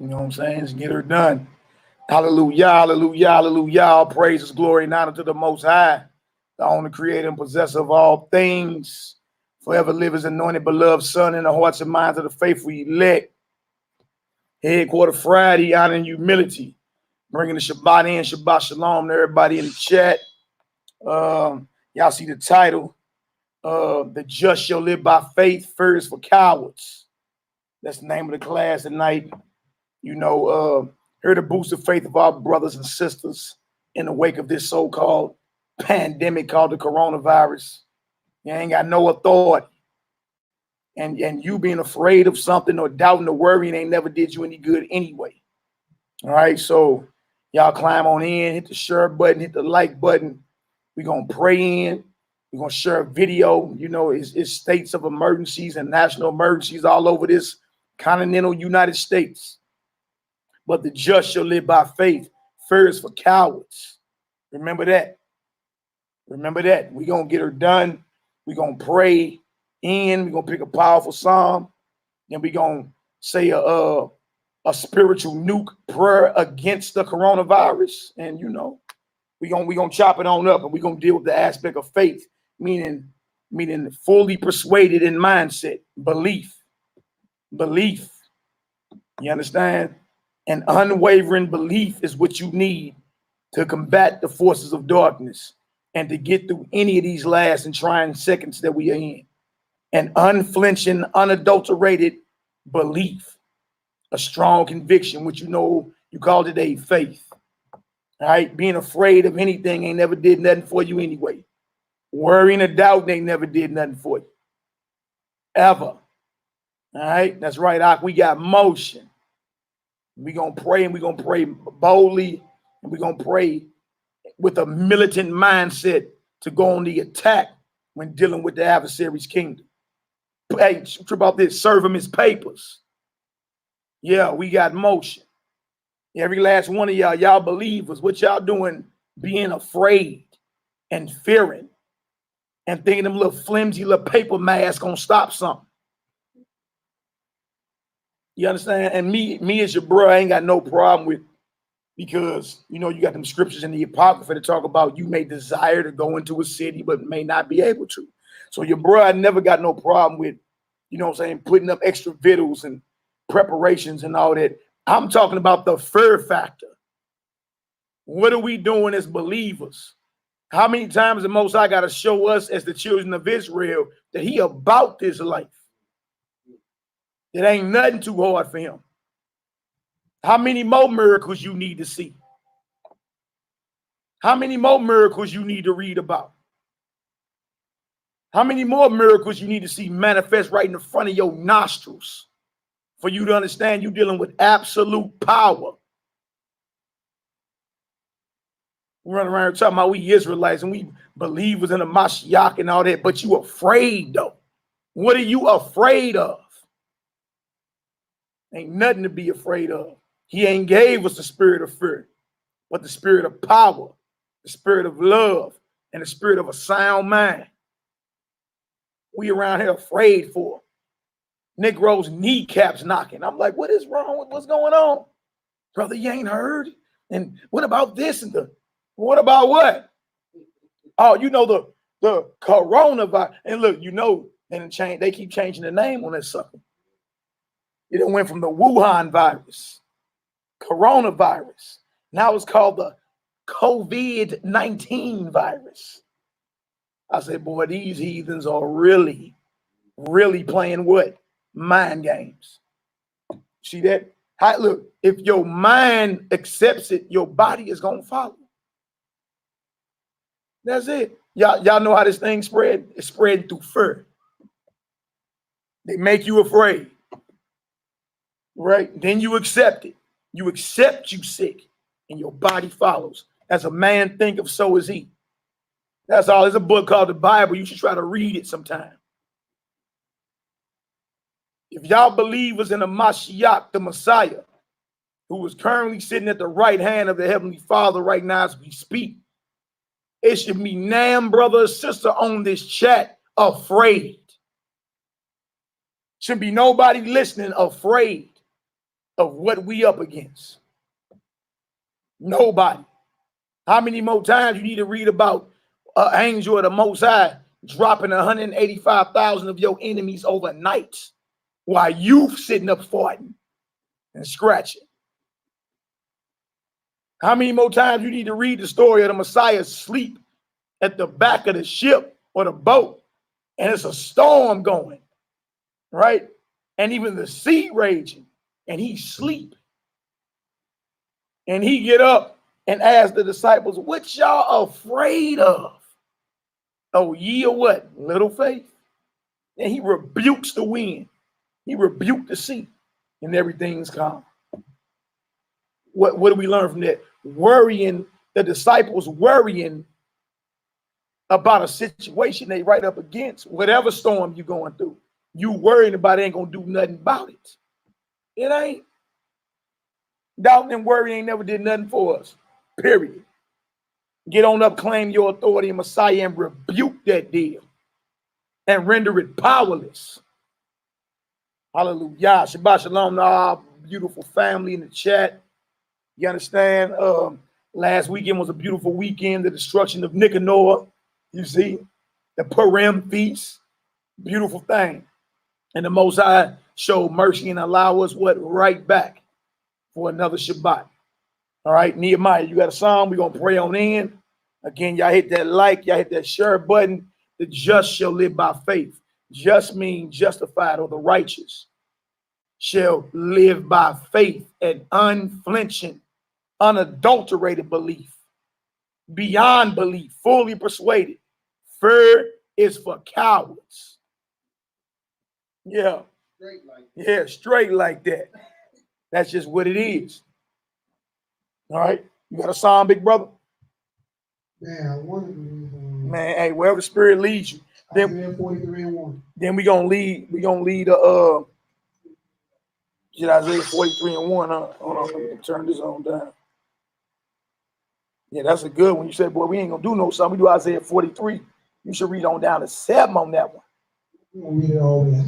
You know what I'm saying? Just get her done. Hallelujah, hallelujah, hallelujah. All praises, glory, and honor to the Most High, the only creator and possessor of all things. Forever live his anointed, beloved Son in the hearts and minds of the faithful elect. Headquarter Friday, honor and humility. Bringing the Shabbat in, Shabbat Shalom to everybody in the chat. Y'all see the title. The just shall live by faith, first for cowards. That's the name of the class tonight. You know, here to boost the faith of our brothers and sisters in the wake of this so-called pandemic called the coronavirus. You ain't got no authority. And you being afraid of something or doubting or worrying ain't never did you any good anyway. All right, so y'all climb on in, hit the share button, hit the like button. We're going to pray in. We're going to share a video. You know, it's states of emergencies and national emergencies all over this continental United States. But the just shall live by faith. First for cowards. Remember that. Remember that. We're going to get her done. We're going to pray in. We're going to pick a powerful psalm. Then we're going to say a spiritual nuke prayer against the coronavirus. And, you know, we're gonna chop it on up, and we're going to deal with the aspect of faith, meaning fully persuaded in mindset, belief. You understand? An unwavering belief is what you need to combat the forces of darkness and to get through any of these last and trying seconds that we are in. An unflinching, unadulterated belief, a strong conviction, which you know you call today faith. All right, being afraid of anything ain't never did nothing for you anyway. Worrying or doubting ain't never did nothing for you. Ever. All right, that's right, we got motion. We're going to pray, and we're going to pray boldly, and we're going to pray with a militant mindset to go on the attack when dealing with the adversary's kingdom. Hey, trip out this, serve him his papers. Yeah, we got motion. Every last one of y'all believers, what y'all doing being afraid and fearing and thinking them little flimsy little paper masks gonna stop something. You understand? And me as your bro, I ain't got no problem with, because, you know, you got them scriptures in the Apocrypha to talk about you may desire to go into a city, but may not be able to. So your bro, I never got no problem with, you know what I'm saying, putting up extra victuals and preparations and all that. I'm talking about the fear factor. What are we doing as believers? How many times the Most High got to show us as the children of Israel that he about this life? It ain't nothing too hard for him. How many more miracles you need to see? How many more miracles you need to read about? How many more miracles you need to see manifest right in the front of your nostrils for you to understand you're dealing with absolute power? We run around here talking about we Israelites and we believers in the Mashiach and all that, but you afraid though. What are you afraid of? Ain't nothing to be afraid of. He ain't gave us the spirit of fear, but the spirit of power, the spirit of love, and the spirit of a sound mind. We around here afraid for Negroes' kneecaps knocking. I'm like, what is wrong with what's going on? Brother, you ain't heard? And what about this? And what about what? Oh, you know, the coronavirus. And look, you know, they keep changing the name on that sucker. It went from the Wuhan virus, coronavirus. Now it's called the COVID-19 virus. I said, boy, these heathens are really, really playing what? Mind games. See that? Look, if your mind accepts it, your body is going to follow. That's it. Y'all know how this thing spread? It's spreading through fear. They make you afraid. Right? Then you accept it. You accept you sick, and your body follows. As a man thinketh, so is he. That's all. There's a book called the Bible. You should try to read it sometime. If y'all believers in the Mashiach, the Messiah, who is currently sitting at the right hand of the Heavenly Father right now as we speak, it should be nam brother or sister on this chat afraid. Should be nobody listening afraid of what we up against? Nobody. How many more times you need to read about an angel of the Most High dropping 185,000 of your enemies overnight while you sitting up fighting and scratching? How many more times you need to read the story of the Messiah asleep at the back of the ship or the boat, and it's a storm going, right? And even the sea raging, and he sleep. And he get up and ask the disciples, what y'all afraid of? Oh, ye or what? Little faith. And he rebukes the wind. He rebuked the sea, and everything's calm. What do we learn from that? Worrying, the disciples worrying about a situation they right up against, whatever storm you're going through. You worrying about it ain't gonna do nothing about it. It ain't. Doubt and worry ain't never did nothing for us. Period. Get on up, claim your authority in Messiah, and rebuke that deal and render it powerless. Hallelujah. Shabbat shalom to our beautiful family in the chat. You understand? Last weekend was a beautiful weekend. The destruction of Nicanor. You see? The Purim feast. Beautiful thing. And the Most High showed mercy and allow us what? Right back for another Shabbat. All right, Nehemiah, you got a song? We're going to pray on in. Again, y'all hit that like, y'all hit that share button. The just shall live by faith. Just means justified, or the righteous shall live by faith and unflinching, unadulterated belief, beyond belief, fully persuaded. Fear is for cowards. Yeah. Straight like that. That's just what it is. All right. You got a song, big brother? Man, I wanted to read man, hey, wherever the spirit leads you. Then 43:1. Then we gonna lead Isaiah 43:1, huh? Hold on, let me turn this on down. Yeah, that's a good one. You said, boy, we ain't gonna do no something. We do Isaiah 43. You should read on down to 7 on that one. We're gonna read it all the way.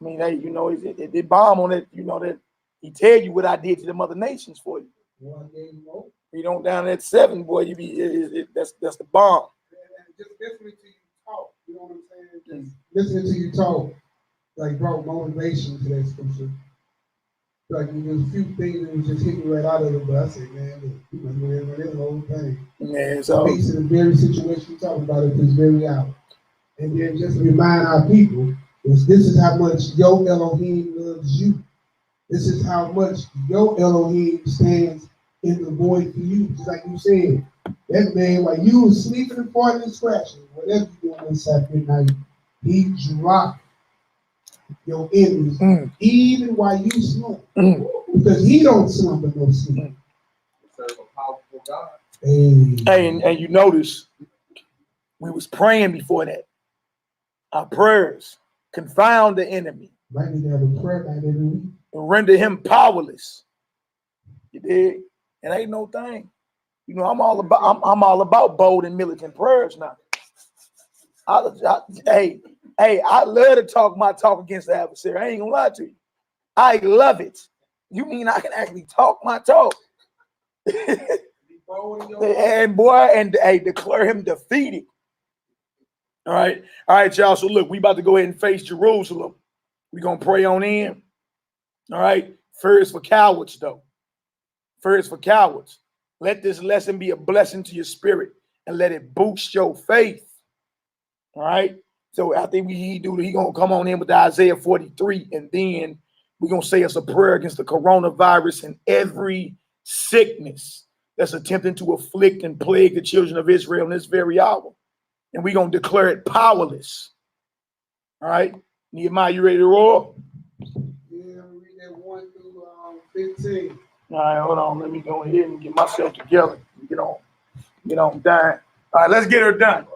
I mean, hey, you know, it bomb on it, you know, that he tell you what I did to the other nations for you. Read on down at 7, boy, you be that's the bomb. Just listening to you talk, you know what I'm saying? Just listening to you talk, like, brought motivation to that scripture. Like, there's a few things that was just hitting right out of it, but I said, man, you must remember this whole thing. Man, so it speaks to the very situation you're talking about at this very hour. And then just to remind our people, this is how much your Elohim loves you. This is how much your Elohim stands in the void for you. Just like you said, that man, while you was sleeping and farting and scratching, whatever you doing inside midnight, he dropped your enemies, even while you sleep. Because he don't slumber no sleep. Serve a powerful God. Hey, and you notice we was praying before that. Our prayers confound the enemy. Right, we have a prayer night every week. And render him powerless. You dig? It ain't no thing. You know, I'm all about bold and militant prayers now. I love to talk my talk against the adversary. I ain't gonna lie to you. I love it. You mean I can actually talk my talk? And boy, declare him defeated. All right, y'all. So look, we about to go ahead and face Jerusalem. We're gonna pray on in. All right. Fear is for cowards, though. Fear is for cowards. Let this lesson be a blessing to your spirit and let it boost your faith. All right. So I think he gonna come on in with the Isaiah 43, and then we're gonna say us a prayer against the coronavirus and every sickness that's attempting to afflict and plague the children of Israel in this very hour. And we're gonna declare it powerless. All right. Nehemiah, you ready to roll? Yeah, I'm reading that 1 through 15. All right, hold on. Let me go ahead and get myself together. Get on down. All right, let's get her done.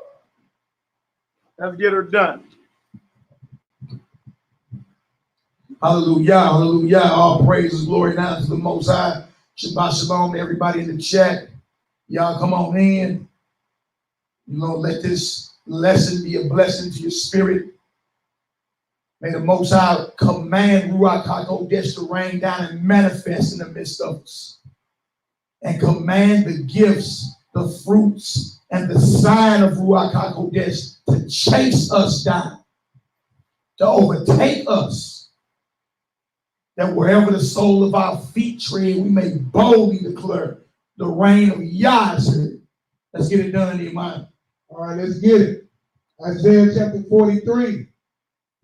Let's get her done. Hallelujah, hallelujah. All praises, glory, and honor to the Most High. Shabbat shalom to everybody in the chat. Y'all come on in. You know, let this lesson be a blessing to your spirit. May the Most High command Ruach HaKodesh to rain down and manifest in the midst of us. And command the gifts, the fruits, and the sign of Ruach HaKodesh to chase us down, to overtake us. That wherever the sole of our feet tread, we may boldly declare the reign of Yah is here. Let's get it done in your mind. All right, let's get it. Isaiah chapter 43,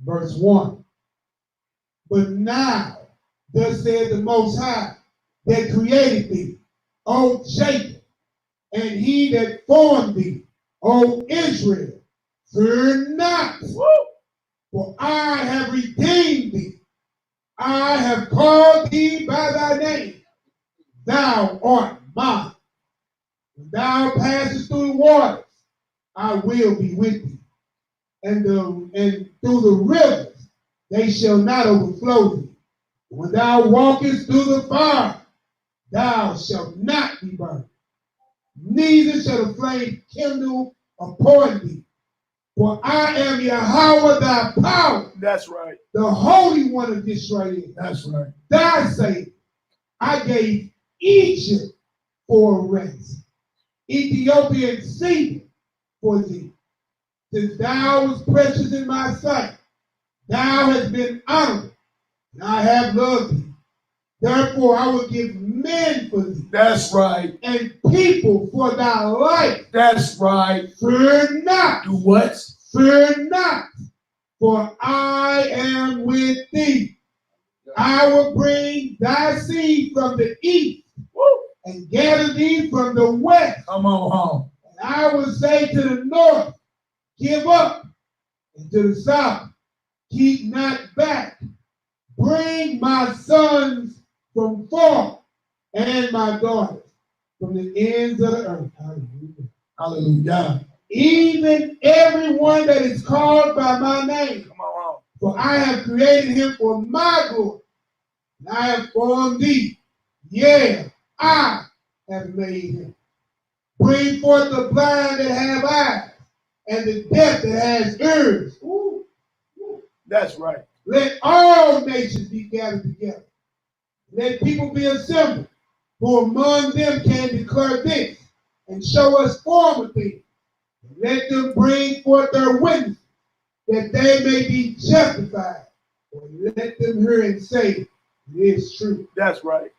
verse 1. But now, thus said the Most High, that created thee, O Jacob, and he that formed thee, O Israel, fear not, for I have redeemed thee. I have called thee by thy name. Thou art mine. When thou passest through the waters, I will be with thee. And through the rivers, they shall not overflow thee. When thou walkest through the fire, thou shalt not be burned. Neither shall the flame kindle upon thee. For I am Yahweh thy power. That's right. The Holy One of Israel. That's right. Thy Savior. I gave Egypt for a rest, Ethiopia and Syria for thee. Since thou was precious in my sight, thou hast been honored, and I have loved thee. Therefore I will give men for thee. That's right. And people for thy life. That's right. Fear not. Do what? Fear not, for I am with thee. I will bring thy seed from the east and gather thee from the west. Come on home. And I will say to the north, give up, and to the south, keep not back. Bring my sons from far and my daughters from the ends of the earth. Hallelujah. Hallelujah. Even everyone that is called by my name. Come on home. For I have created him for my glory. And I have formed thee. Yeah, I have made him. Bring forth the blind that have eyes, and the deaf that has ears. Ooh. That's right. Let all nations be gathered together. Let people be assembled, who among them can declare this, and show us former things. Let them bring forth their witnesses, that they may be justified. Or let them hear and say, it is true. That's right.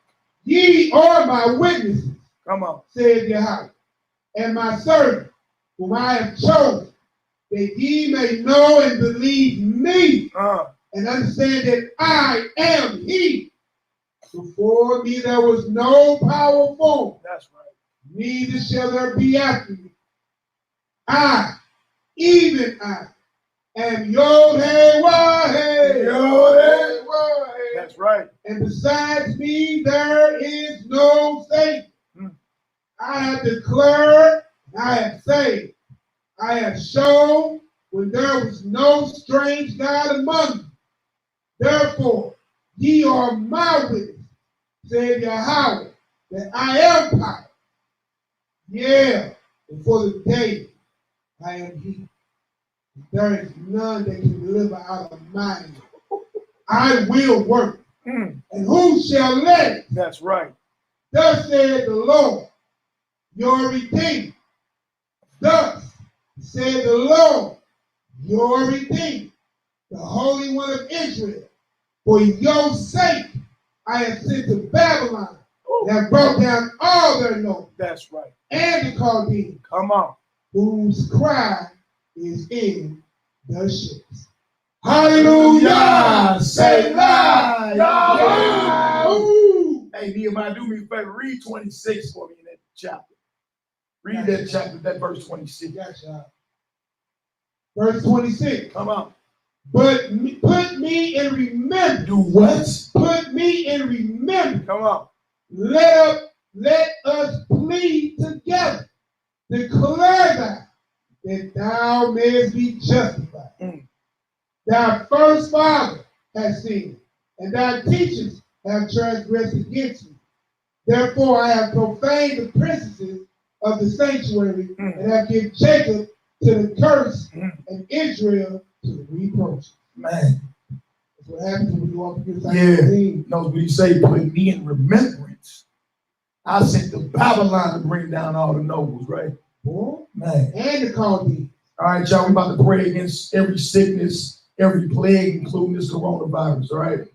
Ye are my witnesses, Come on. said Yahweh, and my servant, whom I have chosen, that ye may know and believe me, and understand that I am he. Before me there was no power formed. That's right. Neither shall there be after me. I, even I, am Yod-Heh-Wah-Heh. Yod-Heh-Wah-Heh. That's right. And besides me there is no Savior. I have declared, I have saved, I have shown when there was no strange God among you. Therefore, ye are my witness, said Yahweh, that I am power. Yeah, and for the day I am he. There is none that can deliver out of mine. I will work. And who shall let it? That's right. Thus said the Lord, your Redeemer. Thus said the Lord, your Redeemer, the Holy One of Israel. For your sake I have sent to Babylon and have brought down all their nobles. That's right. And the Chaldeans. Come on. Whose cry is in the ships. Hallelujah! Say live! Hey, Nehemiah, do me a favor. Read 26 for me in that chapter. Read that chapter, that verse 26. Gotcha. Verse 26. Come on. But put me in remembrance. Do what? Put me in remembrance. Come on. Let us plead together. Declare that thou mayest be justified. Thy first father has sinned, and thy teachers have transgressed against me. Therefore I have profaned the princesses of the sanctuary, and have given Jacob to the curse, and Israel to the reproach. Man, That's what happens when we go up against our Yeah. team. Knows what he say, put me in remembrance. I sent to Babylon to bring down all the nobles, right? Boy, Man. and the Chaldees. All right, y'all, we about to pray against every sickness, every plague, including this coronavirus, all right?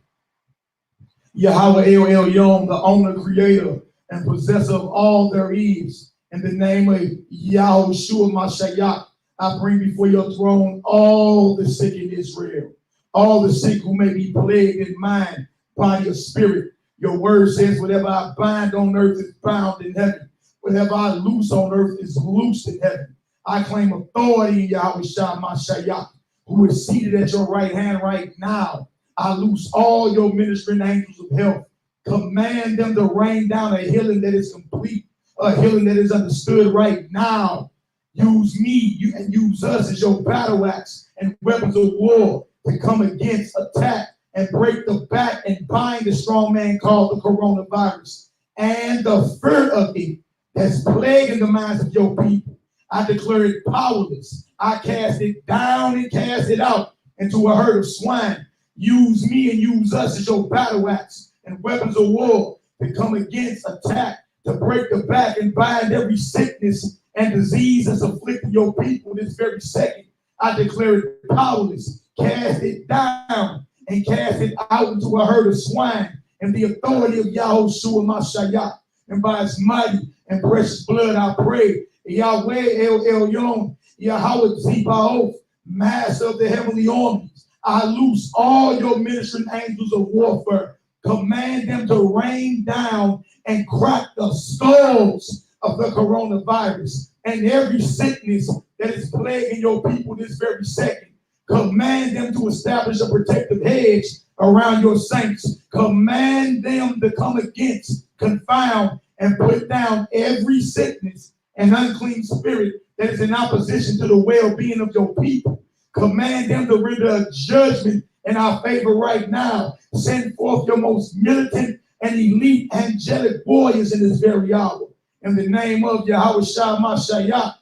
Yahweh El Yom, the owner, creator, and possessor of all there is, in the name of Yahushua Mashiach, I bring before your throne all the sick in Israel, all the sick who may be plagued in mind, body, or spirit. Your word says, whatever I bind on earth is bound in heaven. Whatever I loose on earth is loosed in heaven. I claim authority in Yahweh Mashiach, who is seated at your right hand right now. I loose all your ministering angels of health. Command them to rain down a healing that is complete, a healing that is understood right now. Use me and use us as your battle axe and weapons of war to come against, attack, and break the back and bind the strong man called the coronavirus and the fear of it that's plaguing the minds of your people. I declare it powerless. I cast it down and cast it out into a herd of swine. Use me and use us as your battle axe and weapons of war to come against, attack, to break the back and bind every sickness and disease that's afflicting your people this very second. I declare it powerless. Cast it down and cast it out into a herd of swine in the authority of Yahushua Mashiach. And by his mighty and precious blood, I pray, Yahweh El Elyon, Yahweh Zebaoth, Master of the heavenly armies, I loose all your ministering angels of warfare. Command them to rain down and crack the skulls of the coronavirus and every sickness that is plaguing your people this very second. Command them to establish a protective hedge around your saints. Command them to come against, confound, and put down every sickness and unclean spirit that is in opposition to the well-being of your people. Command them to render a judgment in our favor right now. Send forth your most militant and elite angelic warriors in this very hour. In the name of Yahweh Mashiach,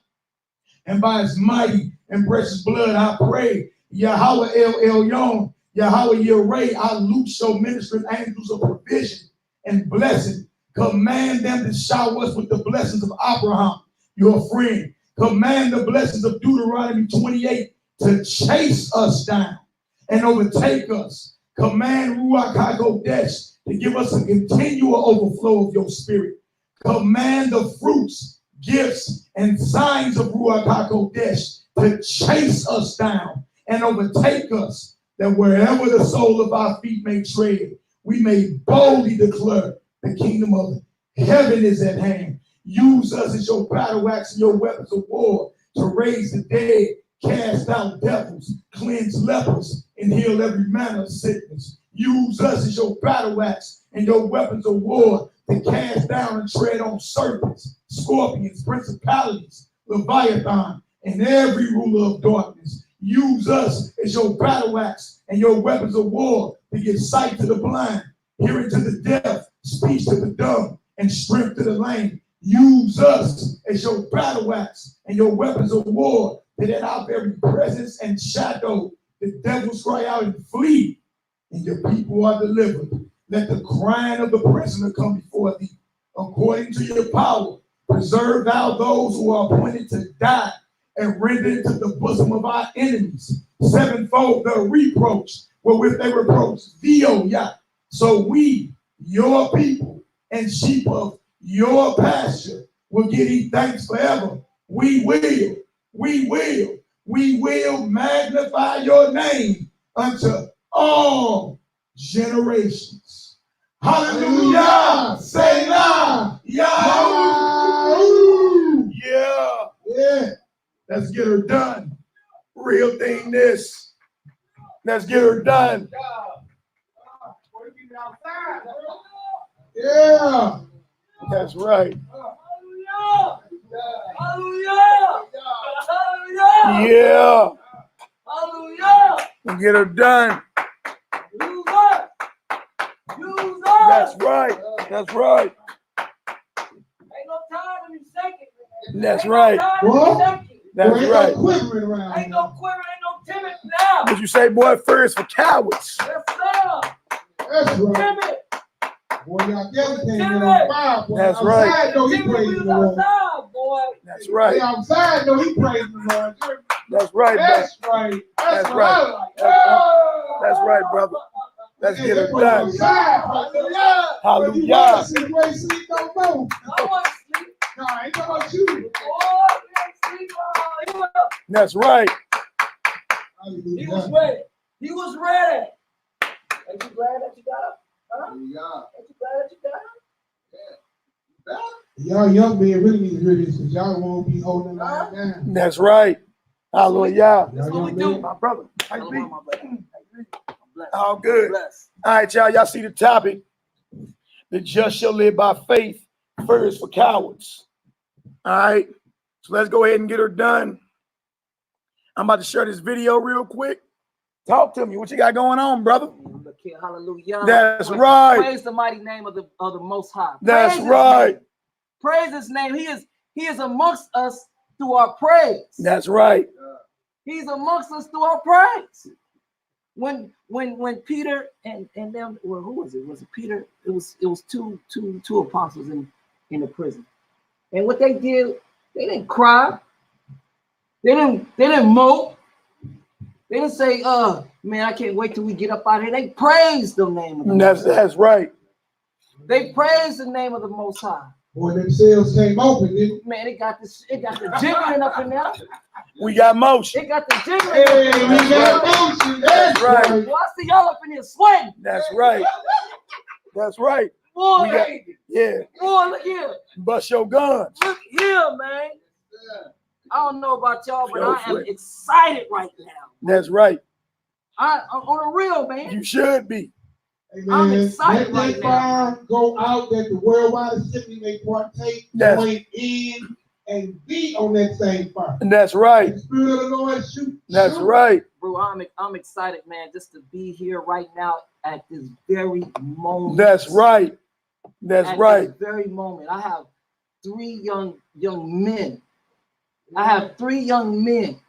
and by his mighty and precious blood, I pray, Yahweh El Elyon, Yahweh Yireh, I loose your ministering angels of provision and blessing. Command them to shower us with the blessings of Abraham, your friend. Command the blessings of Deuteronomy 28 to chase us down and overtake us. Command Ruach HaKodesh to give us a continual overflow of your spirit. Command the fruits, gifts, and signs of Ruach HaKodesh to chase us down and overtake us, that wherever the sole of our feet may tread, we may boldly declare the kingdom of heaven is at hand. Use us as your battle axe and your weapons of war to raise the dead, cast out devils, cleanse lepers, and heal every manner of sickness. Use us as your battle axe and your weapons of war to cast down and tread on serpents, scorpions, principalities, Leviathan, and every ruler of darkness. Use us as your battle axe and your weapons of war to give sight to the blind, hearing to the deaf, speech to the dumb, and strength to the lame. Use us as your battle axe and your weapons of war, that in our very presence and shadow, the devils cry out and flee, and your people are delivered. Let the crying of the prisoner come before thee. According to your power, preserve thou those who are appointed to die, and render into the bosom of our enemies sevenfold the reproach wherewith they reproach thee, O Yah. So we, your people, and sheep of your pasture, will give thee thanks forever. We will magnify your name unto all generations. Hallelujah! Selah! Yahoo! Yeah. Let's get her done. Real thing this. Let's get her done. Yeah. That's right. Yeah. We'll get her done. That's right. That's right. Ain't no time to be shaking. That's right. What? That's right. Quivering around. Ain't no quivering, ain't no timid now. What you say, boy? First for cowards. Yes, sir. That's right. Timid. Boy, y'all everything on fire, boy. That's outside, right. though, he Timid, we praising was the Lord. outside, boy. That's right. Hey, outside, though, he praising the Lord. That's right, brother. That's right. That's That's what right. I like. That's right, brother. Let's get it Boy, done. outside, hallelujah. When you Hallelujah. want to see great sleep, don't know. I want to sleep. No, I ain't talking about you. Boy, we ain't sleep. That's right. He was ready. He was ready. Ain't you glad that you got up? Huh? Yeah. Ain't you glad that you got up? Y'all young men really need to hear this because y'all won't be holding line down. That's right. Hallelujah. That's what we young do. men. My brother. How you Hello, be? my brother. I'm blessed. All good. Blessed. All right, y'all. Y'all see the topic. The just shall live by faith. First for cowards. All right. So let's go ahead and get her done. I'm about to share this video real quick. Talk to me. What you got going on, brother? Look here, hallelujah. That's right. Praise the mighty name of the Most High. That's Praise his right. name. Praise his name. He is amongst us through our praise. That's right. He's amongst us through our praise. When Peter and them, well, who was it? Was it Peter? It was two apostles in the prison. And what they did, they didn't cry. They didn't mope. They didn't say, man, I can't wait till we get up out of here. They praised the name of the Most High. That's right. They praised the name of the Most High. Boy, them cells came open, didn't Man, it got the jiggling up in there. We got motion. It got the jiggling Hey, up in we there. got motion. That's right. Boy, I see y'all up in here sweating. That's right. That's right. Boy, We got, yeah. boy, look here. Bust your guns. Look here, man. I don't know about y'all, but Go I for am it. excited right now. That's right. I'm on a real, man. You should be. Hey, I'm man, excited let right that now. fire go out that the worldwide assembly may partake, Yes. join in, and be on that same fire. That's right. The Spirit of the Lord shoot. That's shoot. right. Bro, I'm excited, man, just to be here right now at this very moment. That's right. That's At right. this very moment. I have three young men. I have three young men.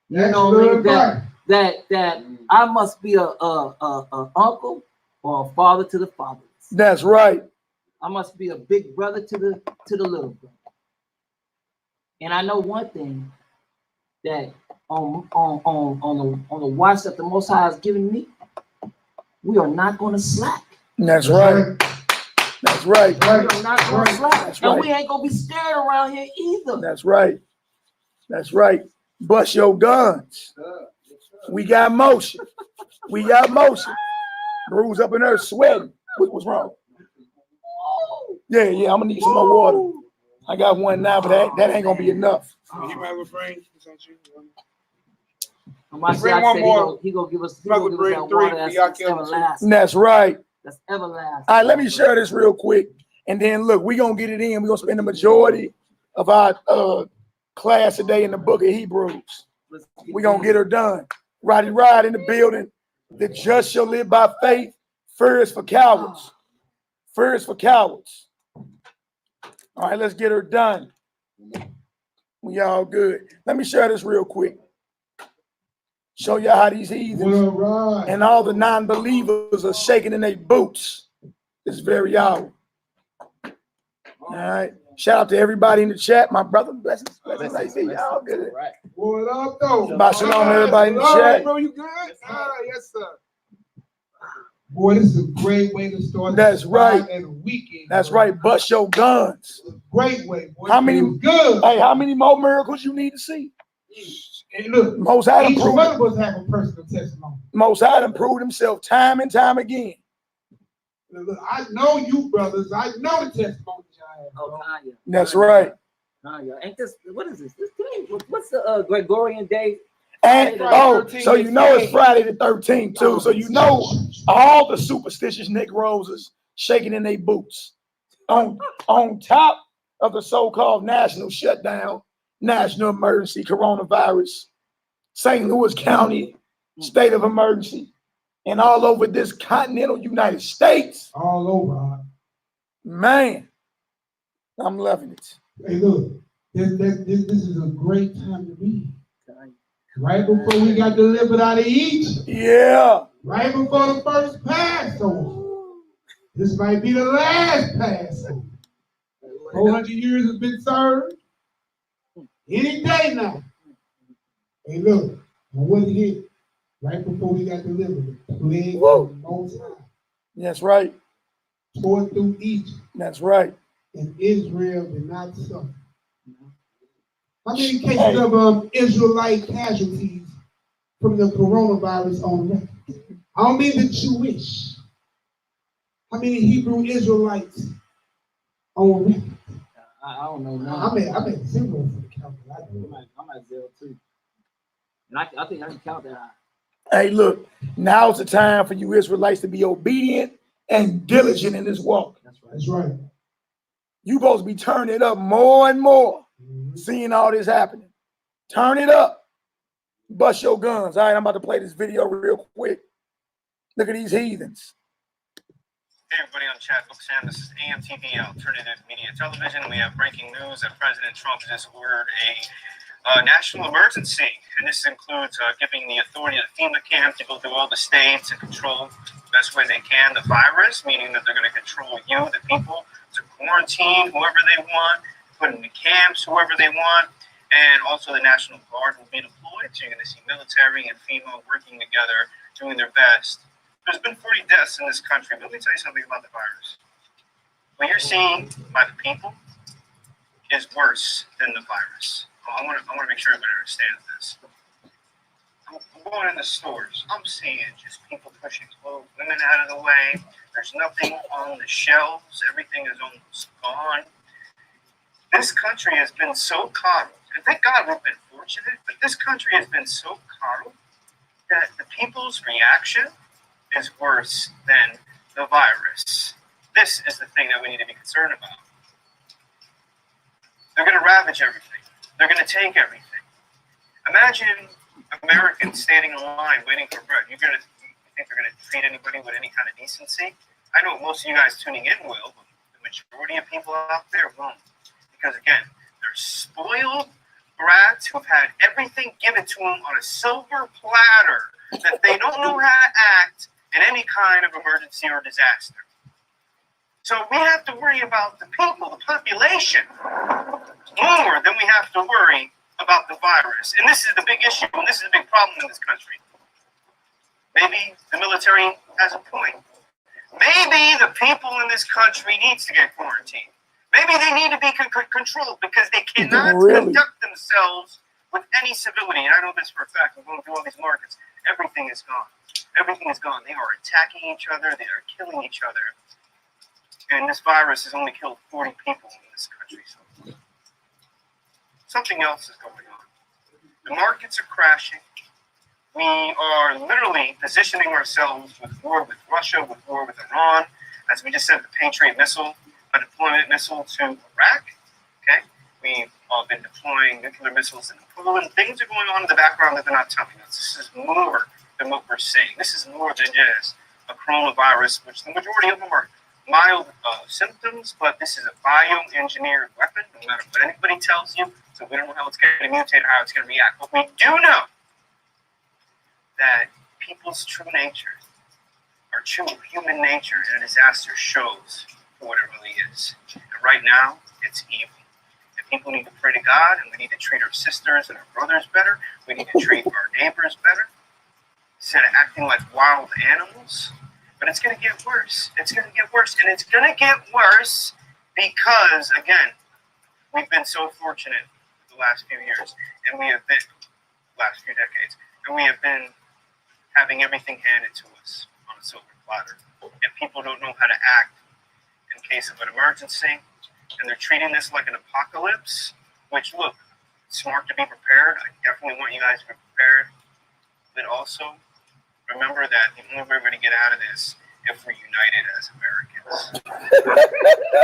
You That's know what I mean? good fire. That I must be a uncle or a father to the fatherless. That's right. I must be a big brother to the little brother. And I know one thing, that on the watch that the Most High has given me, we are not going to slack. That's right. That's right. We are not going to slack, That's and right. we ain't going to be scared around here either. That's right. That's right. Bust your guns. We got motion. We got motion. Bruce up in there sweating. What's wrong? Yeah, I'm gonna need some more water. I got one now, but that ain't gonna be enough. You might well bring. Bring one more. He gonna give us that water that's everlasting. That's right. That's everlasting. All right, let me share this real quick. And then look, we're gonna get it in. We're gonna spend the majority of our class today in the book of Hebrews. We're gonna get her done. Roddy Rod in the building. The just shall live by faith. First for cowards. First for cowards. All right, let's get her done. We all good. Let me share this real quick. Show you how these heathens and all the non-believers are shaking in their boots this very hour. All right. Shout out to everybody in the chat. My brother, blessings. I see y'all good. What up, though? Shabbat shalom to everybody in the chat. Bro, you good? Yes, sir. Boy, this is a great way to start. That's right. And a weekend. That's bro. right. Bust your guns. Great way, boy. How many? Good. Hey, how many more miracles you need to see? And look, Most High each one improved. of us have a personal testimony. Most High improved himself time and time again. Look, I know you, brothers. I know the testimony y'all have. Oh, Kanye. That's right. Kanye. Ain't this? What is this? This thing? What's the Gregorian day? And Friday so you know it's Friday the 13th too. So you know all the superstitious Negroes is shaking in their boots. On top of the so-called national shutdown, national emergency, coronavirus, St. Louis County, state of emergency, and all over this continental United States. All over. Man, I'm loving it. Hey, look, this is a great time to be. Right before we got delivered out of Egypt. Yeah. Right before the first Passover. This might be the last Passover. 400 years has been served. Any day now. Hey, look, what hit right before we got delivered? The plague of the Most High. That's right. Tore through Egypt. That's right. And Israel did not suffer. How many cases of Israelite casualties from the coronavirus on record? I don't mean the Jewish. How many Hebrew Israelites on record? I don't know now. I'm at zero for the count. I'm at 0 too. And I think I can count that high. Hey, look, now's the time for you Israelites to be obedient and diligent in this walk. That's right. That's right. You supposed to be turning it up more and more, seeing all this happening. Turn it up. Bust your guns. All right, I'm about to play this video real quick. Look at these heathens. Hey everybody on chat, Book Sam. This is AMTV, Alternative Media Television. We have breaking news that President Trump just ordered a national emergency, and this includes giving the authority to FEMA camp to go through all the states and control the best way they can the virus, meaning that they're going to control you, the people, to quarantine whoever they want, put in the camps whoever they want, and also the National Guard will be deployed. So you're going to see military and FEMA working together, doing their best. There's been 40 deaths in this country, but let me tell you something about the virus. What you're seeing by the people is worse than the virus. I want to make sure everybody understands this. I'm going in the stores. I'm seeing just people pushing clothes, women out of the way. There's nothing on the shelves. Everything is almost gone. This country has been so coddled. And thank God we've been fortunate, but this country has been so coddled that the people's reaction is worse than the virus. This is the thing that we need to be concerned about. They're going to ravage everything. They're going to take everything. Imagine Americans standing in line waiting for bread. You think they're going to treat anybody with any kind of decency? I know most of you guys tuning in will, but the majority of people out there won't. Because again, they're spoiled brats who've had everything given to them on a silver platter that they don't know how to act in any kind of emergency or disaster. So we have to worry about the people, the population, more than we have to worry about the virus. And this is the big issue, and this is a big problem in this country. Maybe the military has a point. Maybe the people in this country needs to get quarantined. Maybe they need to be controlled because they cannot conduct themselves with any civility. And I know this for a fact. We're going through all these markets. Everything is gone. Everything is gone. They are attacking each other. They are killing each other. And this virus has only killed 40 people in this country. So something else is going on. The markets are crashing. We are literally positioning ourselves with war with Russia, with war with Iran, as we just sent the Patriot missile, a deployment missile to Iraq. Okay, we've been deploying nuclear missiles in Poland. Things are going on in the background that they're not telling us. This is more than what we're seeing. This is more than just a coronavirus, which the majority of them are mild symptoms, but this is a bioengineered weapon, no matter what anybody tells you. So we don't know how it's going to mutate or how it's going to react. But we do know that people's true nature, our true human nature in a disaster shows for what it really is. And right now, it's evil. And people need to pray to God, and we need to treat our sisters and our brothers better. We need to treat our neighbors better instead of acting like wild animals. But it's going to get worse. It's going to get worse. And it's going to get worse because, again, we've been so fortunate the last few years, and we have been, last few decades, and we have been having everything handed to us on a silver platter. And people don't know how to act in case of an emergency, and they're treating this like an apocalypse, which, look, it's smart to be prepared. I definitely want you guys to be prepared. But also, remember that the only way we're going to get out of this if we're united as Americans.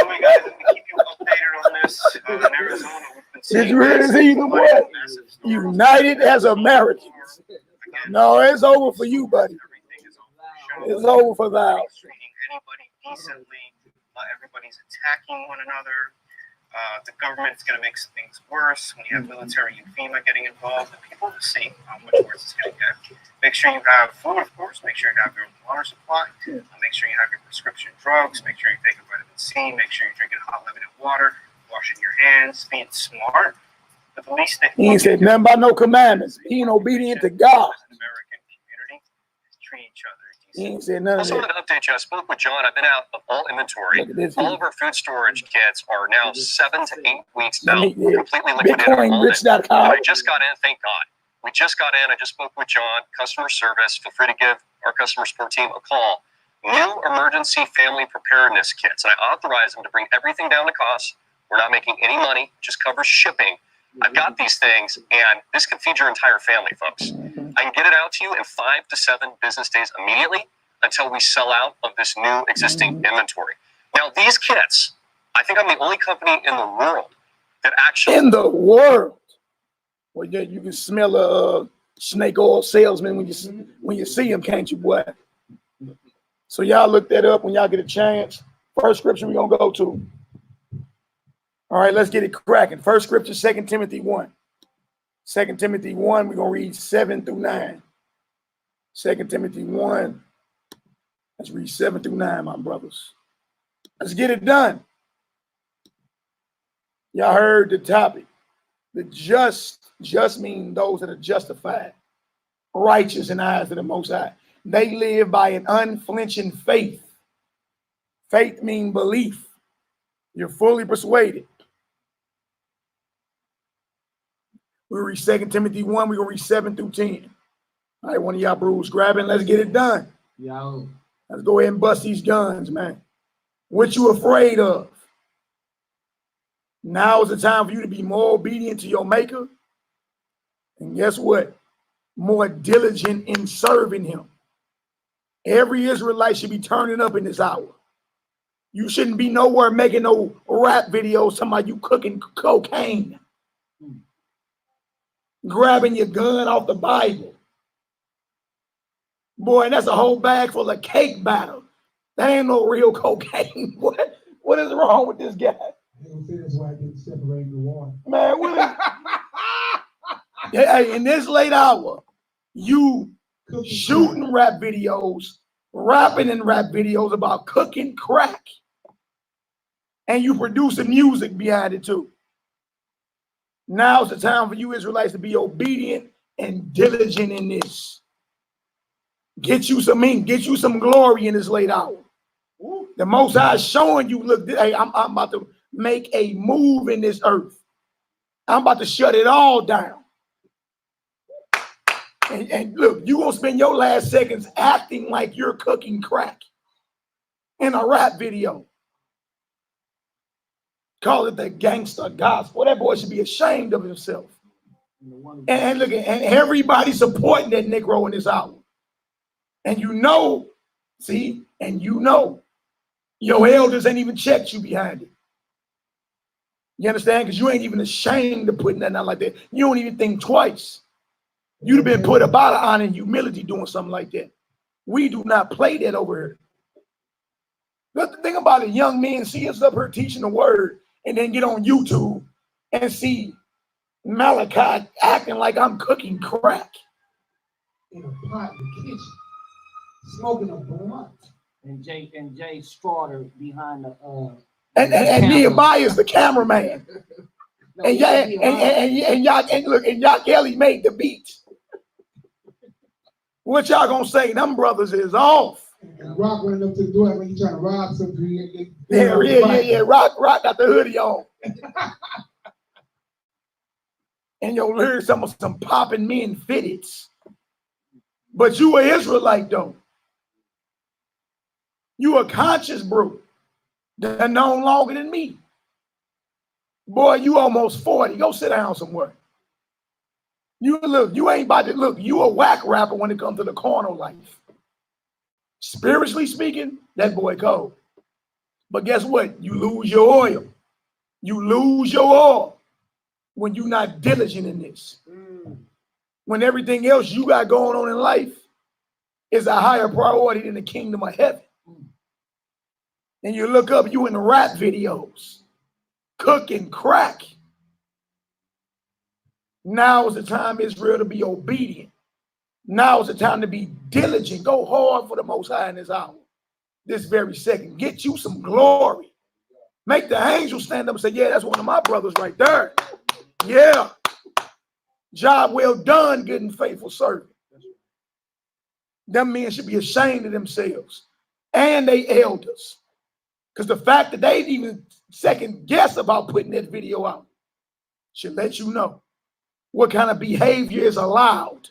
Anyway, guys, let me keep you updated on this. In Arizona, we've been seeing united as Americans. No, it's over for you, buddy. It's over for thou. Treating anybody decently. Everybody's attacking one another. The government's going to make some things worse when you have military and FEMA getting involved, and people will see how much worse it's going to get. Make sure you have food, of course. Make sure you have your own water supply. Make sure you have your prescription drugs. Make sure you're taking vitamin C. Make sure you're drinking hot limited water, washing your hands, being smart. But the least that he ain't said nothing about no commandments. Being obedient to God. as an American community is treat each other He decently. ain't said none of Also, that. wanted to update you. I spoke with John. I've been out of all inventory. Look at this. All of our food storage kits are now 7 to 8 weeks Let out. me- We're completely liquidated all in. And BitcoinRich.com. I just got in, thank God. We just got in. I just spoke with John, customer service. Feel free to give our customer support team a call. New emergency family preparedness kits. And I authorized them to bring everything down to cost. We're not making any money, just covers shipping. I've got these things, and this can feed your entire family, folks. I can get it out to you in 5 to 7 business days immediately until we sell out of this new existing inventory. Now, these kits, I think I'm the only company in the world that actually... In the world. Well, yeah, you can smell a snake oil salesman when you see him, can't you, boy? So y'all look that up when y'all get a chance. First scripture we're gonna go to. All right, let's get it cracking. First scripture, 2 Timothy 1. 2 Timothy 1, we're gonna read 7 through 9. 2 Timothy 1. Let's read 7 through 9, my brothers. Let's get it done. Y'all heard the topic. The just mean those that are justified, righteous in the eyes of the Most High. They live by an unflinching faith. Faith means belief. You're fully persuaded. We read 2 Timothy 1, we're going to read 7 through 10. All right, one of y'all brews grabbing, let's get it done. Yo. Let's go ahead and bust these guns, man. What you afraid of? Now is the time for you to be more obedient to your maker. And guess what? More diligent in serving him. Every Israelite should be turning up in this hour. You shouldn't be nowhere making no rap videos talking about you cooking cocaine. Grabbing your gun off the Bible. Boy, and that's a whole bag full of cake batter. That ain't no real cocaine. What is wrong with this guy? That's why I didn't separate the water. Man, what is... Hey, in this late hour, you shooting rap videos, rapping in rap videos about cooking crack. And you producing music behind it too. Now's the time for you Israelites to be obedient and diligent in this. Get you some ink, get you some glory in this late hour. The Most High is showing you, look, hey, I'm about to make a move in this earth. I'm about to shut it all down. And look, you're going to spend your last seconds acting like you're cooking crack in a rap video. Call it the gangster gospel. That boy should be ashamed of himself. And look, and everybody supporting that Negro in this hour. And you know, see, and you know, your elders ain't even checked you behind it. You understand? Because you ain't even ashamed of putting that out like that. You don't even think twice. You'd have been put about honor and humility doing something like that. We do not play that over here. But the thing about it, young men see us up here teaching the word and then get on YouTube and see Malachi acting like I'm cooking crack. In a pot in the kitchen, smoking a blunt. And Jay Straughter behind the And Nehemiah's the cameraman. No, And y'all Kelly made the beat. What y'all gonna say? Them brothers is off. And Rock running up to the door when you trying to rob something. Yeah. Rock got the hoodie on. And you'll hear some popping men fitteds. But you an Israelite though. You a conscious bro. They're known longer than me. Boy, you almost 40. Go sit down somewhere. You ain't about to look. You a whack rapper when it comes to the carnal life. Spiritually speaking, that boy cold. But guess what? You lose your oil. You lose your oil when you're not diligent in this. When everything else you got going on in life is a higher priority than the kingdom of heaven. And you look up, you in the rap videos, cooking crack. Now is the time, Israel, to be obedient. Now is the time to be diligent. Go hard for the Most High in this hour, this very second. Get you some glory. Make the angels stand up and say, yeah, that's one of my brothers right there. Yeah. Job well done, good and faithful servant. Them men should be ashamed of themselves and they elders. Because the fact that they even second guess about putting that video out should let you know what kind of behavior is allowed.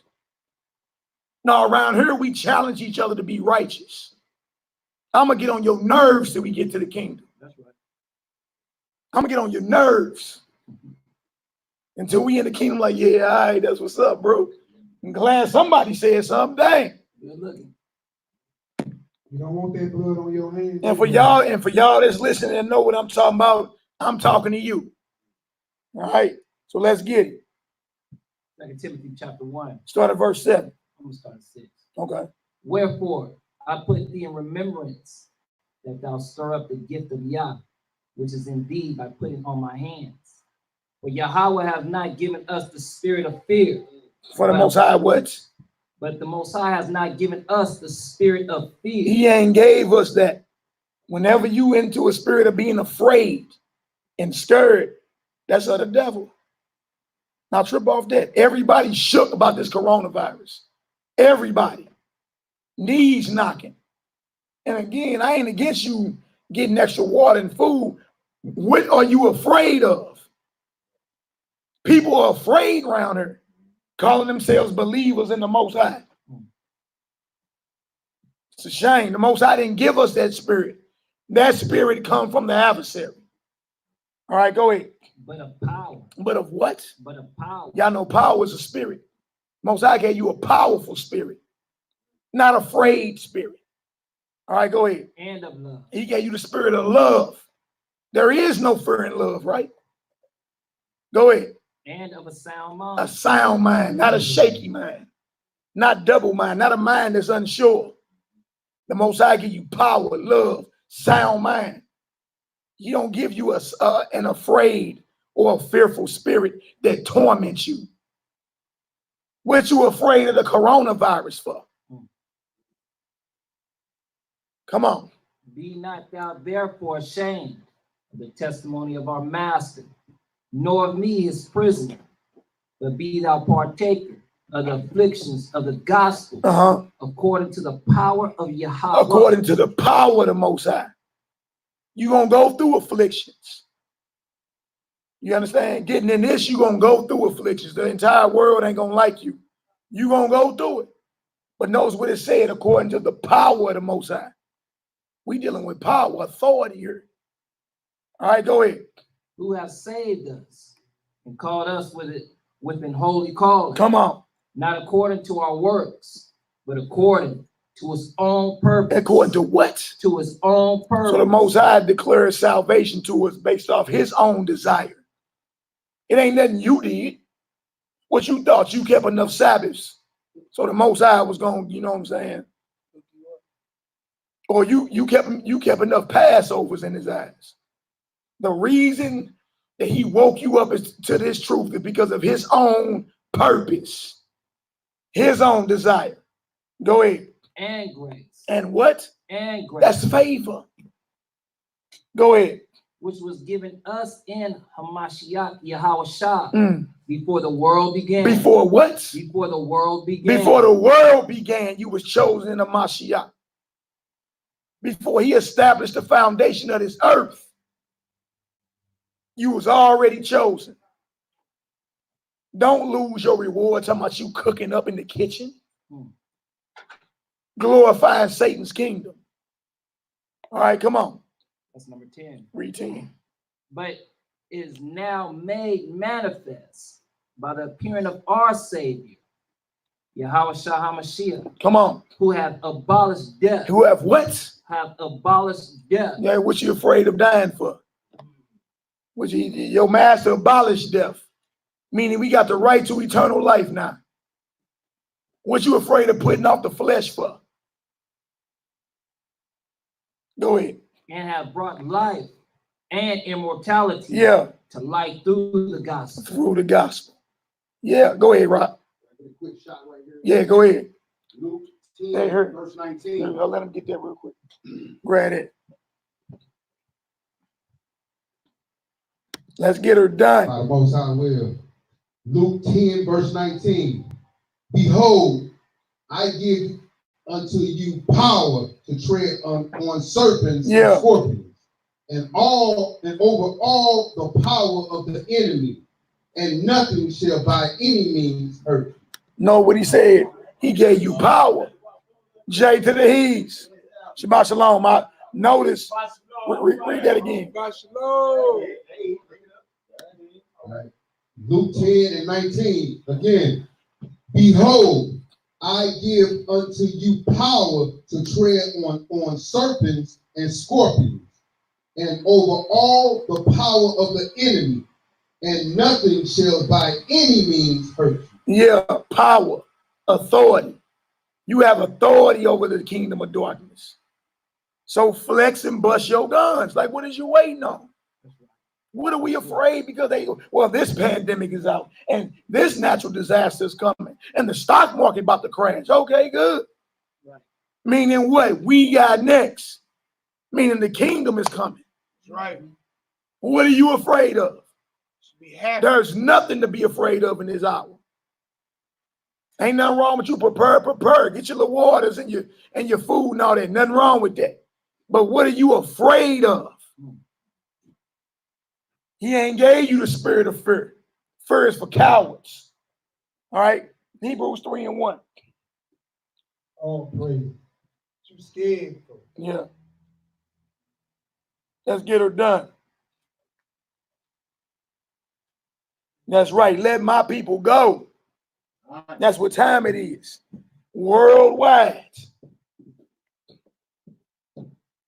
Now, around here, we challenge each other to be righteous. I'm going to get on your nerves till we get to the kingdom. That's right. I'm going to get on your nerves until we in the kingdom like, yeah, all right, that's what's up, bro. I'm glad somebody said something. Dang. Good looking. You don't want that blood on your hands. And for y'all that's listening and know what I'm talking about, I'm talking to you. All right, so let's get it. 2 Timothy chapter 1. Start at verse 7. I'm going to start at 6. Okay. Wherefore, I put thee in remembrance that thou stir up the gift of Yah, which is in thee by putting on my hands. For Yahweh hath not given us the spirit of fear. For the Most High, what? But the Most High has not given us the spirit of fear. He ain't gave us that. Whenever you into a spirit of being afraid and scared, that's of the devil. Now trip off that. Everybody shook about this coronavirus. Everybody. Knees knocking. And again, I ain't against you getting extra water and food. What are you afraid of? People are afraid around here, calling themselves believers in the Most High. It's a shame. The Most High didn't give us that spirit. That spirit comes from the adversary. All right, go ahead. But of power. But of what? But of power. Y'all know power is a spirit. Most High gave you a powerful spirit, not afraid spirit. All right, go ahead. And of love. He gave you the spirit of love. There is no fear in love, right? Go ahead. And of a sound mind. A sound mind, not a shaky mind, not double mind, not a mind that's unsure. The Most High give you power, love, sound mind. He don't give you an afraid or a fearful spirit that torments you. What you afraid of the coronavirus for? Come on. Be not thou therefore ashamed of the testimony of our master, nor of me his prisoner, but be thou partaker of the afflictions of the gospel, according to the power of Yahweh. According to the power of the Most High. You're going to go through afflictions. You understand? Getting in this, you're going to go through afflictions. The entire world ain't going to like you. You're going to go through it. But notice what it said, according to the power of the Most High. We dealing with power, authority here. All right, go ahead. Who has saved us and called us with an holy calling. Come on. Not according to our works, but according to his own purpose. According to what? To his own purpose. So the Most High declares salvation to us based off his own desire. It ain't nothing you did. What you thought, you kept enough Sabbaths. So the Most High was going, you know what I'm saying? Or you kept enough Passovers in his eyes. The reason that he woke you up to this truth is because of his own purpose, his own desire. Go ahead. And grace. And what? And grace. That's favor. Go ahead. Which was given us in Hamashiach Yahawashah before the world began. Before what? Before the world began. Before the world began, you was chosen in Hamashiach. Before he established the foundation of this earth, you was already chosen. Don't lose your reward talking about you cooking up in the kitchen. Glorifying Satan's kingdom. All right, come on. That's number 10. Read 10. But is now made manifest by the appearing of our Savior, Yahweh HaMashiach. Come on. Who have abolished death. Who have what? Have abolished death. Yeah, what you afraid of dying for? Your master abolished death. Meaning we got the right to eternal life now. What you afraid of putting off the flesh for? Go ahead. And have brought life and immortality. Yeah, To life through the gospel. through the gospel. Yeah, go ahead, Rob. A quick shot right here. Yeah, go ahead. Luke 10, Hey, her. verse 19. I'll let him get that real quick. Grab it. Let's get her done. By the Most High will. Luke 10, verse 19. Behold, I give unto you power to tread on serpents and scorpions, and over all the power of the enemy, and nothing shall by any means hurt you. No, what he said, he gave you power. J to the He's. Shabbat shalom. Notice, read that again. Right. Luke 10 and 19. Again, behold, I give unto you power to tread on serpents and scorpions, and over all the power of the enemy, and nothing shall by any means hurt you. Yeah, power, authority. You have authority over the kingdom of darkness. So flex and bust your guns. Like, what is you waiting on? What are we afraid? Because this pandemic is out and this natural disaster is coming and the stock market about to crash. Okay, good. Right. Meaning what? We got next. Meaning the kingdom is coming. Right. What are you afraid of? Be happy. There's nothing to be afraid of in this hour. Ain't nothing wrong with you. Prepare. Get your little waters and your food and all that. Nothing wrong with that. But what are you afraid of? He ain't gave you the spirit of fear. Fear is for cowards. All right? Hebrews 3 and 1. Oh, praise. Too scared. Yeah. Let's get her done. That's right. Let my people go. That's what time it is. Worldwide.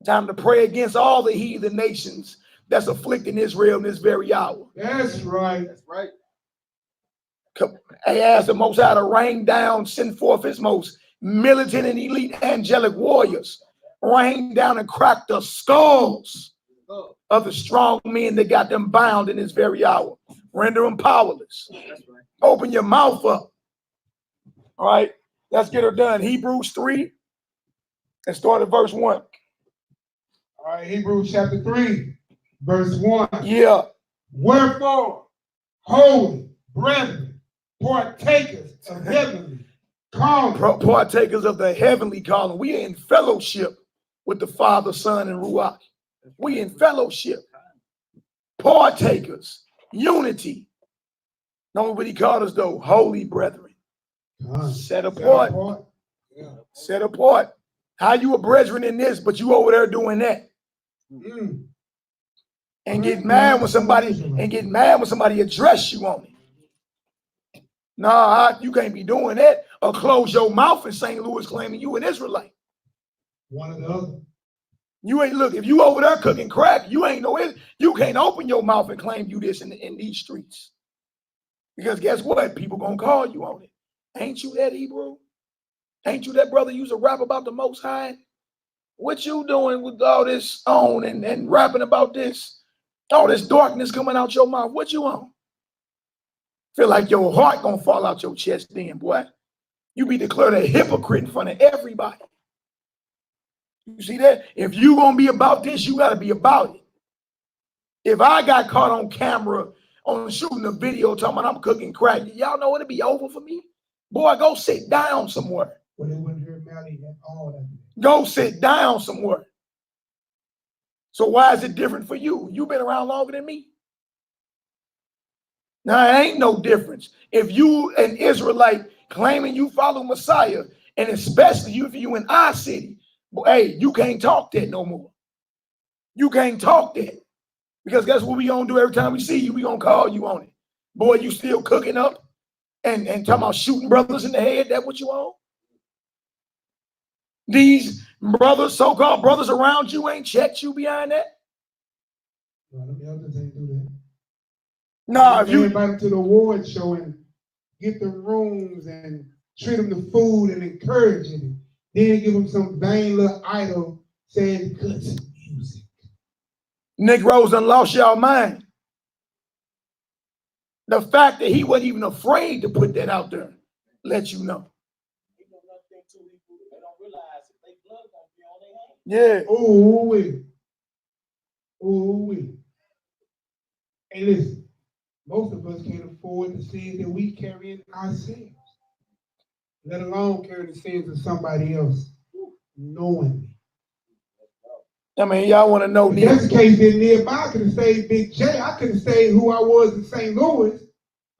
Time to pray against all the heathen nations that's afflicting Israel in this very hour. That's right. That's right. I asked the Most High to rain down, send forth his most militant and elite angelic warriors. Rain down and crack the skulls of the strong men that got them bound in this very hour. Render them powerless. Open your mouth up. All right, let's get her done. Hebrews 3 and start at verse 1. All right, Hebrews chapter 3, verse 1. Yeah. Wherefore, holy brethren, partakers of heavenly calling. Partakers of the heavenly calling. We are in fellowship with the Father, Son, and Ruach. We in fellowship. Partakers. Unity. Know what he called us though? Holy brethren. Set apart. Set apart. How you a brethren in this, but you over there doing that? And get mad when somebody address you on it. Nah, you can't be doing that. Or close your mouth in St. Louis claiming you an Israelite. One or the other. You ain't look, if you over there cooking crack, you ain't no, you can't open your mouth and claim you this in these streets. Because guess what? People gonna call you on it. Ain't you that Hebrew? Ain't you that brother used to rap about the Most High? What you doing with all this on and rapping about this? All this darkness coming out your mouth. What you on? Feel like your heart gonna fall out your chest then, boy. You be declared a hypocrite in front of everybody. You see that? If you gonna be about this, you gotta be about it. If I got caught on camera on shooting a video talking about I'm cooking crack, y'all know it'll be over for me. Boy, go sit down somewhere. Well, they wouldn't hear Mally at all. Go sit down somewhere. So why is it different for you? You've been around longer than me. Now, it ain't no difference. If you an Israelite claiming you follow Messiah, and especially if you in our city, hey, you can't talk that no more. You can't talk that. Because guess what we gonna do every time we see you? We gonna call you on it. Boy, you still cooking up and talking about shooting brothers in the head. That what you on? These brothers, so-called brothers around you ain't checked you behind that? No, the elders ain't do that. Nah, if you invite them to the award show and get them rooms and treat them to food and encourage them, then give them some vain little idol saying good music. Negroes done lost y'all mind. The fact that he wasn't even afraid to put that out there lets you know. Yeah. Oh, wait. Oh, wait. And listen, most of us can't afford the sins that we carry in ourselves, let alone carry the sins of somebody else knowingly. I mean, y'all want to know. If that's the case, then nearby I could have stayed Big J. I could have stayed who I was in St. Louis,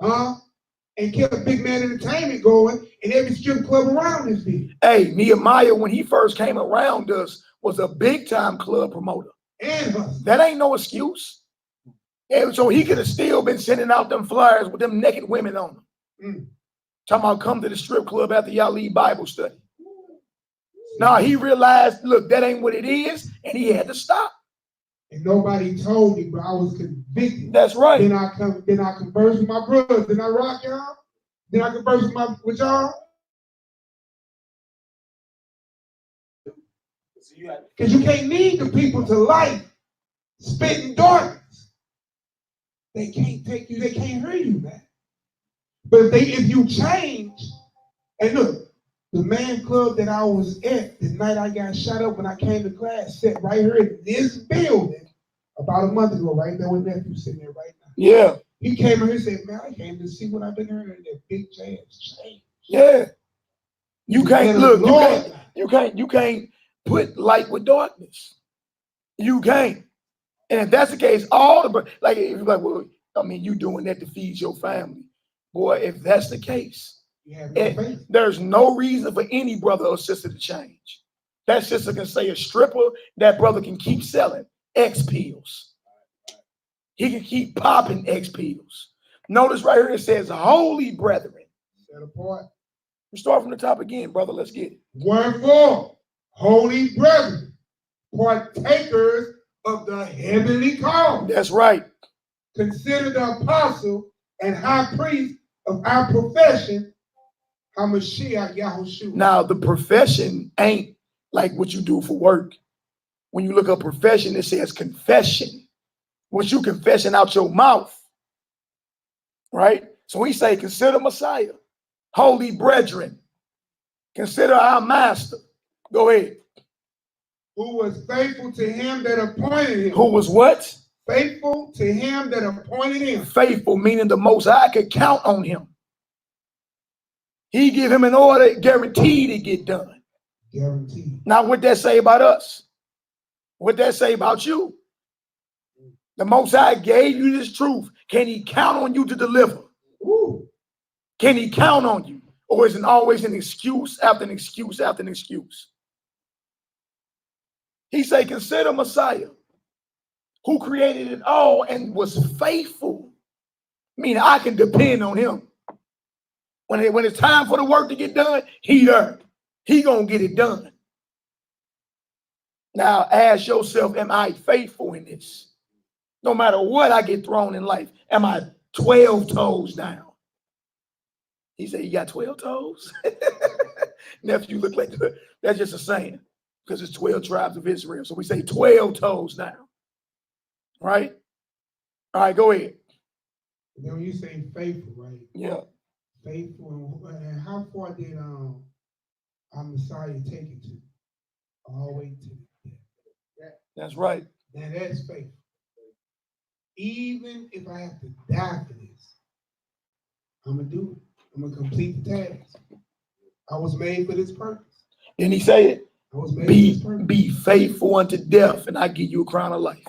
and kept Big Man Entertainment going in every strip club around this bitch. Hey, Nehemiah, when he first came around us, was a big time club promoter. And us. That ain't no excuse. And so he could have still been sending out them flyers with them naked women on them. Talking about come to the strip club after y'all leave Bible study. Now he realized, look, that ain't what it is, and he had to stop. And nobody told me, but I was convicted. That's right. Then I converse with my brothers. Then I rock y'all. Then I converse with y'all. Because you can't lead the people to life, spitting darkness. They can't take you. They can't hear you, man. But if you change, and look, the man club that I was at the night I got shot up when I came to class sat right here in this building about a month ago, right there with nephew sitting there right now. Yeah. He came here and said, man, I came to see what I've been hearing that Big J has changed. Yeah. You can't look, you can't put light with darkness. You can't. And if that's the case, like if you're like, well, I mean, you doing that to feed your family. Boy, if that's the case, there's no reason for any brother or sister to change. That sister can say a stripper, that brother can keep selling X pills. He can keep popping X pills. Notice right here it says, holy brethren. Set apart. We start from the top again, brother. Let's get it. Wherefore, holy brethren, partakers of the heavenly call. That's right. Consider the apostle and high priest of our profession, HaMashiach Yahushua. Now, the profession ain't like what you do for work. When you look up profession, it says confession. What you confessing out your mouth, right? So we say, consider Messiah, holy brethren, consider our master. Go ahead. Who was faithful to him that appointed him. Who was what? Faithful to him that appointed him. Faithful, meaning the Most High could count on him. He give him an order, guaranteed it get done. Guaranteed. Now, what that say about us? What that say about you? The Most High gave you this truth. Can he count on you to deliver? Ooh. Can he count on you? Or is it always an excuse after an excuse after an excuse? He say, consider Messiah, who created it all and was faithful. Meaning I can depend on him. When it's time for the work to get done, he there. He gonna get it done. Now ask yourself, am I faithful in this? No matter what I get thrown in life, am I 12 toes down? He said, you got 12 toes? Nephew, look like that's just a saying because it's 12 tribes of Israel. So we say 12 toes down, right? All right, go ahead. And then when you say faithful, right? Yeah. Faithful, and how far did our Messiah take it to? All the way to death. That's right. Now that's faithful. Even if I have to die for this, I'm gonna do it. I'm gonna complete the task. I was made for this purpose. Didn't he say it? I was made for this purpose. Be faithful unto death, and I give you a crown of life.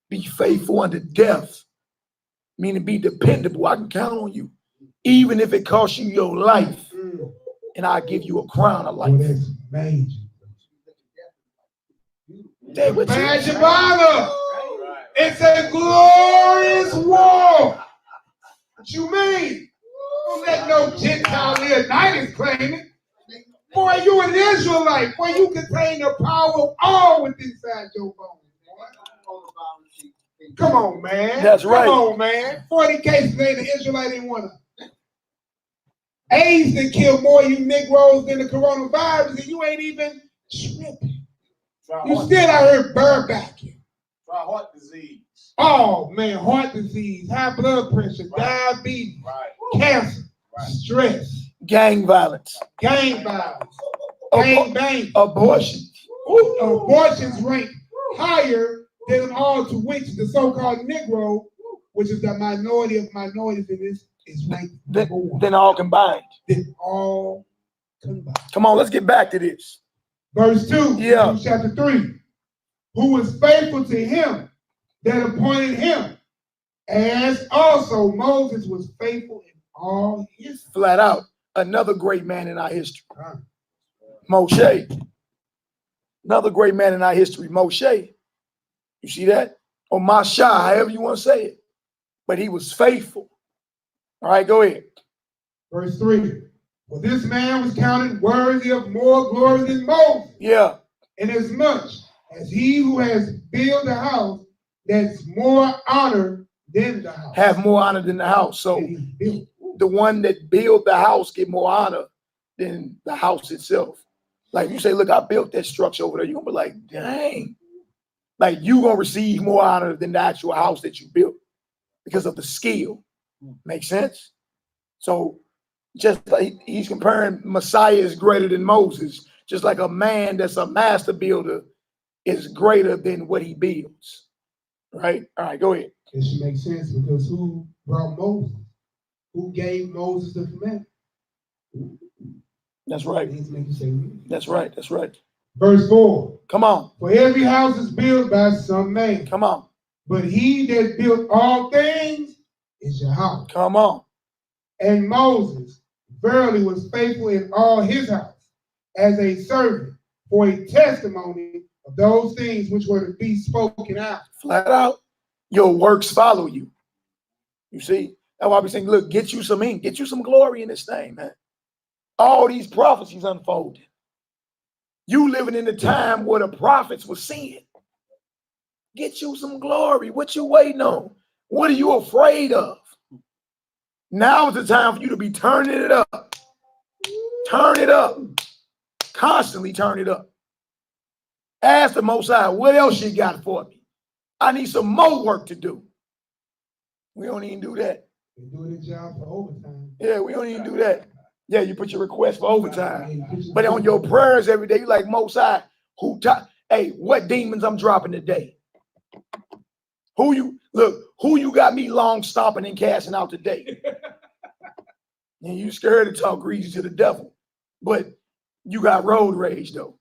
Be faithful unto death, meaning be dependable. I can count on you, even if it costs you your life, and I give you a crown of life. Oh, that's major. Badge of honor. It's a glorious war. What you mean? Don't let no Gentile Leonidas claim it. Boy, you an Israelite. Boy, you contain the power of all within inside your bones. Come on, man. That's right. Come on, man. 40 cases ain't the Israelite ain't one of them. AIDS that kill more you Negroes than the coronavirus, and you ain't even tripping. You still out here barebacking. Try heart disease. Oh man, heart disease, high blood pressure, diabetes, cancer, stress, gang violence, gang violence, gang bang, abortion. Abortions rank higher than them all, to which the so-called Negro, which is the minority of minorities in this, is ranked number one. Then all combined. Then all combined. Come on, let's get back to this. Verse 2, Yeah. chapter 3. Who was faithful to him that appointed him, as also Moses was faithful in all his. Flat out, another great man in our history. Moshe. Another great man in our history, Moshe. You see that? Or Masha, however you want to say it. But he was faithful. All right, go ahead. Verse 3. For this man was counted worthy of more glory than Moses. Yeah. Inasmuch as he who has built a house that's more honor than the house. Have more honor than the house. So the one that built the house get more honor than the house itself. Like you say, look, I built that structure over there. You're gonna be like, dang. Like you gonna receive more honor than the actual house that you built because of the skill. Make sense? So just like he's comparing Messiah is greater than Moses, just like a man that's a master builder is greater than what he builds. Right? All right, go ahead. It should make sense because who brought Moses? Who gave Moses the command? That's right. That's right. That's right. Verse 4. Come on. For every house is built by some man. Come on. But he that built all things is Yahweh. Come on. And Moses verily was faithful in all his house as a servant for a testimony of those things which were to be spoken out. Flat out, your works follow you. You see? That's why we saying, look, get you some ink, get you some glory in this thing, man. All these prophecies unfolded. You living in the time where the prophets were seeing. Get you some glory. What you waiting on? What are you afraid of? Now is the time for you to be turning it up. Turn it up. Constantly turn it up. Ask the Most High, what else you got for me? I need some more work to do. We don't even do that. We're doing a job for overtime. Yeah, we don't even do that. Yeah, you put your request for overtime. But on your prayers every day, you like, Most High, hey, what demons I'm dropping today? Who you got me long stomping and casting out today? And you scared to talk greasy to the devil. But you got road rage, though.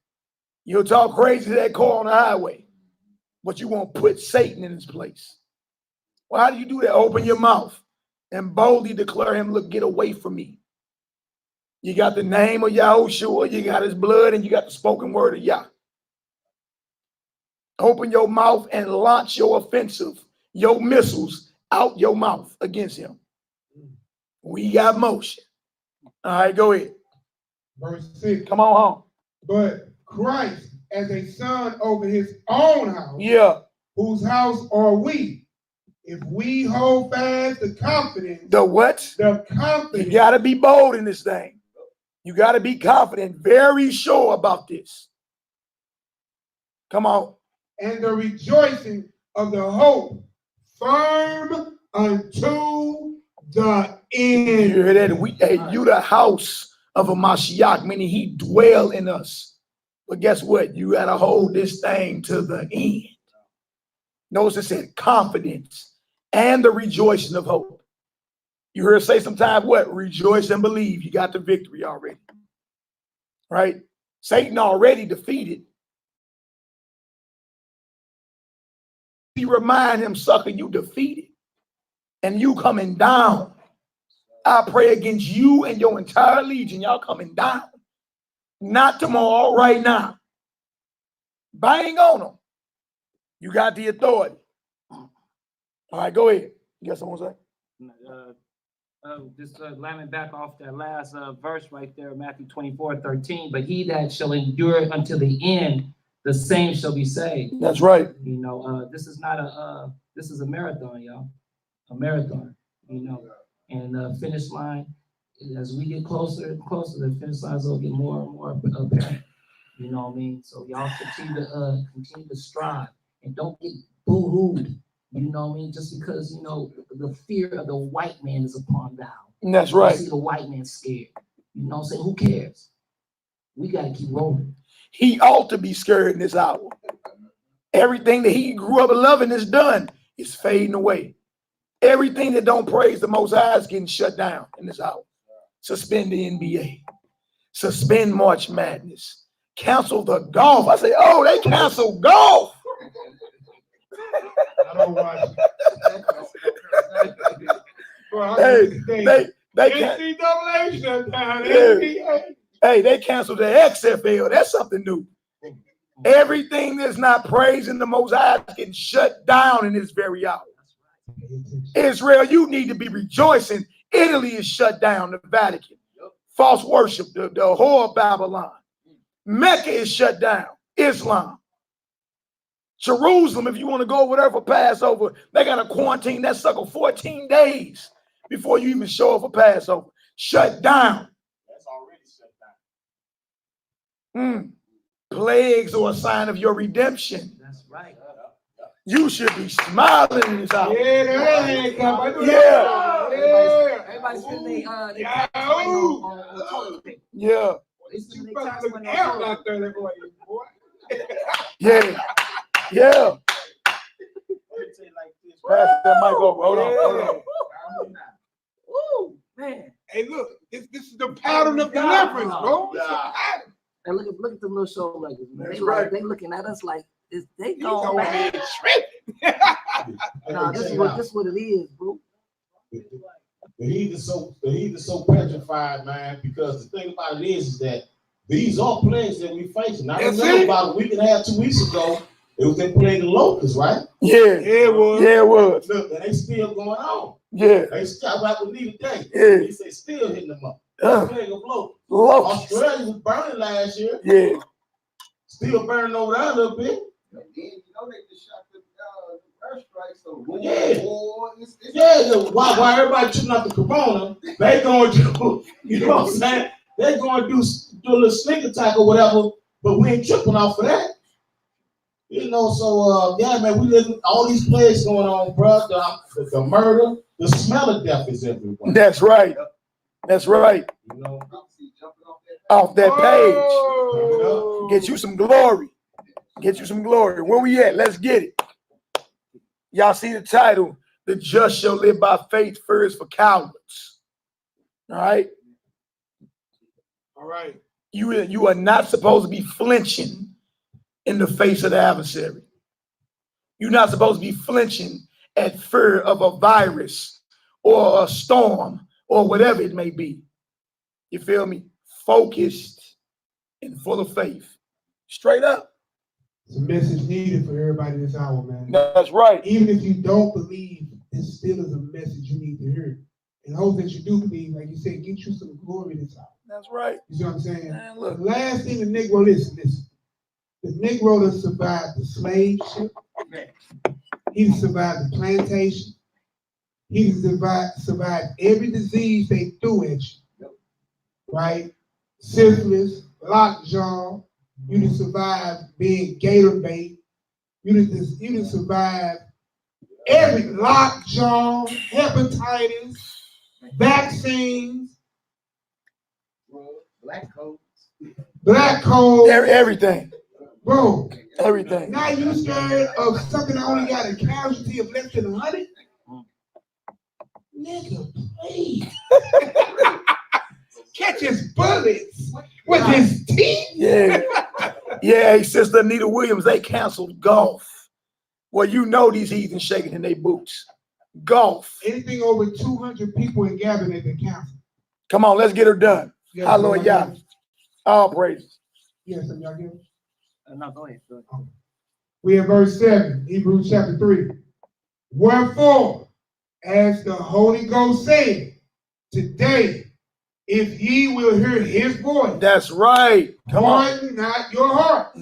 You'll talk crazy to that car on the highway. But you won't put Satan in his place. Well, how do you do that? Open your mouth and boldly declare him, look, get away from me. You got the name of Yahushua, you got his blood, and you got the spoken word of Yah. Open your mouth and launch your offensive, your missiles out your mouth against him. We got motion. All right, go ahead. Verse 6. Come on home. But Christ as a son over his own house. Yeah. Whose house are we? If we hold fast the confidence. The what? The confidence. You got to be bold in this thing. You got to be confident, very sure about this. Come on. And the rejoicing of the hope firm unto the end. You hear that? You the house of a Mashiach, meaning he dwell in us. But guess what? You got to hold this thing to the end. Notice it said confidence and the rejoicing of hope. You heard say sometimes what? Rejoice and believe. You got the victory already. Right? Satan already defeated. You remind him, sucker, you defeated. And you coming down. I pray against you and your entire legion. Y'all coming down. Not tomorrow, right now. Bang on them. You got the authority. All right, go ahead. You got something to say? Just landing back off that last verse right there, Matthew 24:13. But he that shall endure until the end, the same shall be saved. That's right. You know, this is not this is a marathon, y'all. A marathon, you know. And finish line, as we get closer and closer, the finish lines will get more and more apparent. You know what I mean? So y'all continue to strive and don't get boo-hooed. You know what I mean? Just because, you know, the fear of the white man is upon thou. That's right. You see the white man scared. You know what I'm saying? Who cares? We got to keep rolling. He ought to be scared in this hour. Everything that he grew up loving is done. It's fading away. Everything that don't praise the Most High is getting shut down in this hour. Suspend the NBA. Suspend March Madness. Cancel the golf. I say, oh, they canceled golf. I don't watch it. Bro, They NCAA shut down. Yeah. NBA. Hey, they canceled the XFL. That's something new. Everything that's not praising the Most High is getting shut down in this very hour. Israel, you need to be rejoicing. Italy is shut down, the Vatican. False worship, the whore of Babylon. Mecca is shut down, Islam. Jerusalem, if you want to go over there for Passover, they got to quarantine that sucker 14 days before you even show up for Passover. Shut down. That's already shut down. Plagues are a sign of your redemption. That's right. You should be smiling in this hour. Everybody's spending their Yeah. tax money on toilet paper. Yeah. They spend their tax Look money out on out there, that boy. Yeah. Yeah. Let me tell you like this. Pass that mic over. Hold on. Woo, man. Hey, look, this is the pattern of deliverance, bro. It's a pattern. And look at the little show like this, man. That's They right. like they looking at us like they He's gone over back. here tripping. Nah, this is what it is, bro. The heathen's so petrified, man, because the thing about it is that these are plagues that we facing. I That's remember it. about a week and a half, 2 weeks ago, it was that plague of locusts, right? Yeah. Yeah, it was. Yeah, it was. Look, and they still going on. Yeah. They stop out with me today. Yeah. They say still hitting them up. Uh, Plague of locusts. locusts. Australia was burning last year. Yeah. Still burning over there a little bit. You know they just shot the airstrike, so Yeah. war, it's Yeah, why everybody tripping out the corona, they going to, you know what I'm saying? They going to do a little sneak attack or whatever, but we ain't tripping off of that. You know, so yeah, man, we living all these plagues going on, bro. The murder, the smell of death is everywhere. That's right. That's right. You know, jumping off that. Off that page. Oh. Get you some glory. Get you some glory. Where we at? Let's get it. Y'all see the title? The just shall live by faith first for cowards. All right. All right. You are not supposed to be flinching in the face of the adversary. You're not supposed to be flinching at fear of a virus or a storm or whatever it may be. You feel me? Focused and full of faith. Straight up. It's a message needed for everybody this hour, man. That's right. Even if you don't believe, this still is a message you need to hear. And hope that you do believe, like you said, get you some glory this hour. That's right. You see what I'm saying? Man, look. The last thing the Negro, listen. The Negro that survived the slave ship. He survived the plantation. He survived every disease they threw at you. Right? Syphilis, lockjaw. You didn't survive being gator bait. You didn't survive every lockjaw, hepatitis, vaccines, black cold, Everything. bro. Everything. Now you scared of something that only got a casualty of less than 100? Nigga, please. Catch his bullets with his teeth. Yeah. Yeah, hey, Sister Anita Williams, they canceled golf. Well, you know these heathens shaking in their boots. Golf. Anything over 200 people in gathering at the council. Come on, let's get her done. Yes, Hallelujah. All praises. Yes, y'all get it? No, go ahead. We in verse 7, Hebrews chapter 3. Wherefore, as the Holy Ghost said, today, if ye will hear his voice, That's right. Come on. harden not your hearts,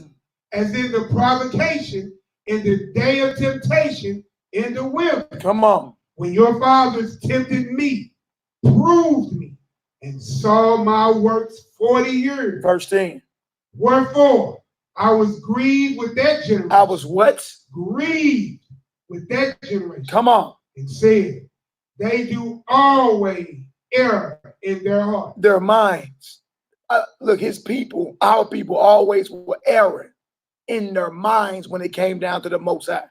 as in the provocation in the day of temptation in the wilderness, Come on. when your fathers tempted me, proved me, and saw my works 40 years. Verse 10. Wherefore, I was grieved with that generation. I was what? Grieved with that generation. Come on. And said, they do always err in their heart. Their minds. Look, his people, our people always were erring in their minds when it came down to the Most High.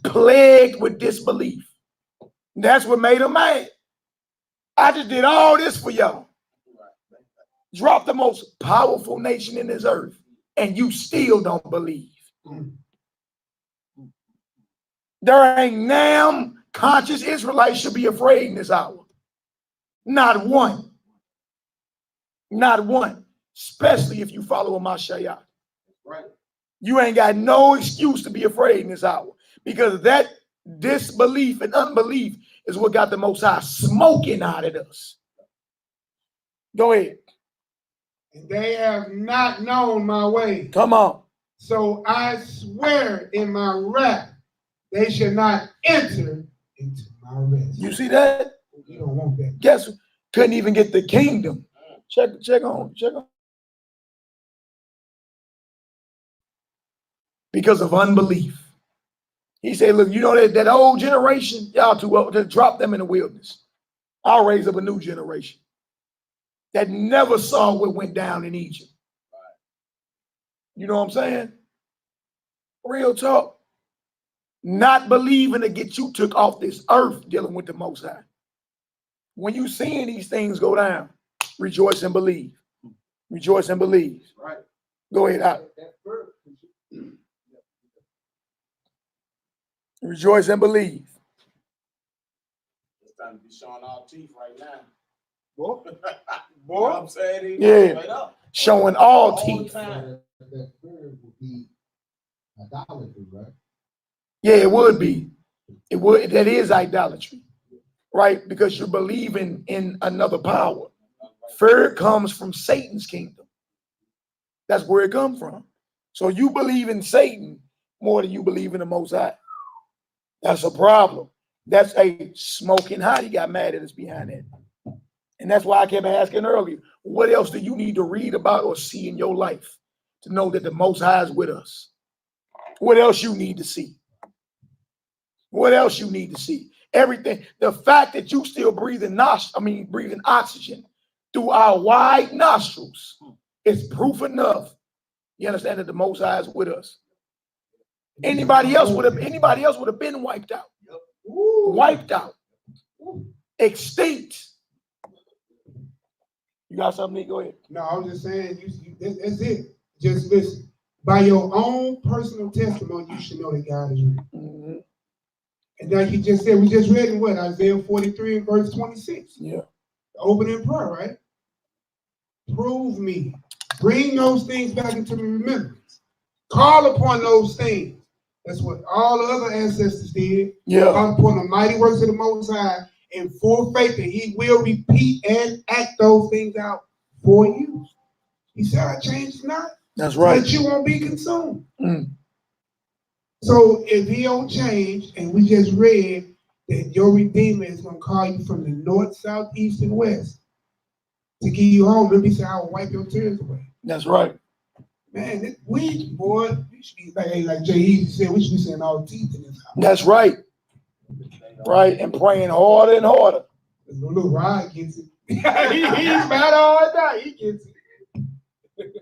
Plagued with disbelief. That's what made them mad. I just did all this for y'all. Drop the most powerful nation in this earth, and you still don't believe. There ain't damn conscious Israelites should be afraid in this hour. Not one. Not one. Especially if you follow Mashiach. Right. You ain't got no excuse to be afraid in this hour, because that disbelief and unbelief is what got the Most High smoking out at us. Go ahead. And they have not known my way. Come on. So I swear in my wrath, they shall not enter into my rest. You see that? You don't want that. Guess who couldn't even get the kingdom? Check on. Because of unbelief. He said, look, you know that old generation, y'all too old to drop them in the wilderness. I'll raise up a new generation that never saw what went down in Egypt. You know what I'm saying? Real talk. Not believing to get you took off this earth dealing with the Most High. When you seeing these things go down, rejoice and believe. Rejoice and believe. Right. Go ahead. Rejoice and believe. It's time to be showing our teeth right now. Boy. You know what I'm saying? Yeah. Straight up. Showing all the teeth. time. That spirit would be idolatry, right? Yeah, it would be. It would. That is idolatry, right? Because you're believing in another power. Fear comes from Satan's kingdom. That's where it comes from. So you believe in Satan more than you believe in the Most High. That's a problem. That's a smoking hot. He got mad at us behind that. And that's why I kept asking earlier, what else do you need to read about or see in your life to know that the Most High is with us? What else you need to see? What else you need to see? Everything. The fact that you still breathing oxygen through our wide nostrils is proof enough. You understand that the Most High is with us. Anybody else would have been wiped out. Wiped out. Extinct. You got something, Nick? Go ahead. No, I was just saying, that's it. Just listen. By your own personal testimony, you should know that God is real. Mm-hmm. And like he just said, we just read in what? Isaiah 43 and verse 26. Yeah. The opening prayer, right? Prove me. Bring those things back into remembrance. Call upon those things. That's what all the other ancestors did. Yeah. Call upon the mighty works of the Most High in full faith that he will repeat and act those things out for you. He said, I changed not. That's right. So that you won't be consumed. Mm. So if he don't change, and we just read that your Redeemer is going to call you from the north, south, east, and west to give you home, let me say, I will wipe your tears away. That's right. Man, we should be like Jay Easy said, we should be saying all teeth in this house. That's right. Right, and praying harder and harder. Little Rod gets it. He's mad all night. He gets it.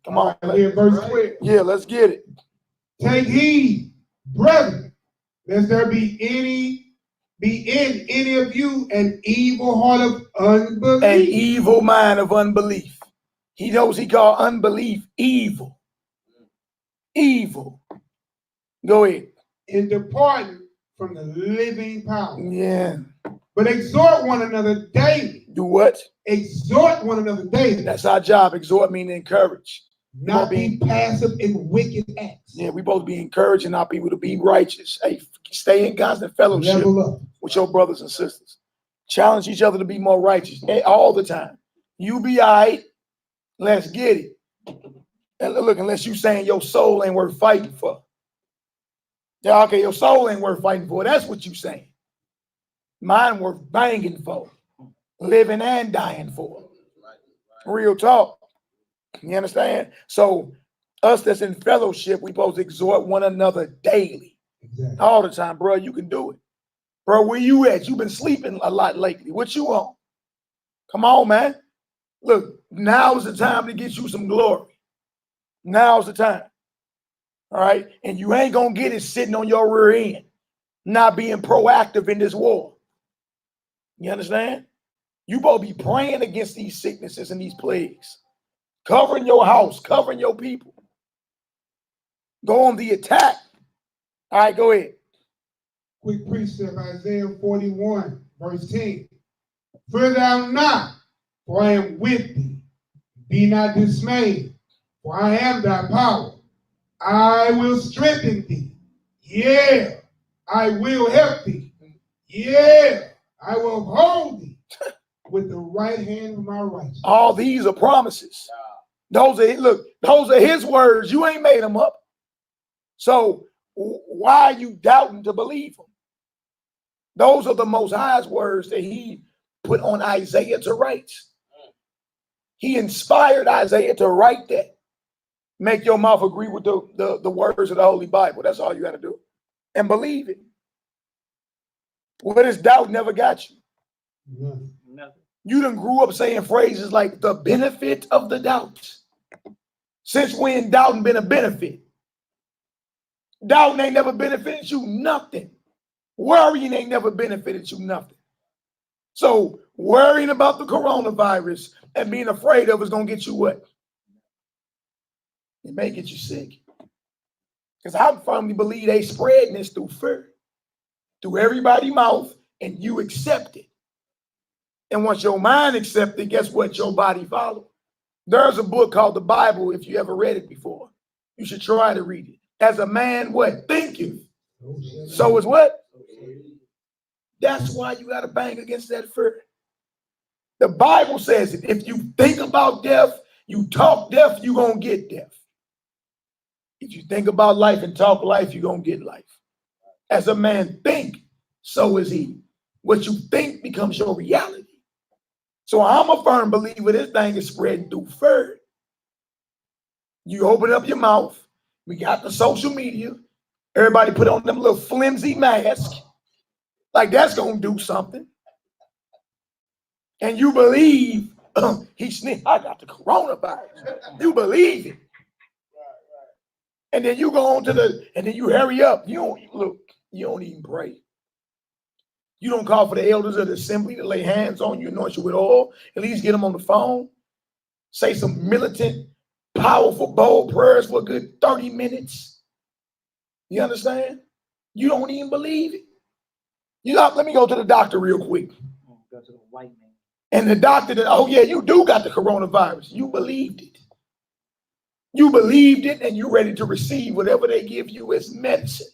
Come on. Here, verse 12. Yeah, let's get it. Take heed, brethren, lest there be in any of you an evil heart of unbelief. An evil mind of unbelief. He knows he called unbelief evil. Evil. Go ahead. In departing from the living power. Yeah. But exhort one another daily. Do what? Exhort one another daily. That's our job. Exhort means encourage. Not be passive in wicked acts. Yeah, we both be encouraging our people to be righteous. Hey, stay in constant fellowship Level up with your brothers and sisters. Challenge each other to be more righteous all the time. You be all right. Let's get it. And look, unless you saying your soul ain't worth fighting for. Yeah, okay, your soul ain't worth fighting for. That's what you saying. Mine worth banging for. Living and dying for. Real talk. You understand? So us that's in fellowship, we supposed to exhort one another daily. Exactly. All the time, bro. You can do it. Bro, where you at? You've been sleeping a lot lately. What you on? Come on, man. Look, now's the time to get you some glory. Now's the time. All right? And you ain't going to get it sitting on your rear end, not being proactive in this war. You understand? You both be praying against these sicknesses and these plagues, covering your house, covering your people. Go on the attack. All right, go ahead. Quick precept, Isaiah 41, verse 10. Fear thou not, for I am with thee. Be not dismayed, for I am thy power. I will strengthen thee. Yeah, I will help thee. Yeah, I will uphold thee with the right hand of my righteousness. All these are promises. Those are his words. You ain't made them up. So why are you doubting to believe them? Those are the Most High's words that he put on Isaiah to write. He inspired Isaiah to write that. Make your mouth agree with the words of the Holy Bible. That's all you got to do. And believe it. What is doubt never got you? Nothing. You done grew up saying phrases like the benefit of the doubt. Since when doubting been a benefit? Doubting ain't never benefited you nothing. Worrying ain't never benefited you nothing. So worrying about the coronavirus and being afraid of is going to get you what? It may get you sick. Because I firmly believe they spreading this through fear, through everybody's mouth, and you accept it. And once your mind accepts it, guess what? Your body follows. There's a book called the Bible, if you ever read it before. You should try to read it. As a man, what? Thinketh. So is what? That's why you got to bang against that fear. The Bible says it. If you think about death, you talk death, you're going to get death. If you think about life and talk life, you're going to get life. As a man think, so is he. What you think becomes your reality. So I'm a firm believer this thing is spreading through fear. You open up your mouth. We got the social media. Everybody put on them little flimsy masks. Like that's going to do something. And you believe he sniffed, I got the coronavirus. You believe it. And then you go on and then you hurry up. You don't even pray. You don't call for the elders of the assembly to lay hands on you, anoint you with oil, at least get them on the phone. Say some militant, powerful, bold prayers for a good 30 minutes. You understand? You don't even believe it. Let me go to the doctor real quick. Go to the white man. And the doctor, oh yeah, you do got the coronavirus. You believed it. You believed it and you're ready to receive whatever they give you as medicine.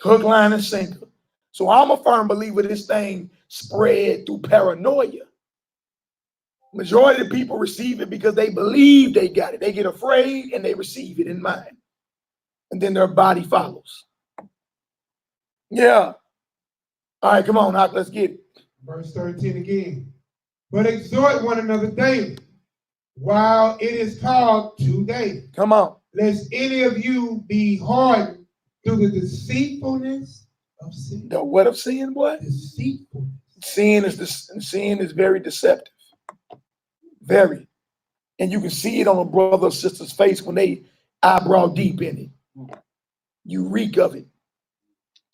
Hook, line, and sinker. So I'm a firm believer this thing spread through paranoia. Majority of the people receive it because they believe they got it. They get afraid and they receive it in mind. And then their body follows. Yeah. All right, come on, Doc, let's get it. Verse 13 again. But exhort one another daily, while it is called today. Come on. Lest any of you be hardened through the deceitfulness of sin. The what of sin, boy? Deceitfulness. Sin is very deceptive. Very. And you can see it on a brother or sister's face when they eyebrow deep in it. You reek of it.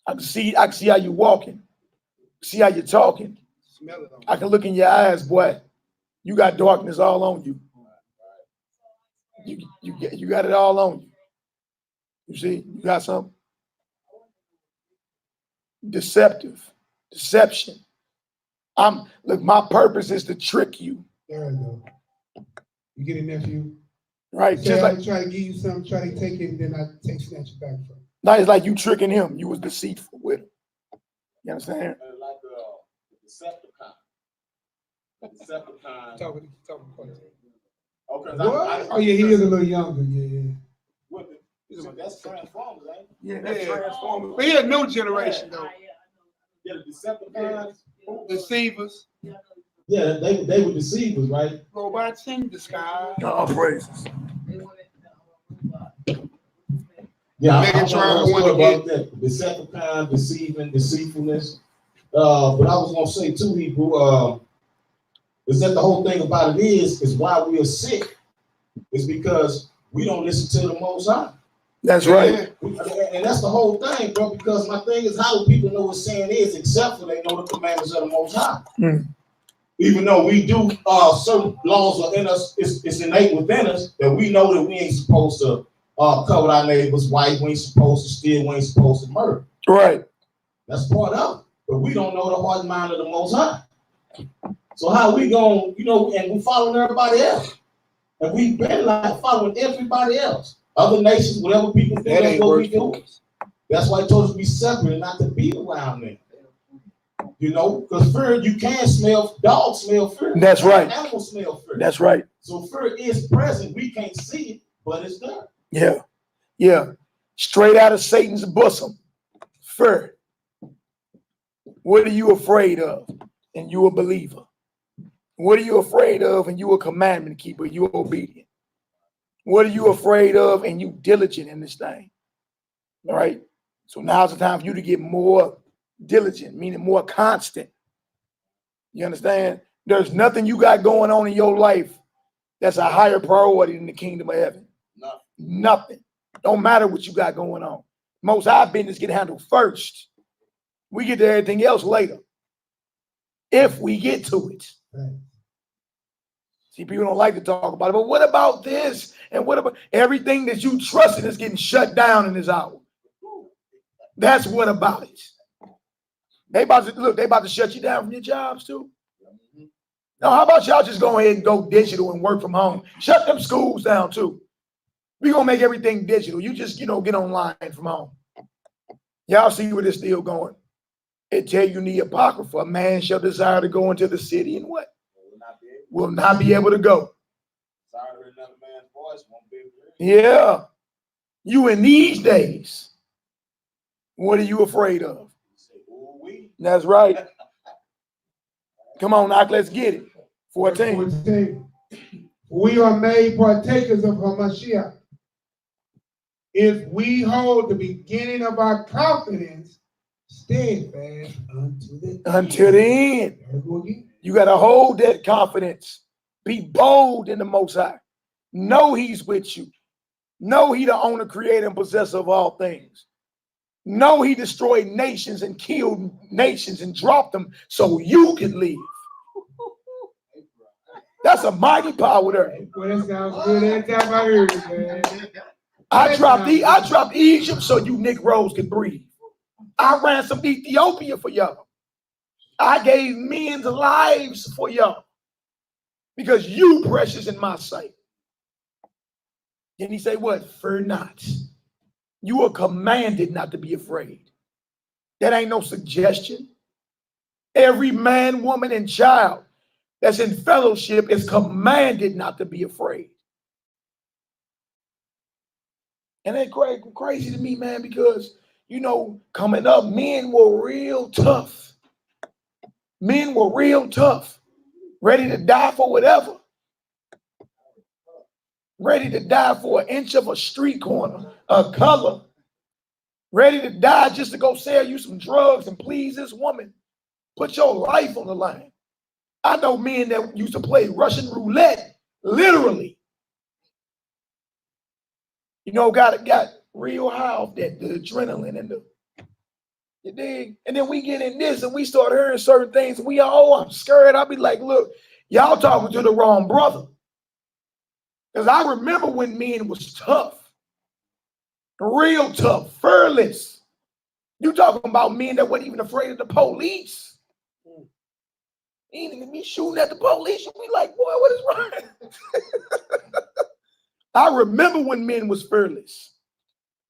I can see how you're walking. See how you're talking. Smell it. I can look in your eyes, boy. You got darkness all on you. You got it all on you. You see, you got something. Deception. Look, my purpose is to trick you. There we go. You get it, nephew? Right? Say, Just I like, try to give you something, try to take it, and then I snatch it back from you. now it's like you tricking him. You was deceitful with him. You understand? Like a Decepticon. Decepticon. Talking. Okay. Oh yeah, he is a little younger. Yeah. That's Transformers, ain't it? Yeah, that's Transformers. But he a new generation though. Yeah, the Decepticons. Deceivers. Yeah, they were deceivers, right? Robots in disguise. All praises. Yeah, I'm Megatron, not what sure to about that. Decepticon, deceiving, deceitfulness. But I was gonna say too, Hebrew, is that the whole thing about it is why we are sick is because we don't listen to the Most High. That's right. And that's the whole thing, bro. Because my thing is, how do people know what sin is, except for they know the commandments of the Most High? Mm. Even though we do certain laws are in us, it's innate within us that we know that we ain't supposed to cover our neighbor's wife, we ain't supposed to steal, we ain't supposed to murder. Right. That's part of it. But we don't know the heart and mind of the Most High. So how we going, and we following everybody else. And we've been like following everybody else. Other nations, whatever people think that's what we do. That's why I told us to be separate and not to be around them. Because fear, you can smell, dogs smell fear. That's right. Animals smell fear. That's right. So fear is present. We can't see it, but it's there. Yeah. Yeah. Straight out of Satan's bosom. Fear. What are you afraid of? And you a believer. What are you afraid of? And you a commandment keeper. You obedient. What are you afraid of? And you diligent in this thing. All right. So now's the time for you to get more diligent, meaning more constant. You understand? There's nothing you got going on in your life that's a higher priority than the kingdom of heaven. Nothing. Don't matter what you got going on. Most High business get handled first. We get to everything else later. If we get to it. See, people don't like to talk about it, but what about this? And what about everything that you trusted is getting shut down in this hour? That's what about it. They about to shut you down from your jobs too. Now, how about y'all just go ahead and go digital and work from home? Shut them schools down too. We're gonna make everything digital. You just, get online from home. Y'all see where this still going. It tell you in the Apocrypha, a man shall desire to go into the city and what? Will not be able to go. Yeah. You in these days, what are you afraid of? That's right. Come on, Knock, let's get it. 14. We are made partakers of Hamashiach. If we hold the beginning of our confidence steadfast until the end. You got to hold that confidence. Be bold in the Most High. Know He's with you. Know He the owner, creator, and possessor of all things. Know He destroyed nations and killed nations and dropped them so you can live. That's a mighty power there. Well, that sounds good every time I hear it, man. I dropped Egypt so you Negroes could breathe. I ran some Ethiopia for y'all. I gave men's lives for y'all because you precious in my sight. Then He say what? Fear not. You are commanded not to be afraid. That ain't no suggestion. Every man, woman, and child that's in fellowship is commanded not to be afraid. And that's crazy to me, man, because, coming up, men were real tough. Men were real tough, ready to die for whatever. Ready to die for an inch of a street corner, a color. Ready to die just to go sell you some drugs and please this woman. Put your life on the line. I know men that used to play Russian roulette, literally. Got real high off that, the adrenaline and you dig? And then we get in this and we start hearing certain things. And I'm scared. I'll be like, look, y'all talking to the wrong brother. Because I remember when men was tough, real tough, fearless. You talking about men that weren't even afraid of the police. He ain't even be shooting at the police. You be like, boy, what is wrong? I remember when men was fearless.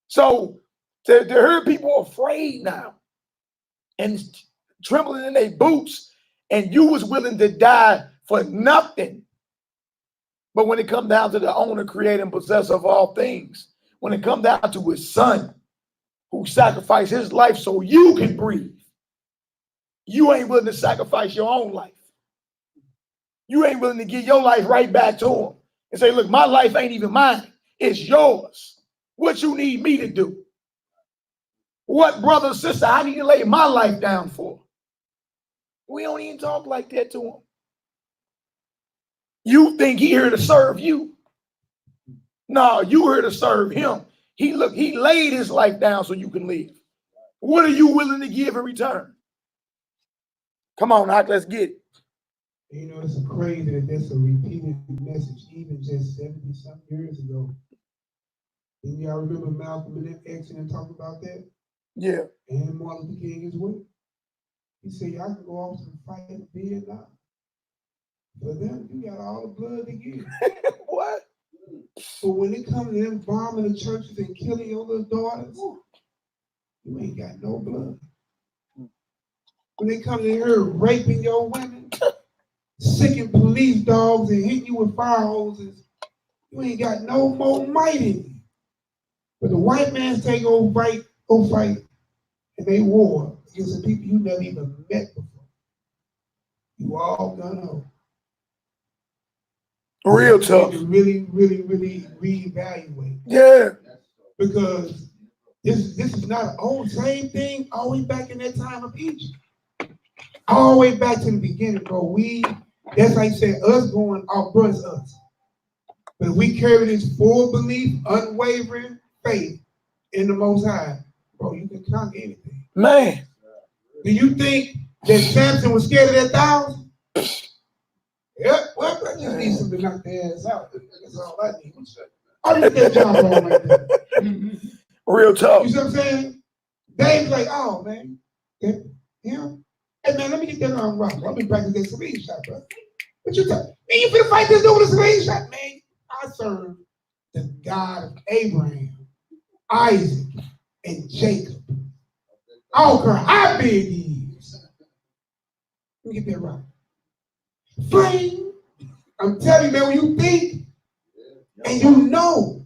So to hear people afraid now and trembling in their boots, and you was willing to die for nothing. But when it comes down to the owner, creator, and possessor of all things, when it comes down to His Son, who sacrificed His life so you can breathe, you ain't willing to sacrifice your own life. You ain't willing to give your life right back to Him and say, look, my life ain't even mine. It's yours. What you need me to do? What brother or sister I need to lay my life down for? We don't even talk like that to him. You think he here to serve you? No, you here to serve him. He laid his life down so you can live. What are you willing to give in return? Come on, Doc, let's get it. You know, it's crazy that that's a repeated message, even just 70-some years ago. And y'all remember Malcolm and X and talk about that? Yeah. And Martin Luther King as well. He said, y'all can go off and fight in Vietnam. But then you got all the blood to give. What? So when it comes to them bombing the churches and killing your little daughters, you ain't got no blood. When they come to here raping your women, sicking police dogs and hitting you with fire hoses, you ain't got no more might in you. But the white man say go fight, and they war against the people you never even met before. You all gonna know. Real tough. Really reevaluate. Yeah. Because this is not an old same thing all the way back in that time of Egypt. All the way back to the beginning, bro. That's like say us going off, bro, it's us. But we carry this full belief, unwavering faith in the Most High, bro, you can conquer anything. Man. Do you think that Samson was scared of that 1,000? Yep, well, I just need something to knock their ass out. That's all I need. I look at John Paul right there. Real tough. You see what I'm saying? Dave's like, oh, man. You know? Hey, man, let me get that on rock. I've been practicing that slingshot, bro. What you talking? Man, you finna fight this dude with a slingshot, man. I serve the God of Abraham, Isaac, and Jacob. I don't care how big he is. Let me get that right. Flame. I'm telling you, man, when you think and you know,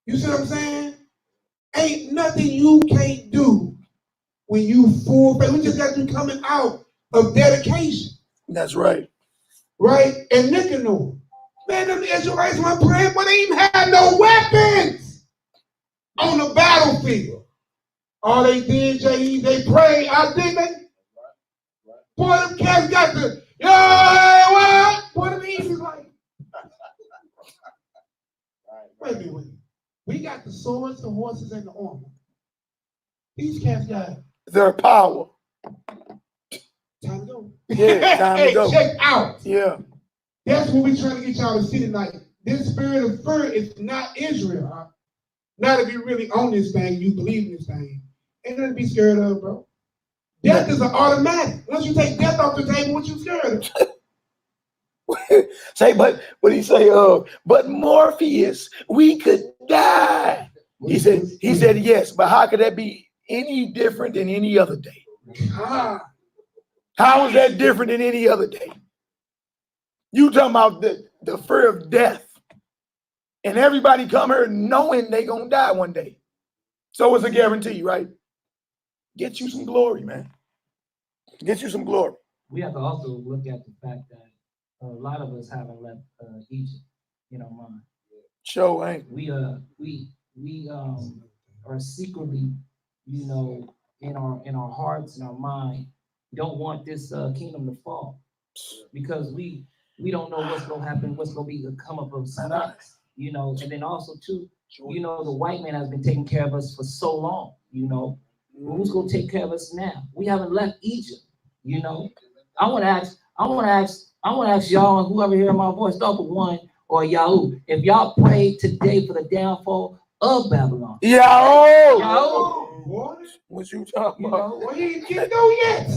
you see what I'm saying? Ain't nothing you can't do when you full faith. We just got you coming out of dedication. That's right. Right? And Nicanor. Man, them Israelites were praying, but they even had no weapons on the battlefield. All they did, they prayed out, didn't they? Boy, them cats got the, what? Boy, them Israelites. Wait a minute. We got the swords, the horses, and the armor. These cats got their power. Time to go. Yeah, time to go. Check out. Yeah. That's what we're trying to get y'all to see tonight. This spirit of fear is not Israel. Huh? Not if you really own this thing, you believe in this thing. Ain't nothing to be scared of, bro. Death is an automatic. Once you take death off the table, what you scared of? Say, but he say, but Morpheus, we could die. He said, yes, but how could that be any different than any other day? How is that different than any other day? You talking about the fear of death. And everybody come here knowing they gonna die one day. So it's a guarantee, right? Get you some glory, man. Get you some glory. We have to also look at the fact that a lot of us haven't left Egypt in our mind. Sure ain't. We are secretly, in our hearts and our mind, don't want this kingdom to fall, because we don't know what's gonna happen, what's gonna be the come up of some us, and then also too, the white man has been taking care of us for so long, who's gonna take care of us now? We haven't left Egypt, I want to ask y'all, and whoever hear my voice, start with one or Yahoo, if y'all pray today for the downfall of Babylon. Yahoo! What you talking about? Well, you ain't get no yet.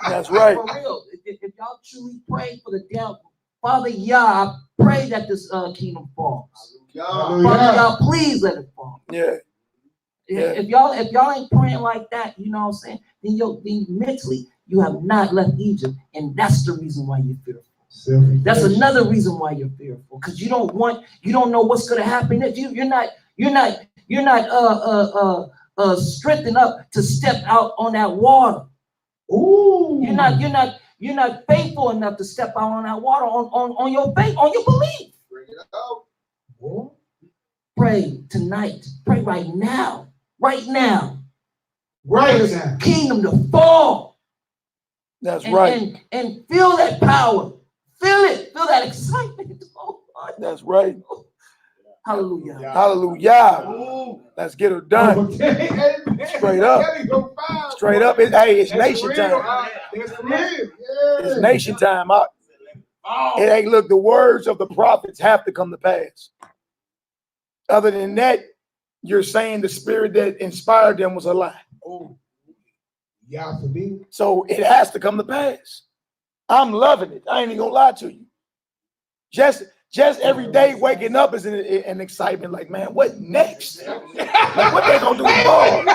That's right. For real, if y'all truly pray for the downfall, Father Yah, I pray that this kingdom falls. Father Yah, please let it fall. Yeah. If y'all ain't praying like that, you know what I'm saying, then mentally you have not left Egypt, and that's the reason why you're fearful. That's another reason why you're fearful, because you don't know what's going to happen. You're not strengthened up to step out on that water. Ooh. You're not faithful enough to step out on that water on your faith, on your belief. Bring it out. Pray tonight. Pray right now. right now. Right For now. the kingdom to fall. That's and, right. And feel that power. Feel it. Feel that excitement. Oh, That's right. hallelujah. Hallelujah. Let's get her done. Straight up. Straight up. Hey, it's nation time. It's nation time. It ain't, look, the words of the prophets have to come to pass. Other than that, you're saying the spirit that inspired them was a lie. Yeah, for me. So it has to come to pass. I'm loving it. I ain't even gonna lie to you. Just every day waking up is an excitement. Like, man, what next? Like, what they gonna do tomorrow? You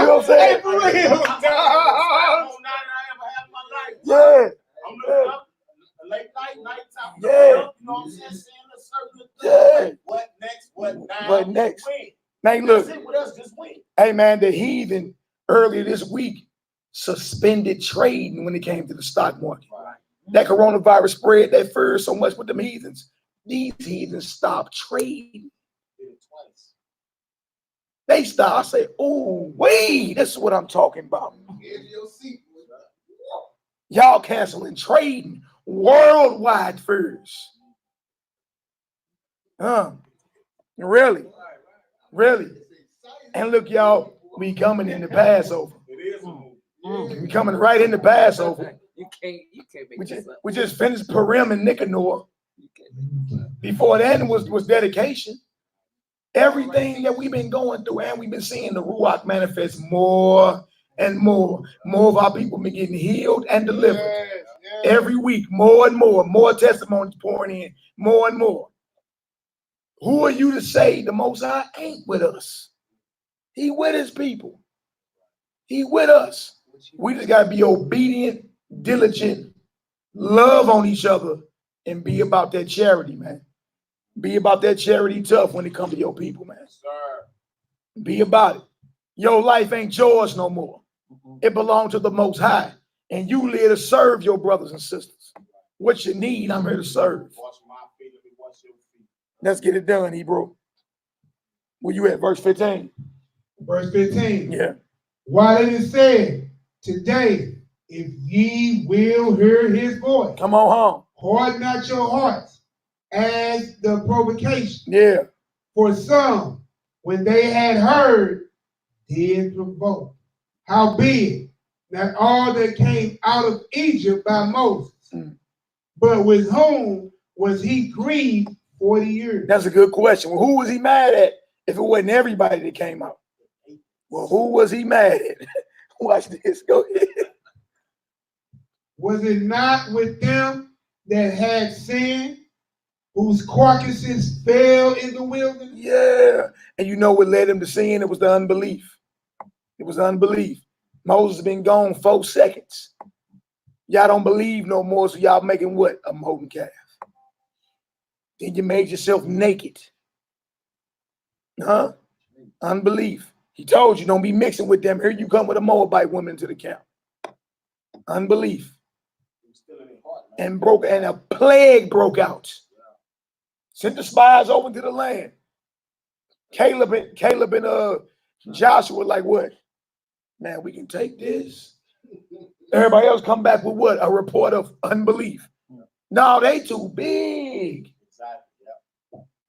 know what I'm saying? Yeah. Late nighttime. Yeah. You know what I'm saying? Yeah. What next? What now? What next? Win. Man, look. That's it with us, just win. Hey, man, the heathen earlier this week suspended trading when it came to the stock market. That coronavirus spread that fear so much with them heathens. These heathens stopped trading. They stopped. I say, oh, wait, that's what I'm talking about. Y'all canceling trading worldwide fears. Really? Really? And look, y'all, we coming in the Passover. We coming right in the Passover. You can't make this up. We just finished Purim and Nicanor. Before that was dedication. Everything that we've been going through, and we've been seeing the Ruach manifest more and more. More of our people been getting healed and delivered. Every week, more and more testimonies pouring in, more and more. Who are you to say the Most High ain't with us? He with his people. He with us. We just got to be obedient, diligent, love on each other, and be about that charity, man. Be about that charity tough when it comes to your people, man. Be about it. Your life ain't yours no more. It belongs to the Most High. And you live to serve your brothers and sisters. What you need, I'm here to serve. Let's get it done, Hebrew. Where you at, verse 15? Verse 15. Yeah. While it is said, today, if ye will hear his voice, Come on home. harden not your hearts as the provocation. Yeah. For some, when they had heard, did provoke. Howbeit, not all that came out of Egypt by Moses, but with whom was he grieved 40 years? That's a good question. Well, who was he mad at if it wasn't everybody that came out? Well, who was he mad at? Watch this. Go ahead. Was it not with them that had sinned, whose carcasses fell in the wilderness? Yeah. And you know what led him to sin? It was the unbelief. It was unbelief. Moses has been gone 4 seconds. Y'all don't believe no more, so y'all making what? A molten calf. Then you made yourself naked. Huh? Unbelief. He told you, don't be mixing with them. Here you come with a Moabite woman to the camp. Unbelief. And a plague broke out. Sent the spies over to the land. Caleb and Joshua like, what? Man, we can take this. Everybody else come back with what? A report of unbelief. No, they too big.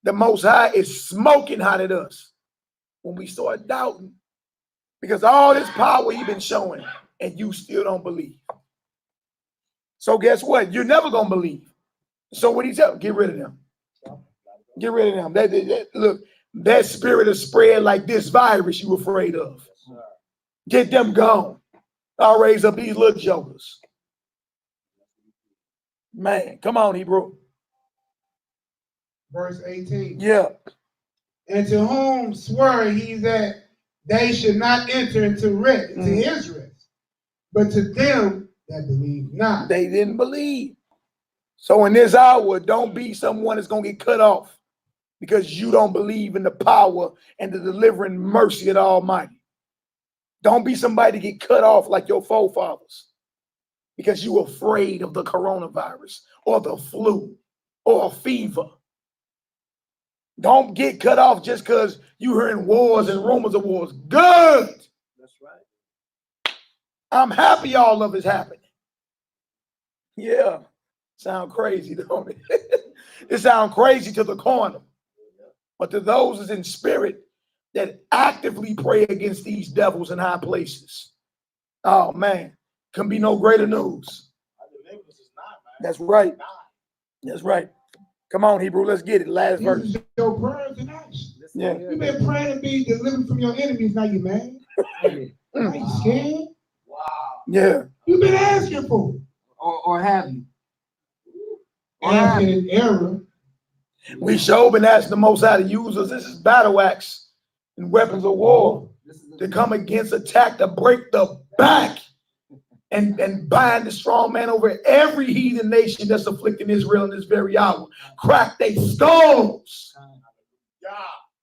The Most High is smoking hot at us when we start doubting. Because all this power he been showing, and you still don't believe. So guess what? You're never going to believe. So what he tell? Get rid of them. Get rid of them. Look, that spirit of spread like this virus you afraid of. Get them gone. I'll raise up these little jokers. Man, come on, Hebrew. Verse 18. Yeah. And to whom swore he that they should not enter into rest, into his rest, but to them that believe not. They didn't believe. So in this hour, don't be someone that's going to get cut off because you don't believe in the power and the delivering mercy of the Almighty. Don't be somebody to get cut off like your forefathers because you're afraid of the coronavirus or the flu or a fever. Don't get cut off just because you hearing wars and rumors of wars. Good. That's right. I'm happy all of it's happening. Yeah. Sound crazy, don't it? It sound crazy to the corner. But to those that's in spirit that actively pray against these devils in high places, oh man, can be no greater news. That's right. That's right. Come on, Hebrew, let's get it. Last verse. This is your prayers and actions. Yeah. You've been praying to be delivered from your enemies. Now you mad? Now you scared? Yeah. You've been asking for it. Or have you? Asking in error. We sure been asking the Most High to use us. This is battle axe and weapons of war to come against, attack, to break the back and bind the strong man over every heathen nation that's afflicting Israel in this very hour. Crack they skulls.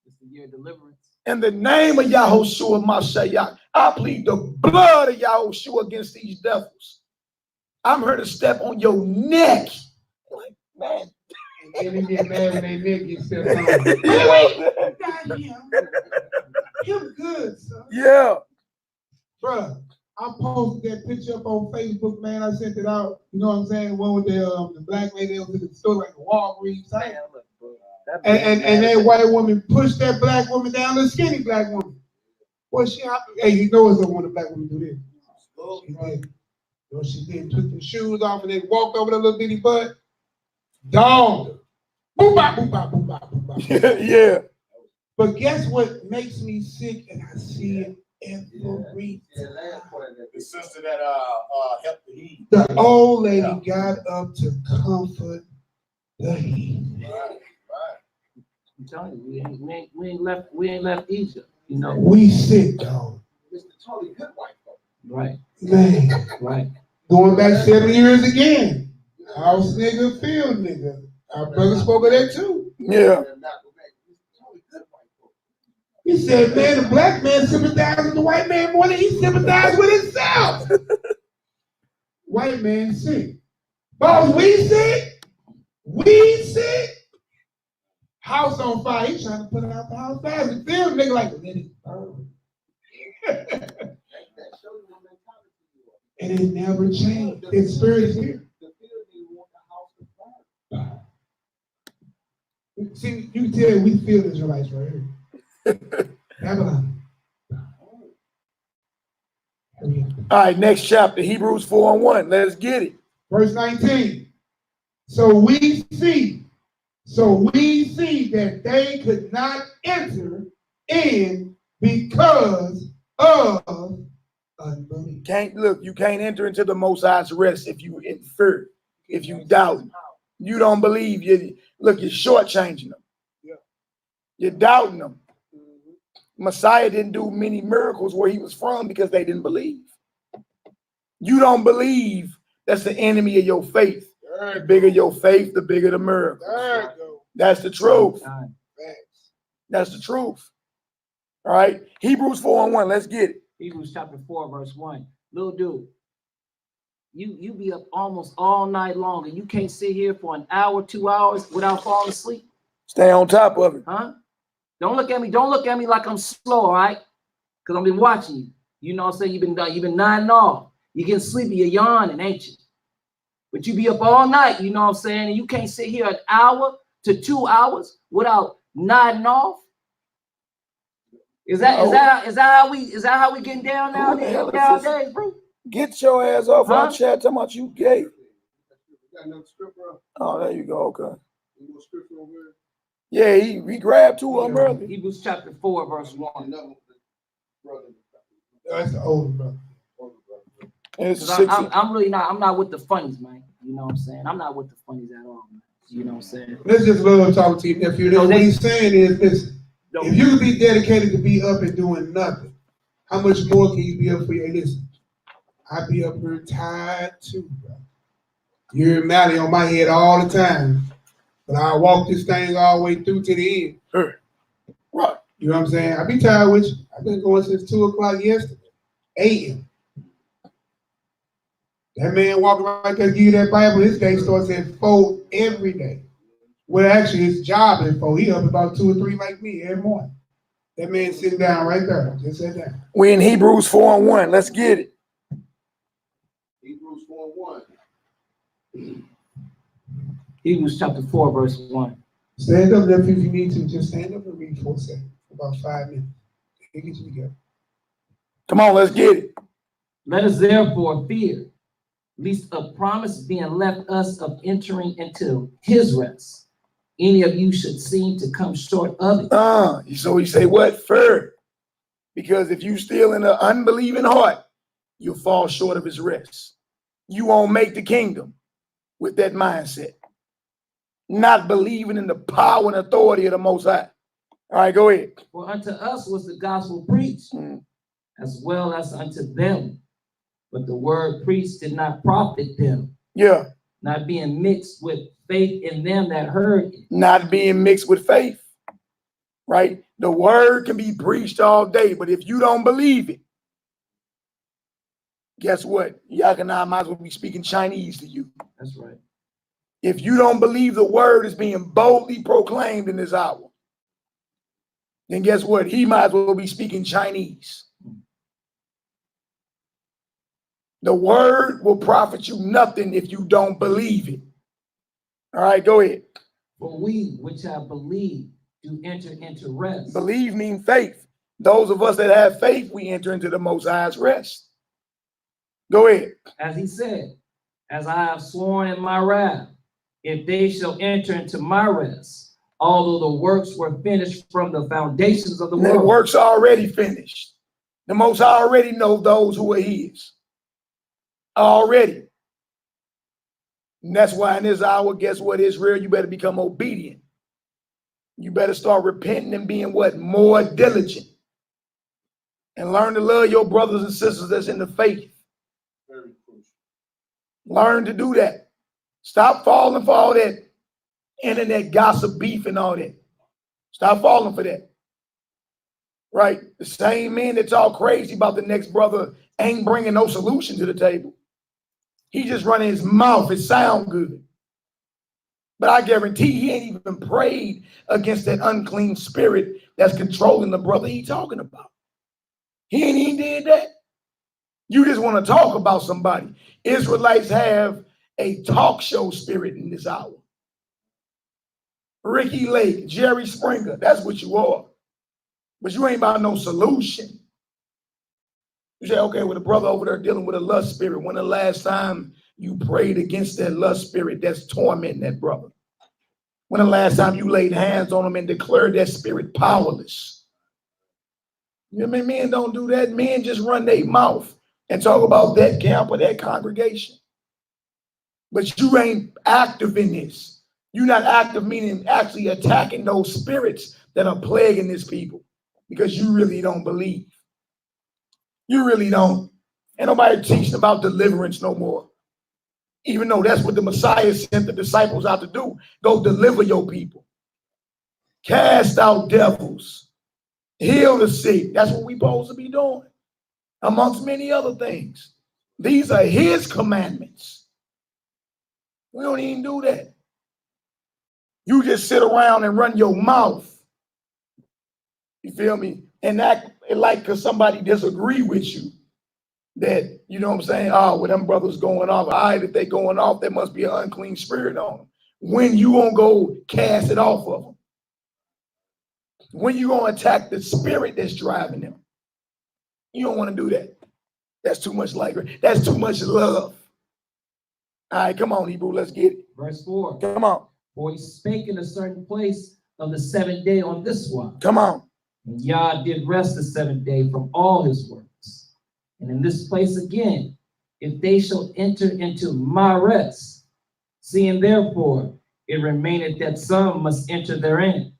It's the year of deliverance. In the name of Yahushua Mashiach, I plead the blood of Yahushua against these devils. I'm here to step on your neck. Like, man. And they get mad when they neck gets stepped on. Wait. Got him. Him good, son. Yeah. Bruh, I posted that picture up on Facebook, man. I sent it out. You know what I'm saying? The one with the black lady was in the store, like a Walgreens type. And that white woman pushed that black woman down, the skinny black woman. Well, hey, you know it's the one the black woman do this. She did. You know she did. Took the shoes off and then walked over the little bitty butt. Dogged. Boop bop, boop bop, boop bop, boop bop. Yeah. But guess what makes me sick, and I see it every time. The sister that helped the heat. The old lady got up to comfort the heat. Right. I'm telling you, we ain't left Egypt. You know. We sick, dog. It's the totally good white folk. Right. Man. Right. Going back 7 years again. House nigga, field nigga. Our brother spoke of that too. Yeah. He said, man, the black man sympathizes with the white man more than he sympathizes with himself. White man sick. Boss, we sick? We sick? House on fire. He trying to put it out the house fast. And field nigga like, let it burn. And it never changed. His spirit is here. See, you can tell we feel Israelites right here. Babylon. All right, next chapter, Hebrews 4:1. Let's get it. Verse 19. So we see that they could not enter in because of unbelief. You can't enter into the Most High's rest if you infer, if you doubt. You don't believe. You're shortchanging them. Yeah. You're doubting them. Messiah didn't do many miracles where he was from because they didn't believe. You don't believe. That's the enemy of your faith. The bigger your faith, the bigger the miracle. That's the truth. That's the truth. All right. Hebrews 4:1. Let's get it. Hebrews chapter 4, verse 1. Little dude, you be up almost all night long and you can't sit here for an hour, 2 hours without falling asleep. Stay on top of it. Huh? Don't look at me like I'm slow, all right? Because I've been watching you. You know what I'm saying? You've been nodding off. You're getting sleepy, you're yawning, ain't you? But you be up all night, you know what I'm saying? And you can't sit here an hour to 2 hours without nodding off. Is that how we getting down nowadays, bro? Get your ass off our chat. Talking about you gay. Oh, there you go. Okay. Yeah, he grabbed two of them earlier. Hebrews chapter 4, verse 1. That's the older brother. I'm not with the funnies, man. You know what I'm saying? I'm not with the funnies at all, man. You know what I'm saying? Let's just love talking to you, nephew. What he's saying is, listen, if you be dedicated to be up and doing nothing, how much more can you be up for your listen? I be up here tired too, bro. You hear Mally on my head all the time, but I walk this thing all the way through to the end. Sure. Right. You know what I'm saying? I be tired with you. I've been going since 2 o'clock yesterday, 8 a.m. That man walking right there, give you that Bible, his day starts at 4 every day. Well, actually, his job is for. He up about 2 or 3 like me every morning. That man sitting down right there. Just sit down. We in Hebrews 4:1. Let's get it. Hebrews 4:1. Hebrews chapter 4, verse 1. Stand up, nephew, if you need to. Just stand up and read for a second. About 5 minutes. Get you together. Come on, let's get it. Let us therefore fear, lest a promise being left us of entering into his rest, any of you should seem to come short of it. So he say what? Fear. Because if you still in an unbelieving heart, you'll fall short of his rest. You won't make the kingdom with that mindset. Not believing in the power and authority of the Most High. All right, go ahead. For unto us was the gospel preached, as well as unto them. But the word preached did not profit them. Yeah. Not being mixed with faith in them that heard it. Not being mixed with faith. Right? The word can be preached all day, but if you don't believe it, guess what? Y'all and I might as well be speaking Chinese to you. That's right. If you don't believe the word is being boldly proclaimed in this hour, then guess what? He might as well be speaking Chinese. The word will profit you nothing if you don't believe it. All right, go ahead. For we which have believed do enter into rest. Believe means faith. Those of us that have faith, we enter into the Most High's rest. Go ahead. As he said, as I have sworn in my wrath, if they shall enter into my rest, although the works were finished from the foundations of the world. The works are already finished. The Most High already knows those who are his. Already. And that's why in this hour, guess what, Israel? You better become obedient. You better start repenting and being what? More diligent. And learn to love your brothers and sisters that's in the faith. Very crucial. Learn to do that. Stop falling for all that internet gossip, beef, and all that. Stop falling for that. Right? The same man that's all crazy about the next brother ain't bringing no solution to the table. He just running his mouth. It sound good. But I guarantee he ain't even prayed against that unclean spirit that's controlling the brother he talking about. He ain't even did that. You just want to talk about somebody. Israelites have a talk show spirit in this hour. Ricky Lake, Jerry Springer, that's what you are. But you ain't about no solution. You say, okay, well, the brother over there dealing with a lust spirit. When the last time you prayed against that lust spirit that's tormenting that brother? When the last time you laid hands on him and declared that spirit powerless? You know what I mean? Men don't do that. Men just run their mouth and talk about that camp or that congregation. But you ain't active in this. You're not active, meaning actually attacking those spirits that are plaguing this people because you really don't believe. You really don't. Ain't nobody teaching about deliverance no more. Even though that's what the Messiah sent the disciples out to do. Go deliver your people. Cast out devils. Heal the sick. That's what we're supposed to be doing. Amongst many other things. These are his commandments. We don't even do that. You just sit around and run your mouth. You feel me? And act like because somebody disagree with you. That, you know what I'm saying? Oh, well, them brothers going off. All right, if they going off, there must be an unclean spirit on them. When you gonna go cast it off of them? When you gonna attack the spirit that's driving them? You don't want to do that. That's too much like, that's too much love. All right, come on, Hebrew, let's get it. Verse 4. Come on. For he spake in a certain place of the 7th day on this one. Come on. And Yah did rest the 7th day from all his works. And in this place again, if they shall enter into my rest, seeing therefore it remaineth that some must enter therein,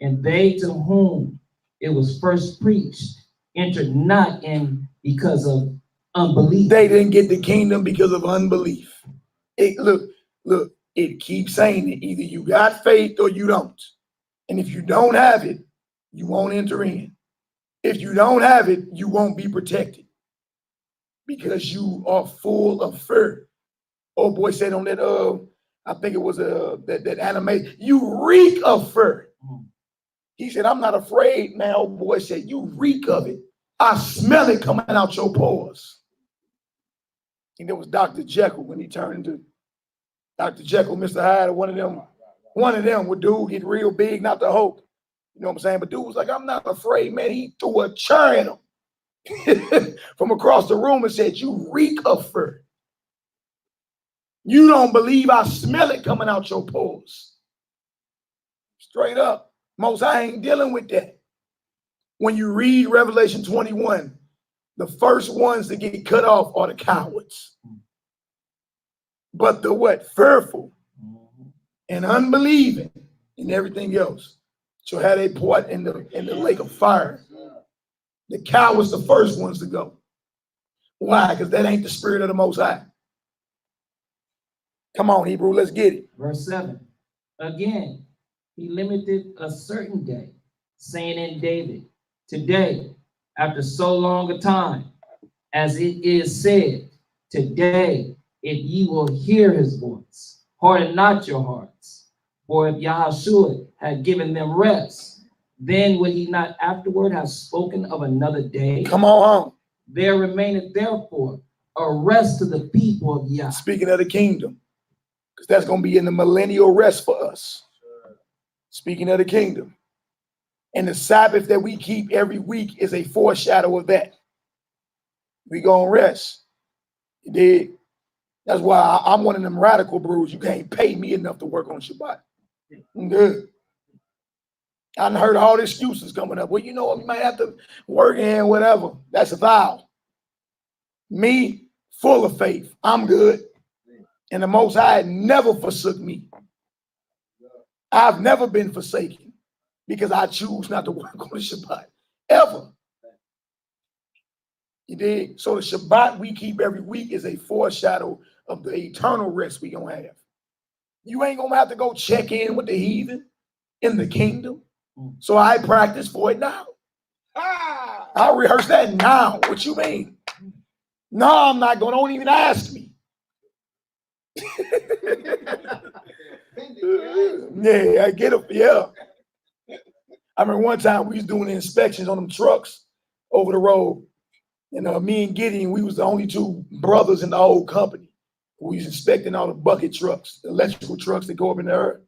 and they to whom it was first preached entered not in because of unbelief. They didn't get the kingdom because of unbelief. Look, it keeps saying it. Either you got faith or you don't. And if you don't have it, you won't enter in. If you don't have it, you won't be protected because you are full of fear. Old boy said on that I think it was that anime. You reek of fur. He said, I'm not afraid, man. Old boy said, you reek of it. I smell it coming out your pores. And there was Dr. Jekyll when he turned into Dr. Jekyll, Mr. Hyde, or one of them would dude get real big, not the Hulk. You know what I'm saying? But dude was like, I'm not afraid, man. He threw a chair at him from across the room and said, you reek of fur. You don't believe I smell it coming out your pores. Straight up. Most High ain't dealing with that. When you read Revelation 21, the first ones to get cut off are the cowards. But the what? Fearful and unbelieving and everything else shall have a part in the lake of fire. The cowards the first ones to go. Why? Because that ain't the spirit of the Most High. Come on, Hebrew, let's get it. Verse 7. Again, he limited a certain day, saying in David, today, after so long a time, as it is said, today, if ye will hear his voice, harden not your hearts. For if Yahushua had given them rest, then would he not afterward have spoken of another day? Come on. There remaineth therefore a rest to the people of Yah. Speaking of the kingdom, because that's going to be in the millennial rest for us. Speaking of the kingdom. And the Sabbath that we keep every week is a foreshadow of that. We going to rest. You dig? That's why I'm one of them radical brews. You can't pay me enough to work on Shabbat. I'm good. I done heard all the excuses coming up. Well, you know what? We might have to work in whatever. That's a vow. Me, full of faith. I'm good. And the Most High never forsook me. I've never been forsaken because I choose not to work on the Shabbat. Ever. You dig? So the Shabbat we keep every week is a foreshadow of the eternal rest we gonna have. You ain't gonna have to go check in with the heathen in the kingdom. So I practice for it now. I'll rehearse that now. What you mean? No, I'm not going. Don't even ask me. Yeah, I get it. Yeah. I remember one time we was doing the inspections on them trucks over the road. And me and Gideon, we was the only two brothers in the whole company. We was inspecting all the bucket trucks, the electrical trucks that go up in the earth.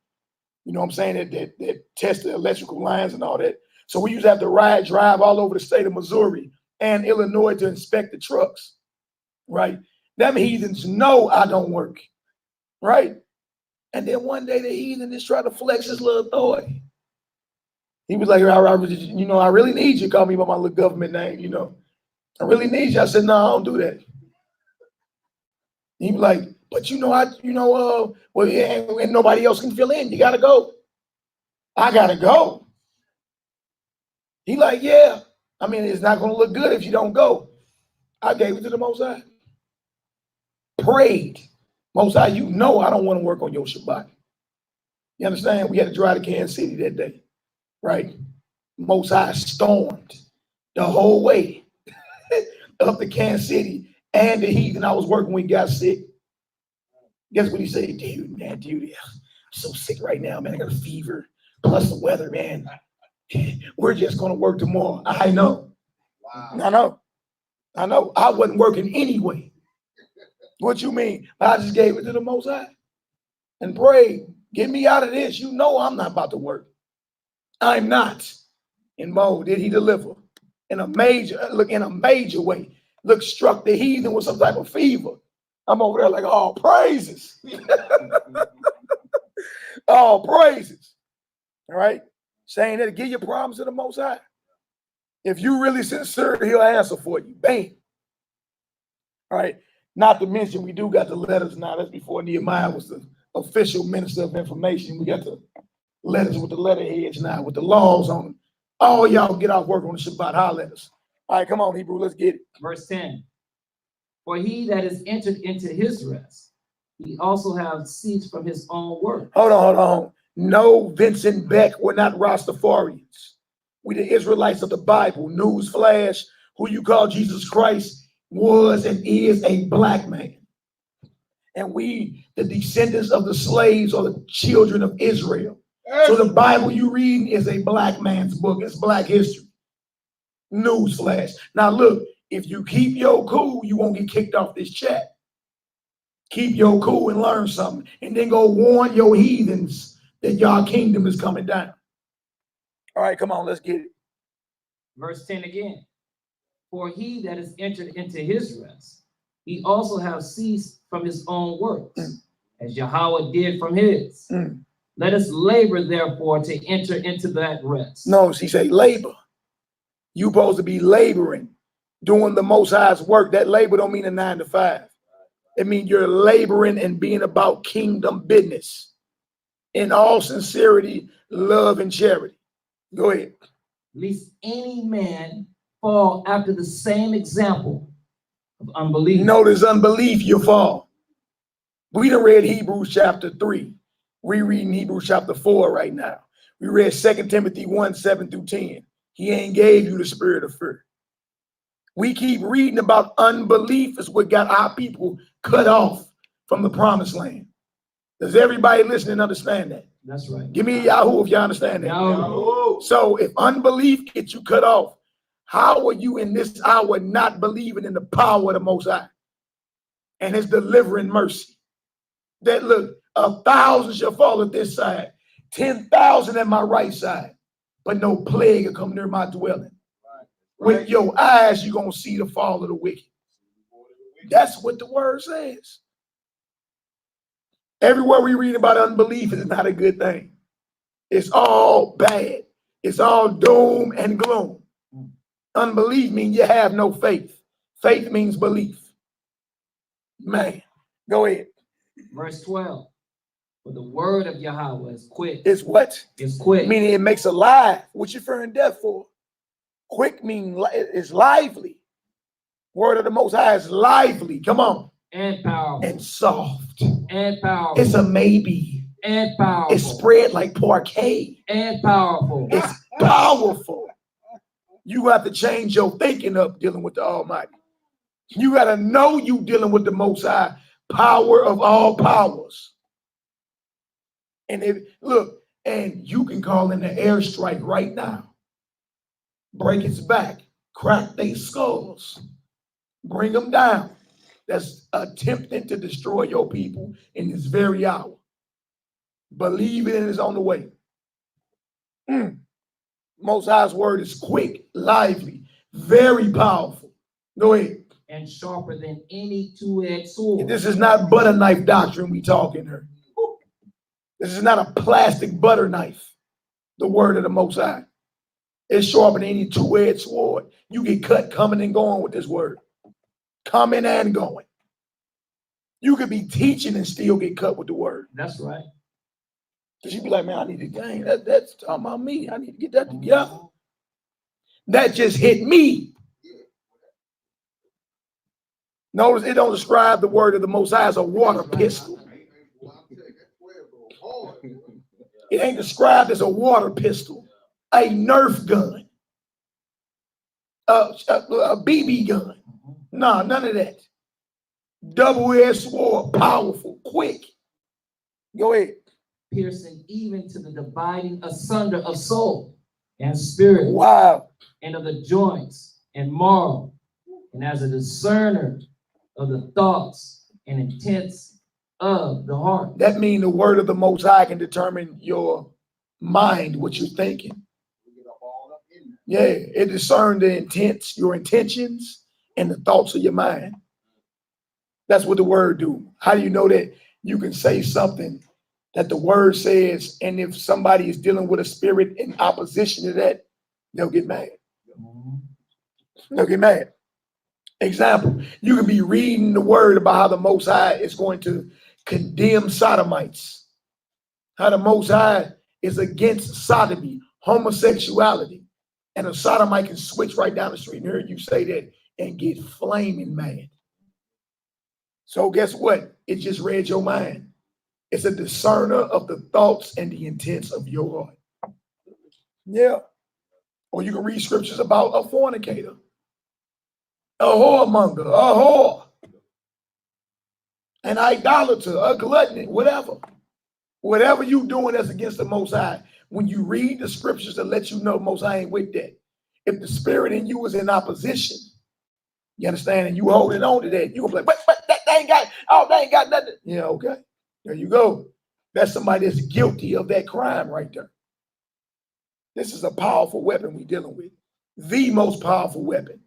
You know what I'm saying? That test the electrical lines and all that. So we used to have to drive all over the state of Missouri and Illinois to inspect the trucks, right? Them heathens know I don't work, right? And then one day the heathen just tried to flex his little authority. He was like, I really need you. Call me by my little government name, I really need you. I said, no, I don't do that. He was like, but well, yeah, and nobody else can fill in. You gotta go. I gotta go. He like, yeah. I mean, it's not gonna look good if you don't go. I gave it to the Most High. Prayed. Most High, I don't want to work on your Shabbat. You understand? We had to drive to Kansas City that day, right? Most High stormed the whole way up to Kansas City, and the heathen I was working with got sick. Guess what he said? Dude, I'm so sick right now, man. I got a fever, plus the weather, man. We're just going to work tomorrow. I know. Wow. I know. I wasn't working anyway. What you mean? I just gave it to the Most High and prayed, get me out of this. I'm not about to work. I'm not. And did he deliver in a major way. Look, struck the heathen with some type of fever. I'm over there like, all praises. All praises. All right. Saying that, give your problems to the Most High. If you really sincere, he'll answer for you. Bam. All right. Not to mention, we do got the letters now. That's before Nehemiah was the official minister of information. We got the letters with the letterheads now, with the laws on them. All y'all get off work on the Shabbat. Holler at us. All right, come on, Hebrew. Let's get it. Verse 10. For he that is entered into his rest, he also have ceased from his own work. Hold on. No, Vincent Beck, we're not Rastafarians. We the Israelites of the Bible. Newsflash, who you call Jesus Christ was and is a black man. And we, the descendants of the slaves, are the children of Israel. So the Bible you read is a black man's book. It's black history. Newsflash. Now look, if you keep your cool, you won't get kicked off this chat. Keep your cool and learn something. And then go warn your heathens that y'all kingdom is coming down. All right, come on, let's get it. Verse 10 again. For he that is entered into his rest, he also have ceased from his own works, as Yahweh did from his. Let us labor, therefore, to enter into that rest. No, she say labor. You supposed to be laboring, doing the Most High's work. That labor don't mean a 9 to 5. It means you're laboring and being about kingdom business in all sincerity, love, and charity. Go ahead. Lest any man fall after the same example of unbelief. Notice unbelief, you fall. We done read Hebrews chapter 3. We reading Hebrews chapter 4 right now. We read 2 Timothy 1, 7 through 10. He ain't gave you the spirit of fear. We keep reading about unbelief is what got our people cut off from the promised land. Does everybody listening understand that? That's right. Give me a Yahoo if you understand that. Yahoo. So if unbelief gets you cut off, how are you in this hour not believing in the power of the Most High and his delivering mercy? That look, 1,000 shall fall at this side, 10,000 at my right side, but no plague will come near my dwelling. With your eyes, you're going to see the fall of the wicked. That's what the word says. Everywhere we read about unbelief is not a good thing. It's all bad. It's all doom and gloom. Unbelief means you have no faith. Faith means belief. Man, go ahead. Verse 12. For the word of Yahweh is quick. It's what? It's quick. Meaning it makes alive. What you fearing death for? Quick means it's lively. Word of the Most High is lively. Come on. And powerful. And soft. And powerful. It's a maybe. And powerful. It's spread like parquet. And powerful. It's powerful. You have to change your thinking up dealing with the Almighty. You got to know you dealing with the Most High, power of all powers. And if look, and you can call in the airstrike right now. Break its back, crack their skulls, bring them down. That's attempting to destroy your people in this very hour. Believe it is on the way. Most High's word is quick, lively, very powerful. Go ahead. And sharper than any two-edged sword. This is not butter knife doctrine we talking here. This is not a plastic butter knife. The word of the Most High. It's sharper than any two-edged sword. You get cut coming and going with this word. Coming and going. You could be teaching and still get cut with the word. That's right. Because you'd be like, man, I need to gain. That's talking about me. I need to get that together. That just hit me. Notice it don't describe the word of the Most High as a water pistol. It ain't described as a water pistol, a Nerf gun, a BB gun. No, none of that. Double-edged sword, powerful, quick. Go ahead. Piercing even to the dividing asunder of soul and spirit. Wow. And of the joints and marrow, and as a discerner of the thoughts and intents of the heart. That means the word of the Most High can determine your mind, what you're thinking. Yeah, it discerns the intents, your intentions, and the thoughts of your mind. That's what the word do. How do you know that you can say something that the word says, and if somebody is dealing with a spirit in opposition to that, they'll get mad. They'll get mad. Example, you can be reading the word about how the Most High is going to condemn sodomites. How the Most High is against sodomy, homosexuality. And a sodomite can switch right down the street and hear you say that and get flaming mad. So guess what? It just read your mind. It's a discerner of the thoughts and the intents of your heart. Yeah. Or you can read scriptures about a fornicator, a whoremonger, a whore. an idolater, a glutton, whatever. Whatever you doing that's against the Most High, when you read the scriptures to let you know Most High ain't with that. If the spirit in you is in opposition, you understand, and you holding on to that, you gonna be like, but that ain't got, oh, they ain't got nothing. Yeah, okay. There you go. That's somebody that's guilty of that crime right there. This is a powerful weapon we're dealing with. The most powerful weapon.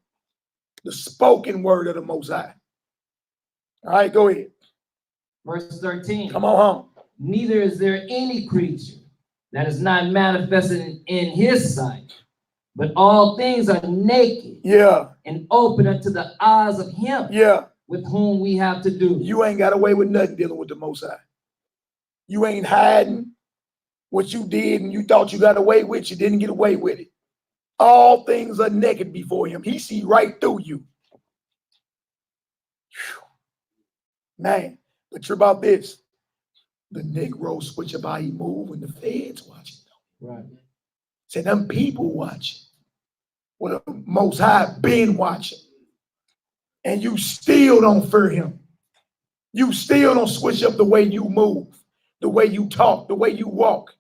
The spoken word of the Most High. All right, go ahead. Verse 13. Come on home. Neither is there any creature that is not manifested in his sight, but all things are naked, Yeah, and open unto the eyes of him yeah. with whom we have to do. You ain't got away with nothing dealing with the Most High. You ain't hiding what you did and you thought you got away with. You didn't get away with it. All things are naked before him. He see right through you. Whew. Man, but you're about this. The Negro switch up how he move when the feds watching. Right. Say them people watching. Well, the Most High been watching. And you still don't fear him. You still don't switch up the way you move, the way you talk, the way you walk,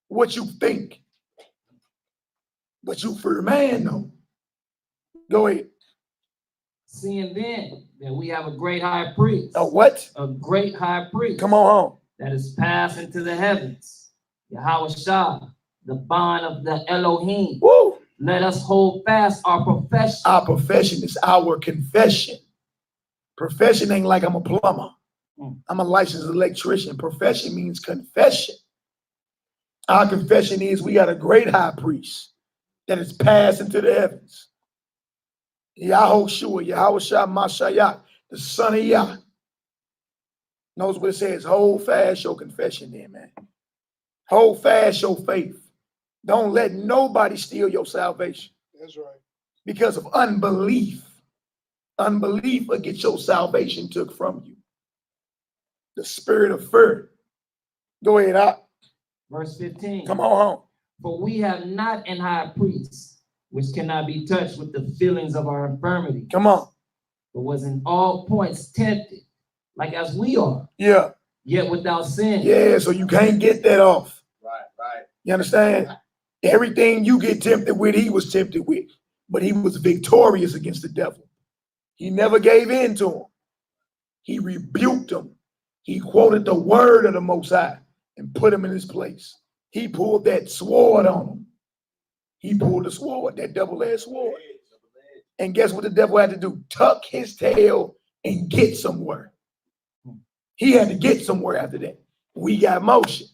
what you think. But you fear man though. Go ahead. Seeing then that we have a great high priest. A what? A great high priest. Come on home. That is passed into the heavens. Yahweh Shah, the bond of the Elohim. Woo. Let us hold fast our profession. Our profession is our confession. Profession ain't like I'm a plumber. I'm a licensed electrician. Profession means confession. Our confession is we got a great high priest that is passed into the heavens. Yahushua, Yahushua Mashiach, the son of Yah. Knows what it says. Hold fast your confession there, man. Hold fast your faith. Don't let nobody steal your salvation. That's right. Because of unbelief. Unbelief will get your salvation took from you. The spirit of fear. Go ahead, out. Verse 15. Come on home. For we have not an high priest, which cannot be touched with the feelings of our infirmity. Come on. But was in all points tempted, like as we are. Yeah. Yet without sin. Yeah, so you can't get that off. Right. You understand? Everything you get tempted with, he was tempted with. But he was victorious against the devil. He never gave in to him. He rebuked him. He quoted the word of the Most High and put him in his place. He pulled that sword on him. He pulled the sword, that double-edged sword. And guess what the devil had to do? Tuck his tail and get somewhere. He had to get somewhere after that. We got motion.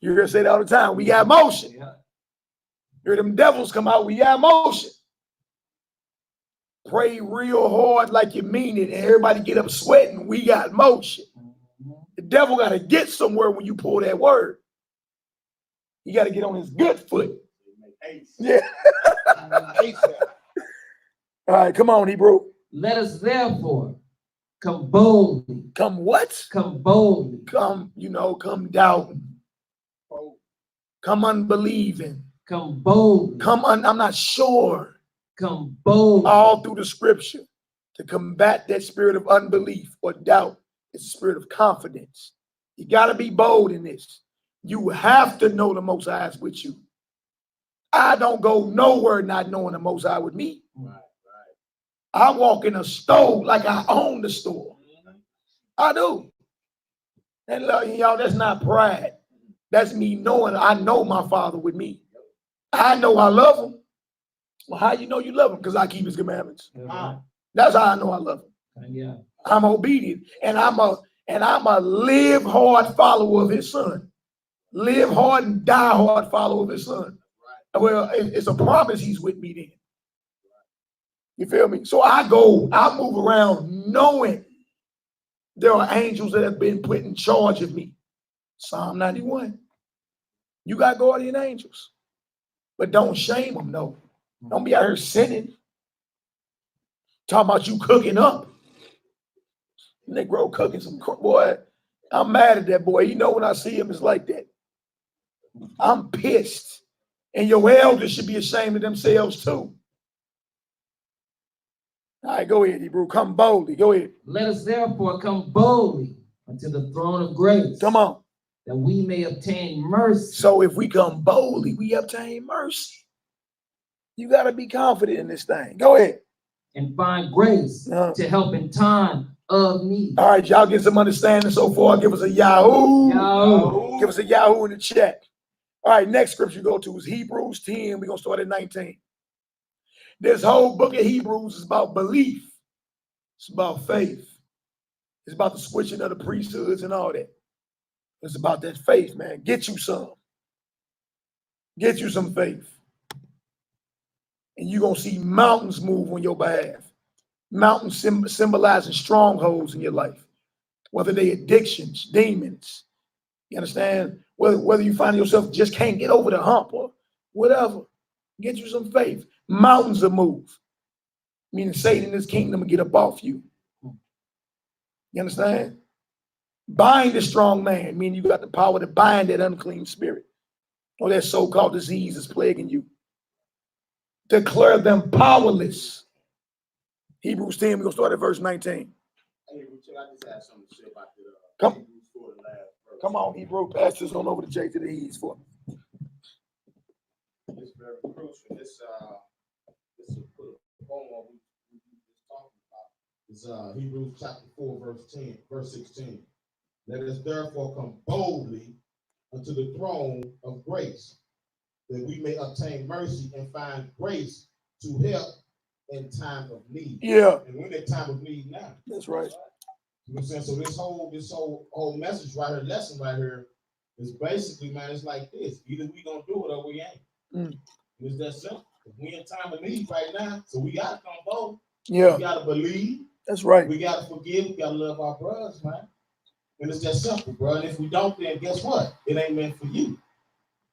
You hear us say that all the time. We got motion. Yeah. Hear them devils come out. We got motion. Pray real hard like you mean it, and everybody get up sweating. We got motion. The devil got to get somewhere when you pull that word. He got to get on his good foot. Yeah. All right, come on, Hebrew. Let us therefore come boldly. Come what? Come boldly. Come, come doubting. Come unbelieving. Come boldly. I'm not sure. Come boldly. All through the scripture to combat that spirit of unbelief or doubt. It's a spirit of confidence. You got to be bold in this. You have to know the Most High is with you. I don't go nowhere not knowing the Most High with me. Right. I walk in a store like I own the store. I do. And y'all, that's not pride. That's me knowing I know my Father with me. I know I love him. Well, how you know you love him? Because I keep his commandments. That's how I know I love him. Yeah. I'm obedient, and I'm a live hard follower of his son. Live hard and die hard follower of his son. Well, it's a promise he's with me then. You feel me? So I move around knowing there are angels that have been put in charge of me. Psalm 91. You got guardian angels, but don't shame them, no. Don't be out here sinning. Talking about you cooking up. Negro cooking some, boy, I'm mad at that boy. You know when I see him, it's like that. I'm pissed. And your elders should be ashamed of themselves too. All right, go ahead, Hebrew. Come boldly. Go ahead. Let us therefore come boldly unto the throne of grace. Come on. That we may obtain mercy. So if we come boldly, we obtain mercy. You got to be confident in this thing. Go ahead. And find grace to help in time of need. All right, y'all get some understanding so far. Give us a Yahoo. Yahoo. Give us a Yahoo in the chat. All right, next scripture you go to is Hebrews 10. We're going to start at 19. This whole book of Hebrews is about belief. It's about faith. It's about the switching of the priesthoods and all that. It's about that faith, man. Get you some. Get you some faith. And you're going to see mountains move on your behalf. Mountains symbolizing strongholds in your life. Whether they addictions, demons. You understand? Whether you find yourself just can't get over the hump or whatever. Get you some faith. Mountains will move. Meaning Satan and his kingdom will get up off you. You understand? Bind the strong man, meaning you got the power to bind that unclean spirit or that so-called disease is plaguing you. Declare them powerless. Hebrews 10, we're going to start at verse 19. Hey, Richard, I just had something to say about the Hebrews 4, the last verse. Come on, Hebrew. Pass this on over to J to the E's for me. It's very crucial. This will put a phone on we just talking about. It's Hebrews chapter 4, verse 16. Let us therefore come boldly unto the throne of grace, that we may obtain mercy and find grace to help in time of need. Yeah. And we're in time of need now. That's right. You know what I'm saying? So this whole message right here, lesson right here, is basically, man, it's like this. Either we gonna do it or we ain't. It's that simple. We in time of need right now, so we gotta come bold. Yeah. We gotta believe. That's right. We gotta forgive. We gotta love our brothers, man. And it's that simple, bro. And if we don't, then guess what? It ain't meant for you.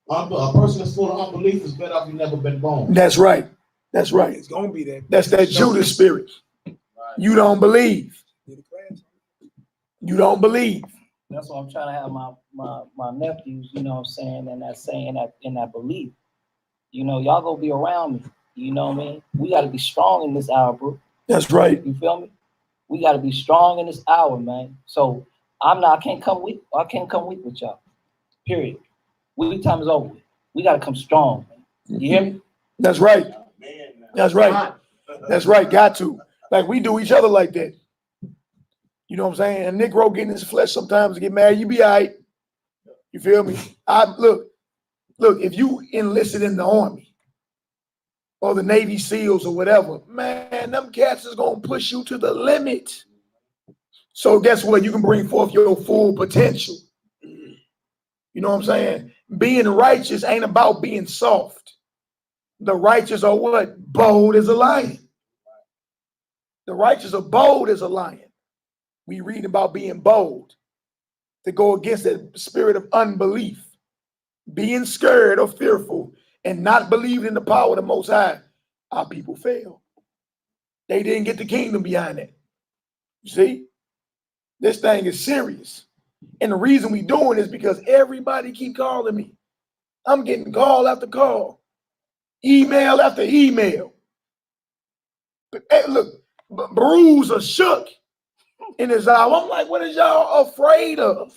A person that's full of unbelief is better off you never been born. That's right. That's right. It's gonna be that. That's that Judas spirit. Right. You don't believe. You don't believe. That's what I'm trying to have my nephews, you know what I'm saying, and that saying that in that belief. You know, y'all gonna be around me. You know what I mean? We gotta be strong in this hour, bro. That's right. You feel me? We gotta be strong in this hour, man. So I can't come weak with y'all. Period. Weak time is over with. We gotta come strong, man. You hear me? That's right. That's right. That's right. Got to. Like we do each other like that. You know what I'm saying? A Negro get in his flesh sometimes get mad. You be all right. You feel me? Look, if you enlisted in the Army or the Navy SEALs or whatever, man, them cats is going to push you to the limit. So guess what? You can bring forth your full potential. You know what I'm saying? Being righteous ain't about being soft. The righteous are what? Bold as a lion. The righteous are bold as a lion. We read about being bold to go against that spirit of unbelief, being scared or fearful and not believing in the power of the Most High. Our people fail. They didn't get the kingdom behind that. You see, this thing is serious. And the reason we doing it is because everybody keep calling me. I'm getting call after call, email after email. But, hey, look, bruised or shook in his hour. I'm like, what is y'all afraid of?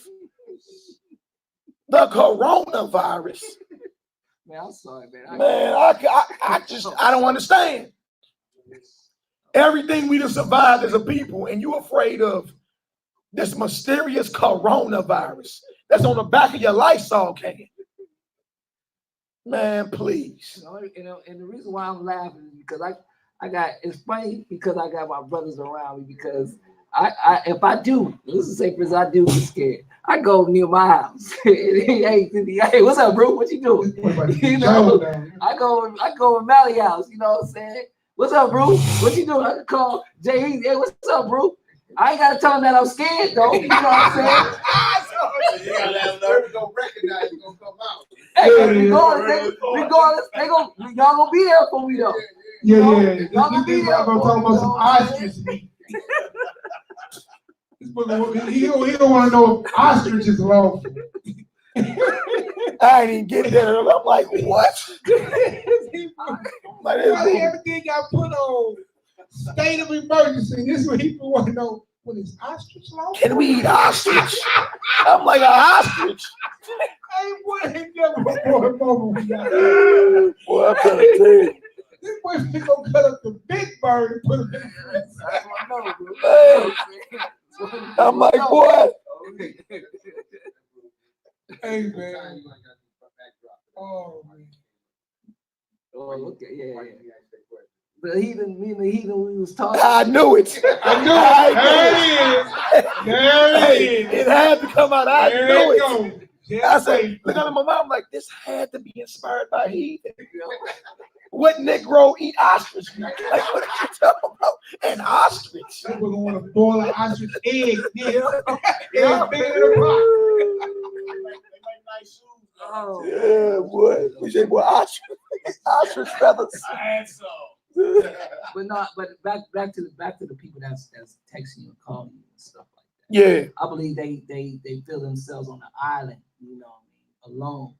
The coronavirus. Man, I'm sorry, man. I don't understand. Everything we done survived as a people, and you afraid of this mysterious coronavirus that's on the back of your Lysol can. Man, please. And the reason why I'm laughing is because it's funny because I got my brothers around me because if I do, this is say for instance, I do get scared. I go near my house. Hey, what's up, bro? What you doing? You know, I go in Mally house. You know what I'm saying? What's up, bro? What you doing? I can call Jay. Hey, what's up, bro? I ain't gotta tell him that I'm scared though. You know what I'm saying? You gotta let them know they're gonna recognize it's gonna come out. Hey, regardless, y'all gonna be there for me though. Yeah. Y'all gonna be there. I'm gonna talk about some ostrich meat. He don't want to know if ostrich is lawful. I ain't even getting there. I'm like, what? Everything got put on state of emergency. This is what people want to know. When it's ostrich long? Can we eat ostrich? I'm like an ostrich. Hey, boy, ain't never before a moment we got Boy, I'm trying to tell you. this boy finna go cut up the big bird and put him in the freezer. I'm like, boy. Hey, man. Oh, man. Oh, okay, yeah. The heathen, me and the heathen, we was talking. I knew it. I knew it. There it is. It had to come out. I There knew it it. goes. I said, look at my mom, like, this had to be inspired by heathen. What Negro eat ostrich? Like, what are you talking about? An ostrich. We're gonna want to boil an ostrich egg. Egg bigger than a rock. Oh, Yeah, boy. We say, boy, ostrich feathers. but not. But back to the people that's texting you and calling you and stuff like that. Yeah. I believe they feel themselves on the island, you know, alone,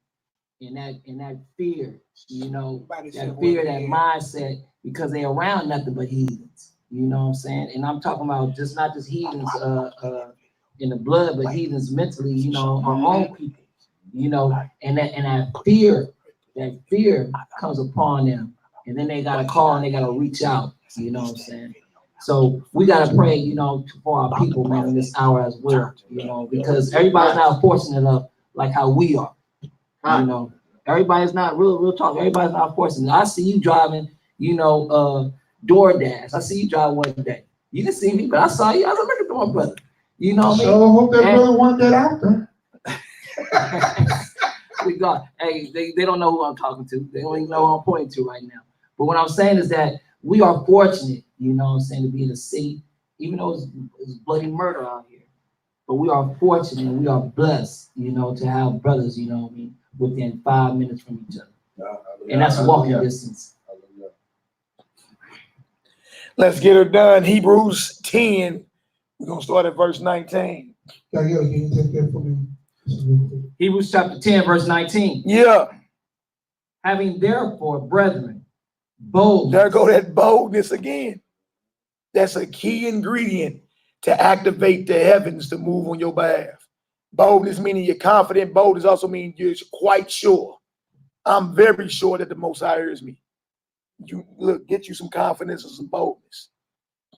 in that fear, you know, that fear, that mindset, because they're around nothing but heathens. You know what I'm saying? And I'm talking about not just heathens in the blood, but heathens mentally, you know, our own people. You know, and that fear comes upon them, and then they gotta call and they gotta reach out. You know what I'm saying? So we gotta pray, you know, for our people, man, in this hour as well. You know, because everybody's not fortunate enough like how we are. You know, everybody's not real talk. Everybody's not fortunate. I see you driving, you know, DoorDash. I see you driving one day. You didn't see me, but I saw you. I was like, look at my brother. You know what I mean? So I hope that brother want that out there. Hey, they don't know who I'm talking to. They don't even know who I'm pointing to right now. But what I'm saying is that we are fortunate, you know what I'm saying, to be in a city, even though it's bloody murder out here. But we are fortunate and we are blessed, you know, to have brothers, you know what I mean, within 5 minutes from each other. And that's walking distance. Let's get her done. Hebrews 10. We're going to start at verse 19. Can you take that for me? Hebrews chapter 10, verse 19. Yeah. Having therefore, brethren, boldness. There go that boldness again. That's a key ingredient to activate the heavens to move on your behalf. Boldness meaning you're confident. Boldness also means you're quite sure. I'm very sure that the Most High hears me. You look, get you some confidence and some boldness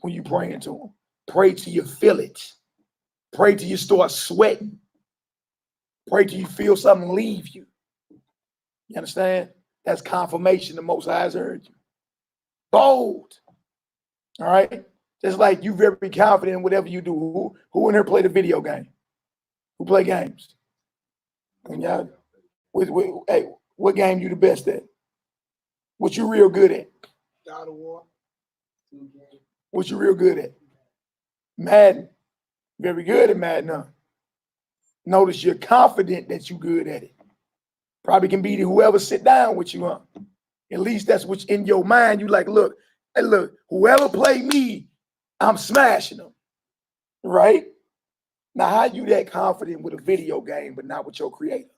when you praying to him. Pray till you feel it. Pray till you start sweating. Pray till you feel something leave you. You understand? That's confirmation the Most High has heard you. Bold. All right? Just like you very confident in whatever you do. Who in here play the video game? Who play games? And y'all, hey, what game you the best at? What you real good at? God of War. What you real good at? Madden. Very good at Madden, huh? Notice you're confident that you're good at it. Probably can beat whoever sit down with you, huh? At least that's what's in your mind. You like, look, hey, look, whoever play me, I'm smashing them. Right? Now, how you that confident with a video game, but not with your creator?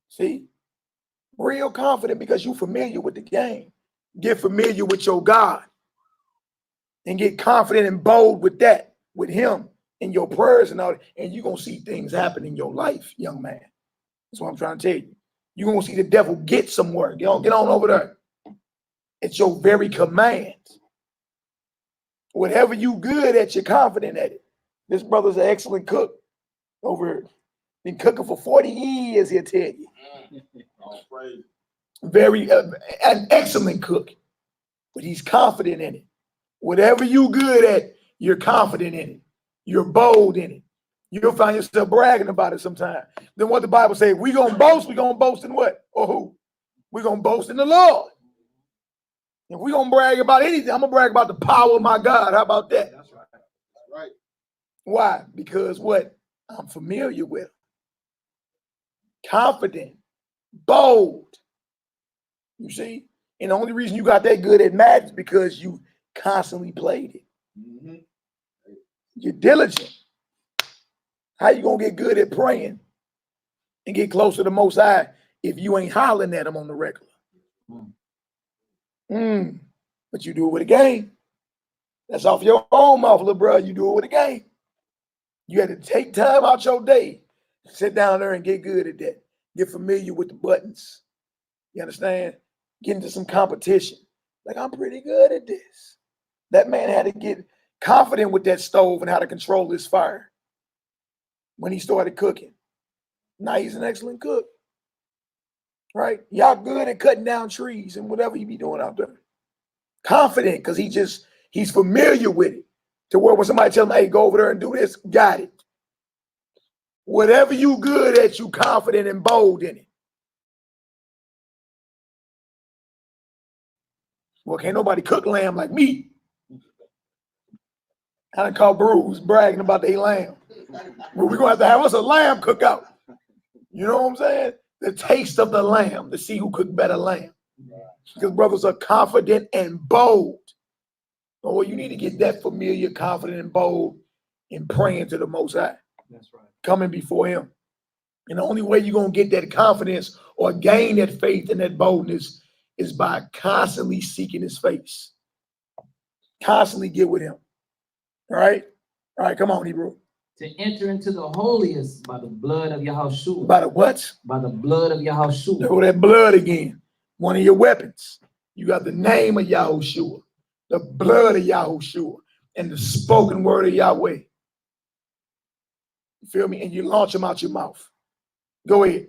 See? Real confident because you're familiar with the game. Get familiar with your God. And get confident and bold with that, with him and your prayers and all that. And you're going to see things happen in your life, young man. That's what I'm trying to tell you. You're going to see the devil get somewhere. Get on over there. It's your very command. Whatever you good at, you're confident at it. This brother's an excellent cook over here. Been cooking for 40 years, he'll tell you. Very, an excellent cook. But he's confident in it. Whatever you good at, you're confident in it. You're bold in it. You'll find yourself bragging about it sometime. Then what the Bible says, we're going to boast in what? Or who? We're going to boast in the Lord. If we're going to brag about anything, I'm going to brag about the power of my God. How about that? That's right. That's right. Why? Because what? I'm familiar with. Confident. Bold. You see? And the only reason you got that good at math is because you constantly played it. Mm-hmm. You're diligent. How you going to get good at praying and get closer to the Most High if you ain't hollering at him on the regular? But you do it with a game. That's off your own mouth, little bro. You do it with a game. You had to take time out your day, sit down there and get good at that. Get familiar with the buttons. You understand? Get into some competition. Like, I'm pretty good at this. That man had to get confident with that stove and how to control his fire when he started cooking. Now he's an excellent cook. Right? Y'all good at cutting down trees and whatever you be doing out there. Confident because he's familiar with it. To where when somebody tell him, hey, go over there and do this, got it. Whatever you good at, you confident and bold in it. Well, can't nobody cook lamb like me. I done caught Bruce bragging about their lamb. Well, we're going to have us a lamb cookout. You know what I'm saying? The taste of the lamb to see who cooked better lamb. Because brothers are confident and bold. Oh, you need to get that familiar, confident, and bold in praying to the Most High. That's right. Coming before Him. And the only way you're going to get that confidence or gain that faith and that boldness is by constantly seeking His face. Constantly get with Him. All right? All right, come on, Hebrew. To enter into the holiest by the blood of Yahushua. By the what? By the blood of Yahushua. There go that blood again. One of your weapons. You got the name of Yahushua, the blood of Yahushua, and the spoken word of Yahweh. You feel me? And you launch them out your mouth. Go ahead.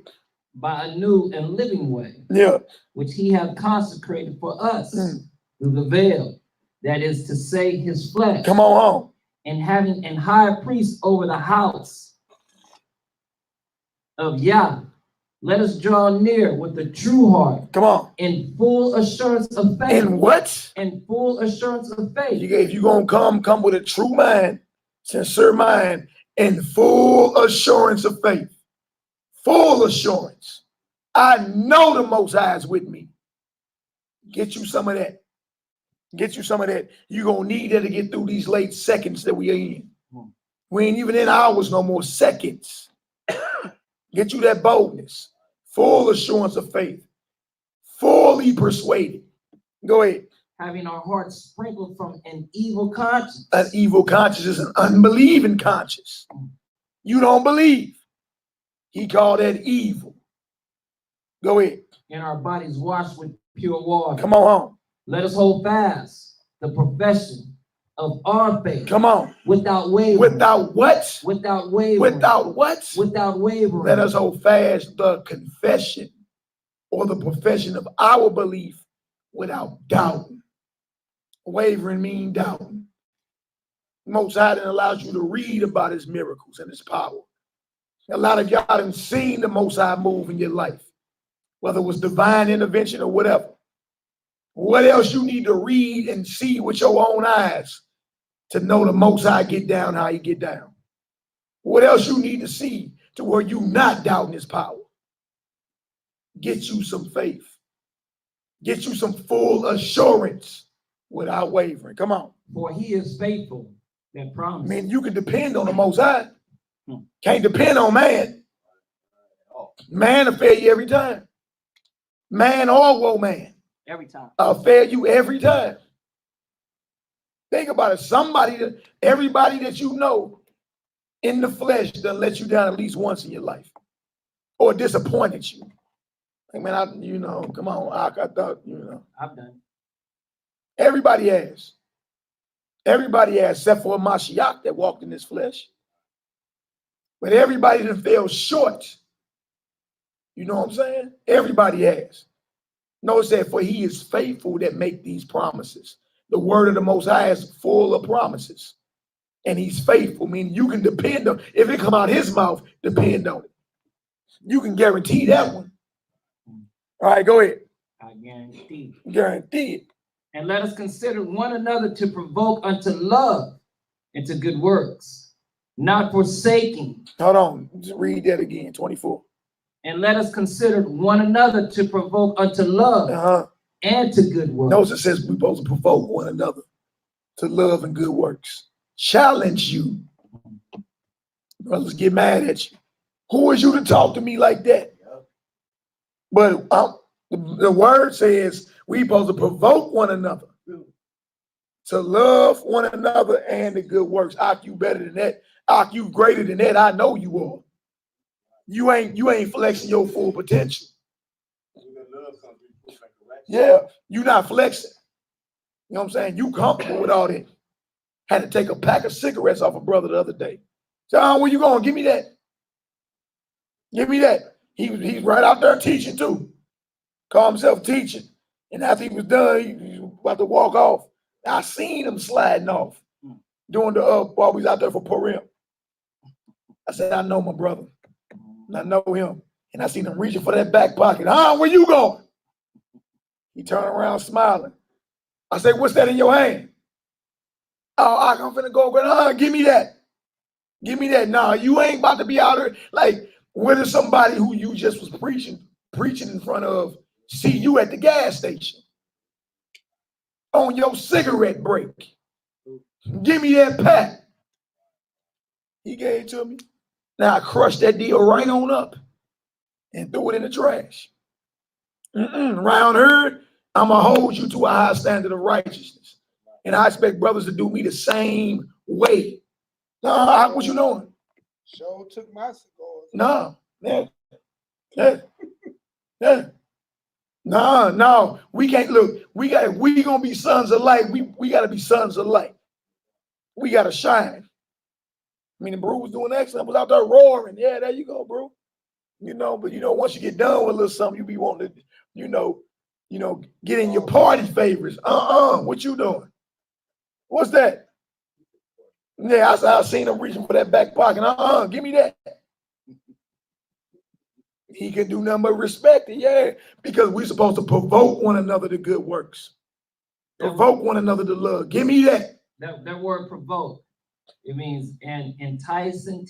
By a new and living way. Yeah. Which He hath consecrated for us through the veil. That is to say, His flesh. Come on home. And having an high priest over the house of Yah, let us draw near with a true heart. Come on. In full assurance of faith. In what? In full assurance of faith. If you're going to come with a true mind, sincere mind, in full assurance of faith. Full assurance. I know the Most High is with me. Get you some of that. Get you some of that. You're going to need that to get through these late seconds that we are in. We ain't even in hours no more, seconds. Get you that boldness. Full assurance of faith. Fully persuaded. Go ahead. Having our hearts sprinkled from an evil conscience. An evil conscience is an unbelieving conscience. You don't believe. He called that evil. Go ahead. And our bodies washed with pure water. Come on home. Let us hold fast the profession of our faith. Come on. Without wavering. Without what? Without wavering. Without what? Without wavering. Let us hold fast the confession or the profession of our belief without doubting. Wavering means doubting. Most High allows you to read about His miracles and His power. A lot of y'all haven't seen the Most High move in your life, whether it was divine intervention or whatever. What else you need to read and see with your own eyes to know the Most High get down how He get down? What else you need to see to where you not doubting His power? Get you some faith. Get you some full assurance without wavering. Come on. For He is faithful that promise. I mean, you can depend on the Most High. Can't depend on man. Man will fail you every time. Man or woman. Every time. I'll fail you every time. Think about it. Everybody that you know in the flesh done let you down at least once in your life. Or disappointed you. Like, man, come on. I thought, I've done. Everybody has. Everybody has, except for a Mashiach that walked in this flesh. But everybody that fell short. You know what I'm saying? Everybody has. Notice that for He is faithful that make these promises. The word of the Most High is full of promises. And He's faithful, meaning you can depend on, if it come out His mouth, depend on it. You can guarantee that one. All right, go ahead. I guarantee. Guarantee it. And let us consider one another to provoke unto love and to good works, not forsaking. Hold on, just read that again, 24. And let us consider one another to provoke unto love and to good works. Notice it says we're supposed to provoke one another to love and good works. Challenge you. Brothers get mad at you. Who is you to talk to me like that? But the word says we're supposed to provoke one another to love one another and the good works. You better than that. You greater than that. I know you are. You ain't flexing your full potential. Yeah, you not flexing. You know what I'm saying? You comfortable with all that. Had to take a pack of cigarettes off a brother the other day. John, where you going? Give me that. Give me that. He's right out there teaching too. Call himself teaching. And after he was done, he was about to walk off. I seen him sliding off doing the while we was out there for Purim. I said, I know my brother. And I know him. And I seen him reaching for that back pocket. Where you going? He turned around smiling. I said, what's that in your hand? Oh, I'm finna go. Give me that. Give me that. Nah, you ain't about to be out here like whether somebody who you just was preaching in front of see you at the gas station on your cigarette break. Give me that pack. He gave it to me. Now I crushed that deal right on up and threw it in the trash. Round here, I'm going to hold you to a high standard of righteousness. And I expect brothers to do me the same way. No, what you doing? Sure took my cigars. No. No. We can't look. We gonna be sons of light. We gotta be sons of light. We gotta shine. I mean, the bro was doing excellent. Was out there roaring. Yeah, there you go, bro. But once you get done with a little something, you be wanting to, get in your party favors. What you doing? What's that? Yeah, I seen him reaching for that back pocket. Give me that. He can do nothing but respect it, yeah, because we're supposed to provoke one another to good works. Provoke one another to love. Give me that. That word provoke, it means an enticing,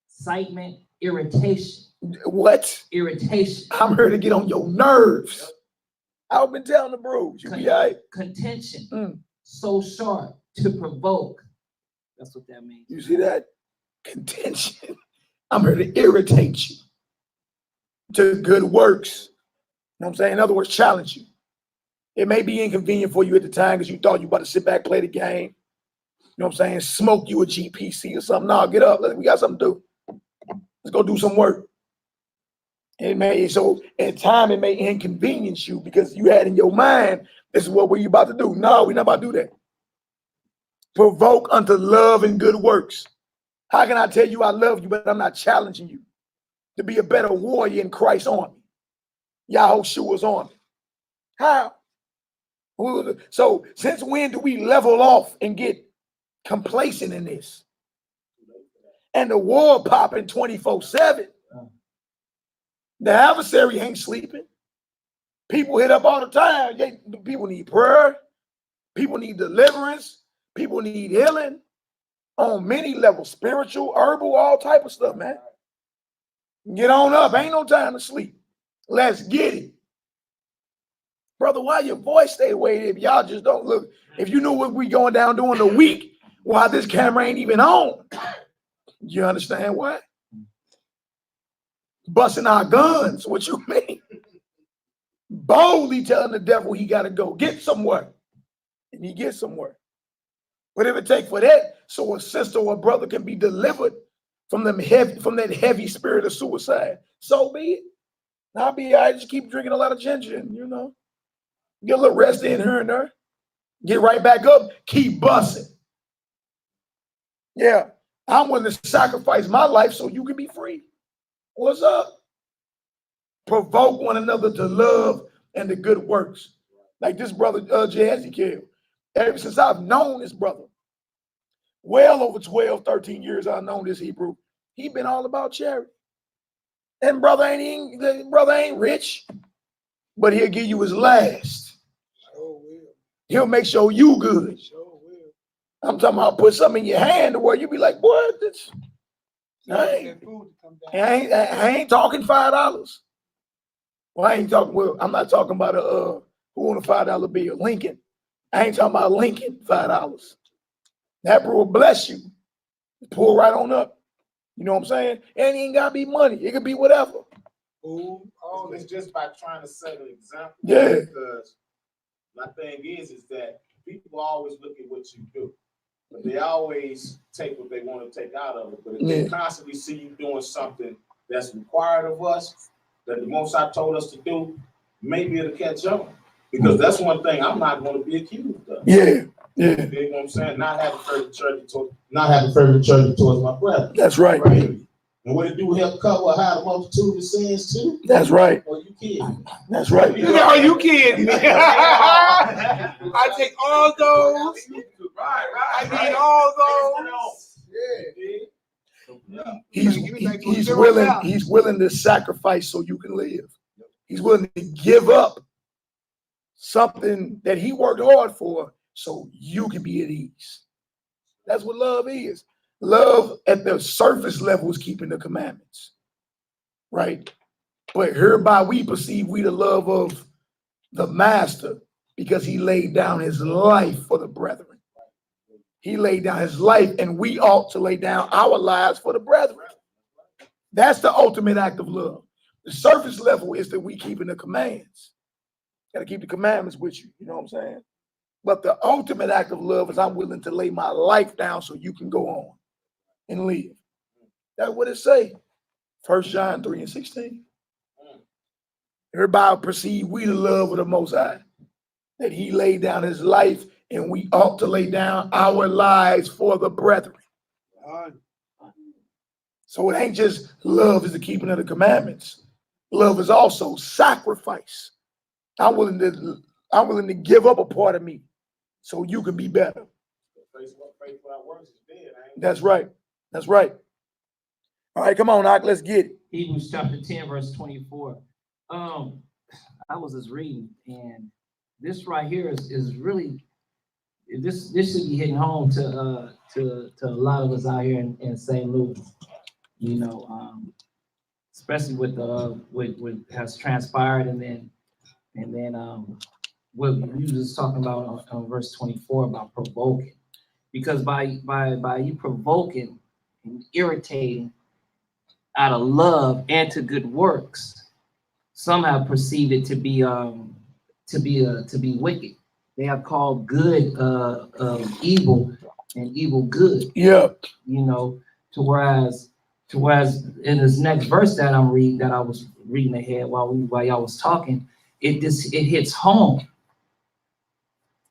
incitement, irritation. What? Irritation. I'm here to get on your nerves. I've been telling the bros, you be all right. Contention, so sharp to provoke. That's what that means. You see that? Contention. I'm here to irritate you to good works. You know what I'm saying? In other words, challenge you. It may be inconvenient for you at the time because you thought you about to sit back, play the game. You know what I'm saying? Smoke you a GPC or something. No, get up. We got something to do. Let's go do some work. At time it may inconvenience you because you had in your mind, this is what we're about to do. No, we're not about to do that. Provoke unto love and good works. How can I tell you I love you, but I'm not challenging you to be a better warrior in Christ's army? Yahushua's army. How? So since when do we level off and get complacent in this? And the war popping 24/7. The adversary ain't sleeping. People hit up all the time. People need prayer. People need deliverance. People need healing on many levels, spiritual, herbal, all type of stuff, man. Get on up. Ain't no time to sleep. Let's get it. Brother, why your voice stay away if y'all just don't look? If you knew what we going down during the week, why this camera ain't even on? You understand what? Busting our guns. What you mean? Boldly telling the devil he got to go get somewhere. And he gets somewhere. Whatever it takes for that, so a sister or a brother can be delivered from that heavy spirit of suicide. So be it. I'll be all right. Just keep drinking a lot of ginger and, get a little rest in here and there. Get right back up. Keep busting. Yeah. I'm willing to sacrifice my life so you can be free. What's up? Provoke one another to love and the good works. Like this brother, Jehezekiel. Ever since I've known this brother, well over 12, 13 years I've known this Hebrew, he been all about charity. And brother ain't rich, but he'll give you his last. Sure will. He'll make sure you good. Sure will. I'm talking about put something in your hand to where you be like, what? I ain't talking $5. Well, I'm not talking about who want a $5 bill, Lincoln. I ain't talking about Lincoln, $5. That bro will bless you. Pull right on up. You know what I'm saying? And it ain't gotta be money. It could be whatever. It's just by trying to set an example. Yeah. Because my thing is that people always look at what you do, but they always take what they want to take out of it. But if Yeah. they constantly see you doing something that's required of us, that the Most High told us to do, maybe it'll catch on. Because that's one thing I'm not going to be accused of. Yeah, yeah. You know what I'm saying? Not having fervent charity towards my brother. That's right. Right. And what it do help cover or hide a multitude of sins too? That's right. Or you kidding? That's right. Are you kidding me? I take all those. I need all those. Yeah. He's willing to sacrifice so you can live. He's willing to give up something that he worked hard for so you can be at ease. That's what love is. Love at the surface level is keeping the commandments, right? But hereby we perceive we the love of the master because he laid down his life for the brethren. He laid down his life, and we ought to lay down our lives for the brethren. That's the ultimate act of love. The surface level is that we keeping the commands. Got to keep the commandments with you. You know what I'm saying? But the ultimate act of love is I'm willing to lay my life down so you can go on and live. That's what it say. 1 John 3:16. Everybody perceive we the love of the Most High, that he laid down his life, and we ought to lay down our lives for the brethren. So it ain't just love is the keeping of the commandments. Love is also sacrifice. I'm willing to give up a part of me so you can be better. That's right. That's right. All right, come on, Ak, let's get it. Hebrews chapter 10, verse 24. I was just reading, and this right here is really this should be hitting home to a lot of us out here in St. Louis. You know, especially with what has transpired, and then what you was talking about on verse 24 about provoking, because by you provoking and irritating out of love and to good works, some have perceived it to be wicked. They have called good evil and evil good. Yeah. You know, to whereas in this next verse that I'm reading, that I was reading ahead while y'all was talking, it hits home.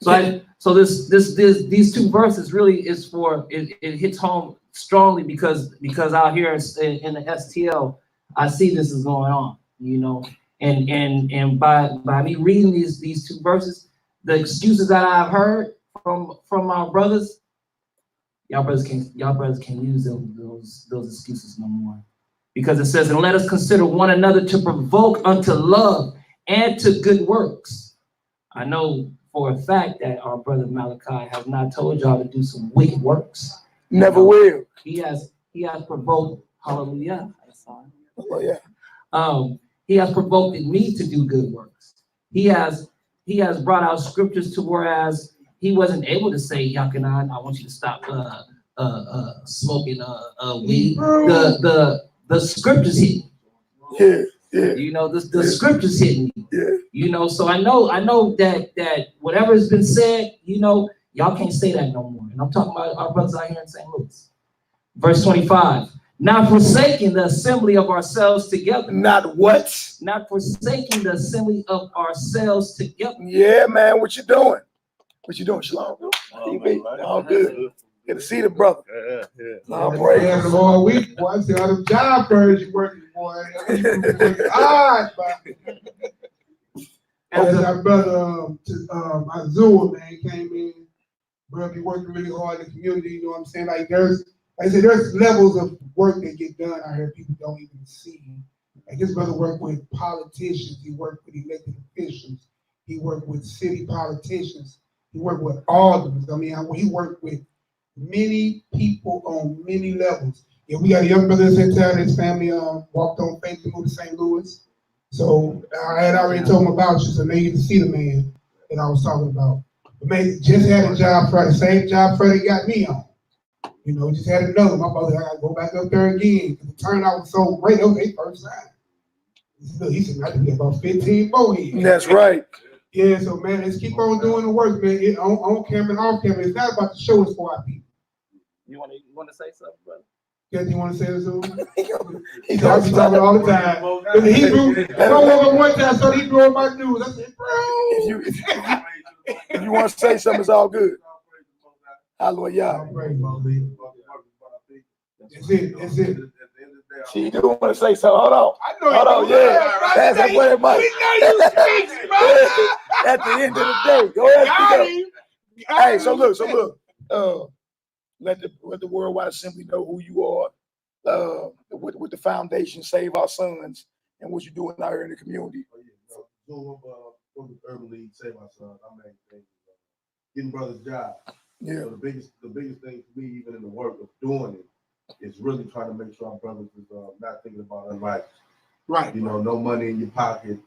So these two verses really is for it hits home strongly because out here in the STL, I see this is going on, you know, and by me reading these two verses, the excuses that I've heard from our brothers, y'all brothers can't use those excuses no more, because it says, and let us consider one another to provoke unto love and to good works. I know for a fact that our brother Malachi has not told y'all to do some wicked works. Never will. He has provoked, hallelujah. Oh, yeah. He has provoked me to do good works. He has brought out scriptures to whereas he wasn't able to say, Yakinan, I want you to stop smoking weed. The scriptures hit me. Yeah, yeah. You know, the scriptures hit me. Yeah. You know, so I know that whatever has been said, you know, y'all can't say that no more. And I'm talking about our brothers out here in St. Louis. Verse 25. Not forsaking the assembly of ourselves together. Not what? Not forsaking the assembly of ourselves together. Yeah, man. What you doing? What you doing, Shalom? All good. Good to see the brother. All praise. All week, boy. I see all them job birds you working, boy. Hard, as our brother Azul, man, came in. Bro, be working really hard in the community. You know what I'm saying? Like there's levels of work that get done out here people don't even see. Like his brother worked with politicians. He worked with elected officials. He worked with city politicians. He worked with aldermen. I mean, he worked with many people on many levels. Yeah, we got a young brother in town. His family walked on faith to move to St. Louis. So I had already told him about you, so now you can see the man that I was talking about. But man, just had a job for the same job Freddie got me on. You know, just had another. My brother, I gotta go back up there again. The turnout was so great. Okay, first time. He said, I can get about 15 more here. That's right. Yeah, so man, let's keep on doing the work, man. On camera and off camera. It's not about the show, it's for our people. You want to say something, brother? Guess you want to say this? He's I be talking all the time. In the Hebrew, I don't woke up one time, so he blew my news. I said, bro. If you want to say something, it's all good. Hallelujah. That's it. That's it. See, you do want to say something. Hold on. I know Hold on, yeah. Pass that way, Mike. We know you speak, brother. At the end of the day, go ahead. Got Speak him. up. Hey, so look. Let the worldwide assembly know who you are. With the foundation, Save Our Sons, and what you're doing out here in the community. From the Urban League, Save Our Sons. I'm getting brothers jobs. Yeah. So the biggest thing for me, even in the work of doing it, is really trying to make sure our brothers is not thinking about unrighteous. Right. You know, no money in your pocket.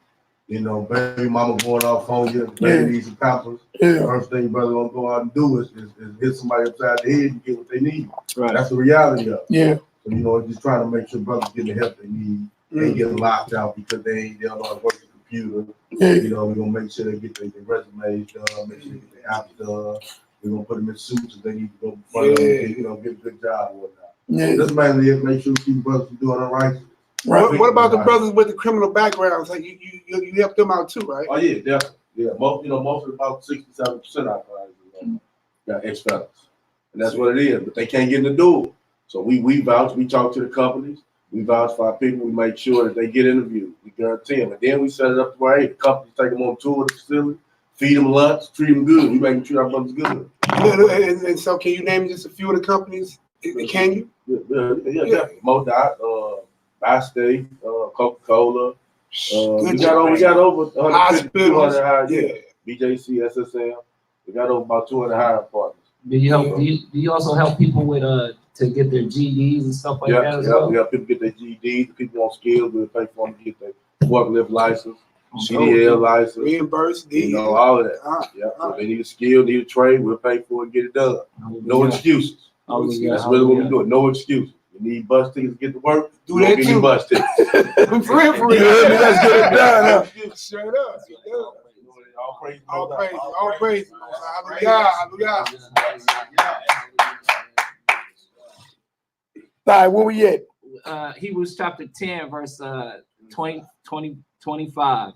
You know, baby mama going off on you, baby needs some pampers. Yeah. First thing brother gonna go out and do is hit somebody upside the head and get what they need. Right. That's the reality of it. Yeah. So, you know, just trying to make sure brothers get the help they need. They ain't getting locked out because they don't know how to work the computer. Yeah. You know, we're gonna make sure they get their resumes done, make sure they get their apps done. We're gonna put them in suits if they need to go front of them and, you know, get a good job and whatnot. Yeah. So this mainly is make sure keep brothers from doing unrighteous. Right. What about the brothers with the criminal backgrounds? Like you help them out too, right? Oh yeah, definitely. Yeah, most of about 67% of our clients got ex-felons, and that's what it is. But they can't get in the door. So we vouch. We talk to the companies. We vouch for our people. We make sure that they get interviewed. We guarantee them, and then we set it up to where hey, the companies take them on tour of the facility, feed them lunch, treat them good. We make sure our brothers good. And so, can you name just a few of the companies? Can you? Yeah. MoDOT, Bi-State, Coca-Cola. We got over 150, 200 BJC, SSL. We got over about 200 hiring partners. Do you also help people with to get their GEDs and stuff like that as well? Yeah, people get their GEDs. People want skills. We'll pay for them to get their forklift license, CDL license, reimbursed, you know, all of that. So they need a skill, need a trade. We'll pay for it and get it done. No excuses. That's really what we do. No excuses. You need bus tickets to get to work. Do that too. Bus tickets. For real. Let's get it done. Straight up. All praise. Hallelujah. All right, where we at? Hebrews chapter 10, verse 25.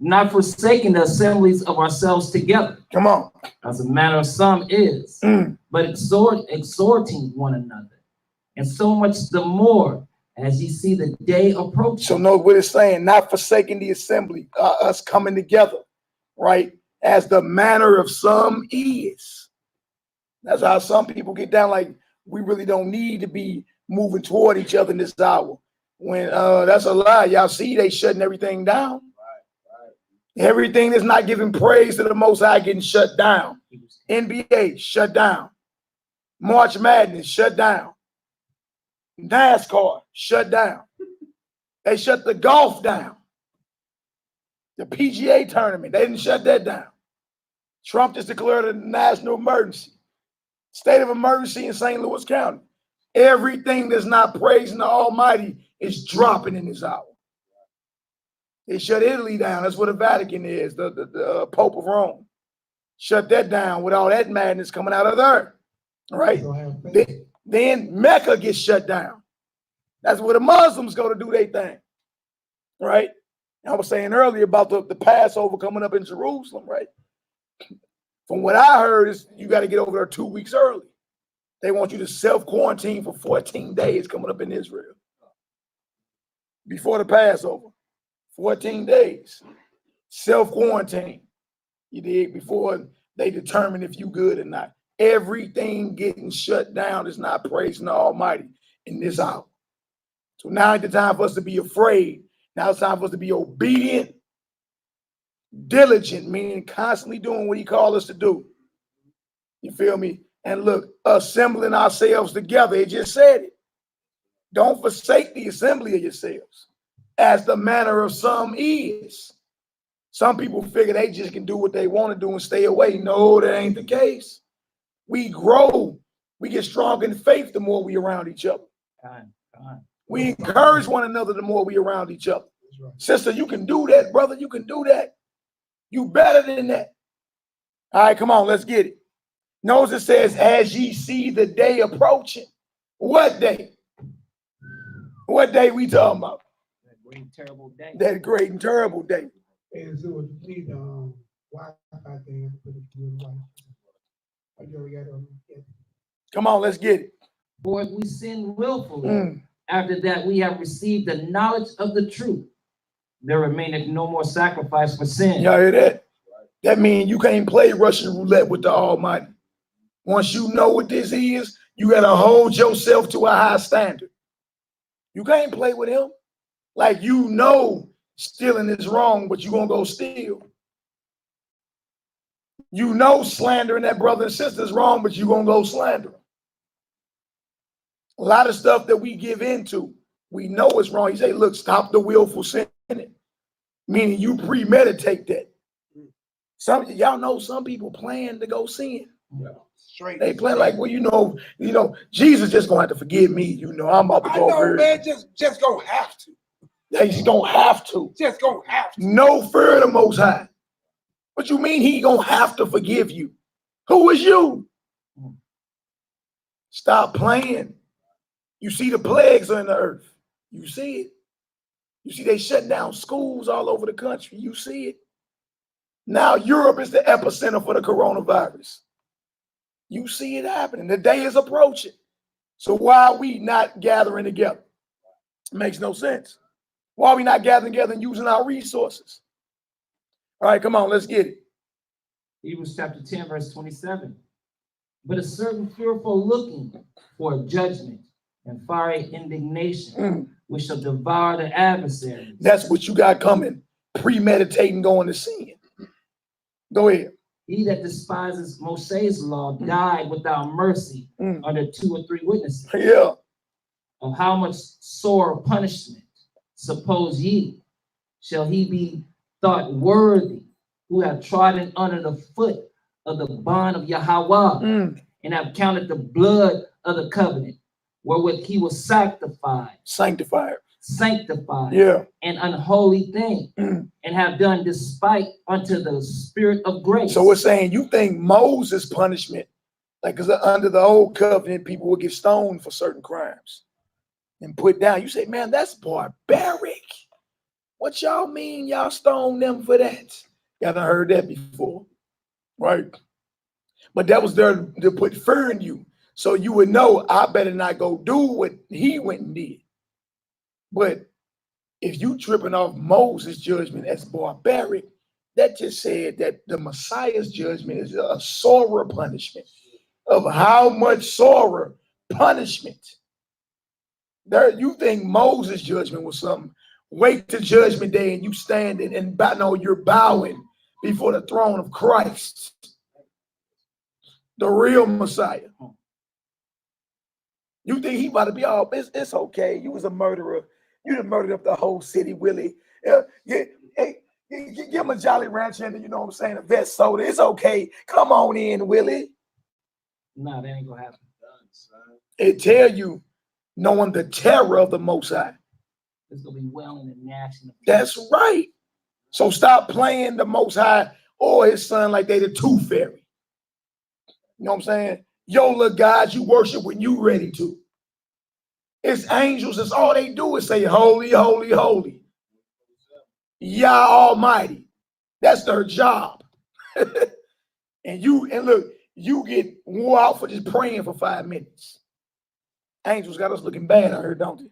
Not forsaking the assemblies of ourselves together, Come on. as a manner of some is, but exhorting one another, and so much the more as you see the day approaching. So note what it's saying, not forsaking the assembly, us coming together, right? As the manner of some is. That's how some people get down, like we really don't need to be moving toward each other in this hour. When that's a lie. Y'all see they shutting everything down. Everything that's not giving praise to the Most High getting shut down. NBA shut down. March Madness shut down. NASCAR shut down. They shut the golf down. The PGA tournament, they didn't shut that down. Trump just declared a national emergency. State of emergency in St. Louis County. Everything that's not praising the Almighty is dropping in this hour. They shut Italy down. That's what the Vatican is, the Pope of Rome. Shut that down with all that madness coming out of there. All right. Then Mecca gets shut down. That's where the Muslims go to do their thing. Right. I was saying earlier about the Passover coming up in Jerusalem, right? From what I heard is you got to get over there 2 weeks early. They want you to self-quarantine for 14 days coming up in Israel. Before the Passover. 14 days. Self-quarantine. You dig? Before they determine if you good or not. Everything getting shut down is not praising the Almighty in this hour. So now it's the time for us to be afraid. Now it's time for us to be obedient, diligent, meaning constantly doing what he called us to do. You feel me? And look, assembling ourselves together. It just said it. Don't forsake the assembly of yourselves, as the manner of some is. Some people figure they just can do what they want to do and stay away. No, that ain't the case. We grow. We get strong in faith the more we around each other. We encourage one another the more we around each other. Sister, you can do that, brother. You can do that. You better than that. All right, come on, let's get it. Notice it says, as ye see the day approaching. What day? What day we talking about? That great and terrible day. That great and terrible day. And so you need Wi-Fi thing. Put it through the Wi-Fi. I already got it on. Come on, let's get it. For if we sin willfully, after that we have received the knowledge of the truth, there remaineth no more sacrifice for sin. Y'all hear that? That means you can't play Russian roulette with the Almighty. Once you know what this is, you got to hold yourself to a high standard. You can't play with him. Like, you know stealing is wrong, but you're going to go steal. You know slandering that brother and sister is wrong, but you're going to go slander. A lot of stuff that we give into, we know it's wrong. You say, look, stop the willful sinning. Meaning you premeditate that. Y'all know some people plan to go sin. Yeah. Straight. They plan like, well, you know, Jesus just gonna have to forgive me. You know, I'm about to go over. Man, just gonna have to. He's gonna have to. Just gonna have to. No fear of the Most High. What you mean he gonna have to forgive you? Who is you? Stop playing. You see the plagues on the earth. You see it. You see they shut down schools all over the country. You see it. Now Europe is the epicenter for the coronavirus. You see it happening. The day is approaching. So why are we not gathering together? It makes no sense. Why are we not gathering together and using our resources? All right, come on, let's get it. Hebrews chapter 10, verse 27. But a certain fearful looking for judgment and fiery indignation, which shall devour the adversaries. That's what you got coming. Premeditating going to sin. Go ahead. He that despises Moshe's law died without mercy under 2 or 3 witnesses. Yeah. Of how much sore punishment, suppose ye, shall he be thought worthy, who have trodden under the foot of the bond of Yahweh, and have counted the blood of the covenant, wherewith he was sanctified, yeah, an unholy thing, and have done despite unto the spirit of grace. So we're saying you think Moses' punishment, like, because under the old covenant, people would get stoned for certain crimes and put down. You say, man, that's barbaric. What y'all mean y'all stone them for that? Y'all done heard that before, right? But that was there to put fear in you. So you would know, I better not go do what he went and did. But if you tripping off Moses' judgment as barbaric, that just said that the Messiah's judgment is a sorer punishment. Of how much sorer punishment? There, you think Moses' judgment was something. Wait till judgment day and you standing and you're bowing before the throne of Christ, the real Messiah. You think he about to be all, it's okay. You was a murderer. You done murdered up the whole city, Willie. Give him a Jolly Rancher and, you know what I'm saying, a vest soda. It's okay. Come on in, Willie. No, that ain't gonna happen. It tell you, knowing the terror of the Most High. It's gonna be wailing and gnashing. That's right. So stop playing the Most High or his son like they the tooth fairy. You know what I'm saying? Yo, little gods you worship when you ready to. It's angels. It's all they do is say, holy, holy, holy. Yah Almighty. That's their job. And look, you get wore out for just praying for 5 minutes. Angels got us looking bad out here, don't they?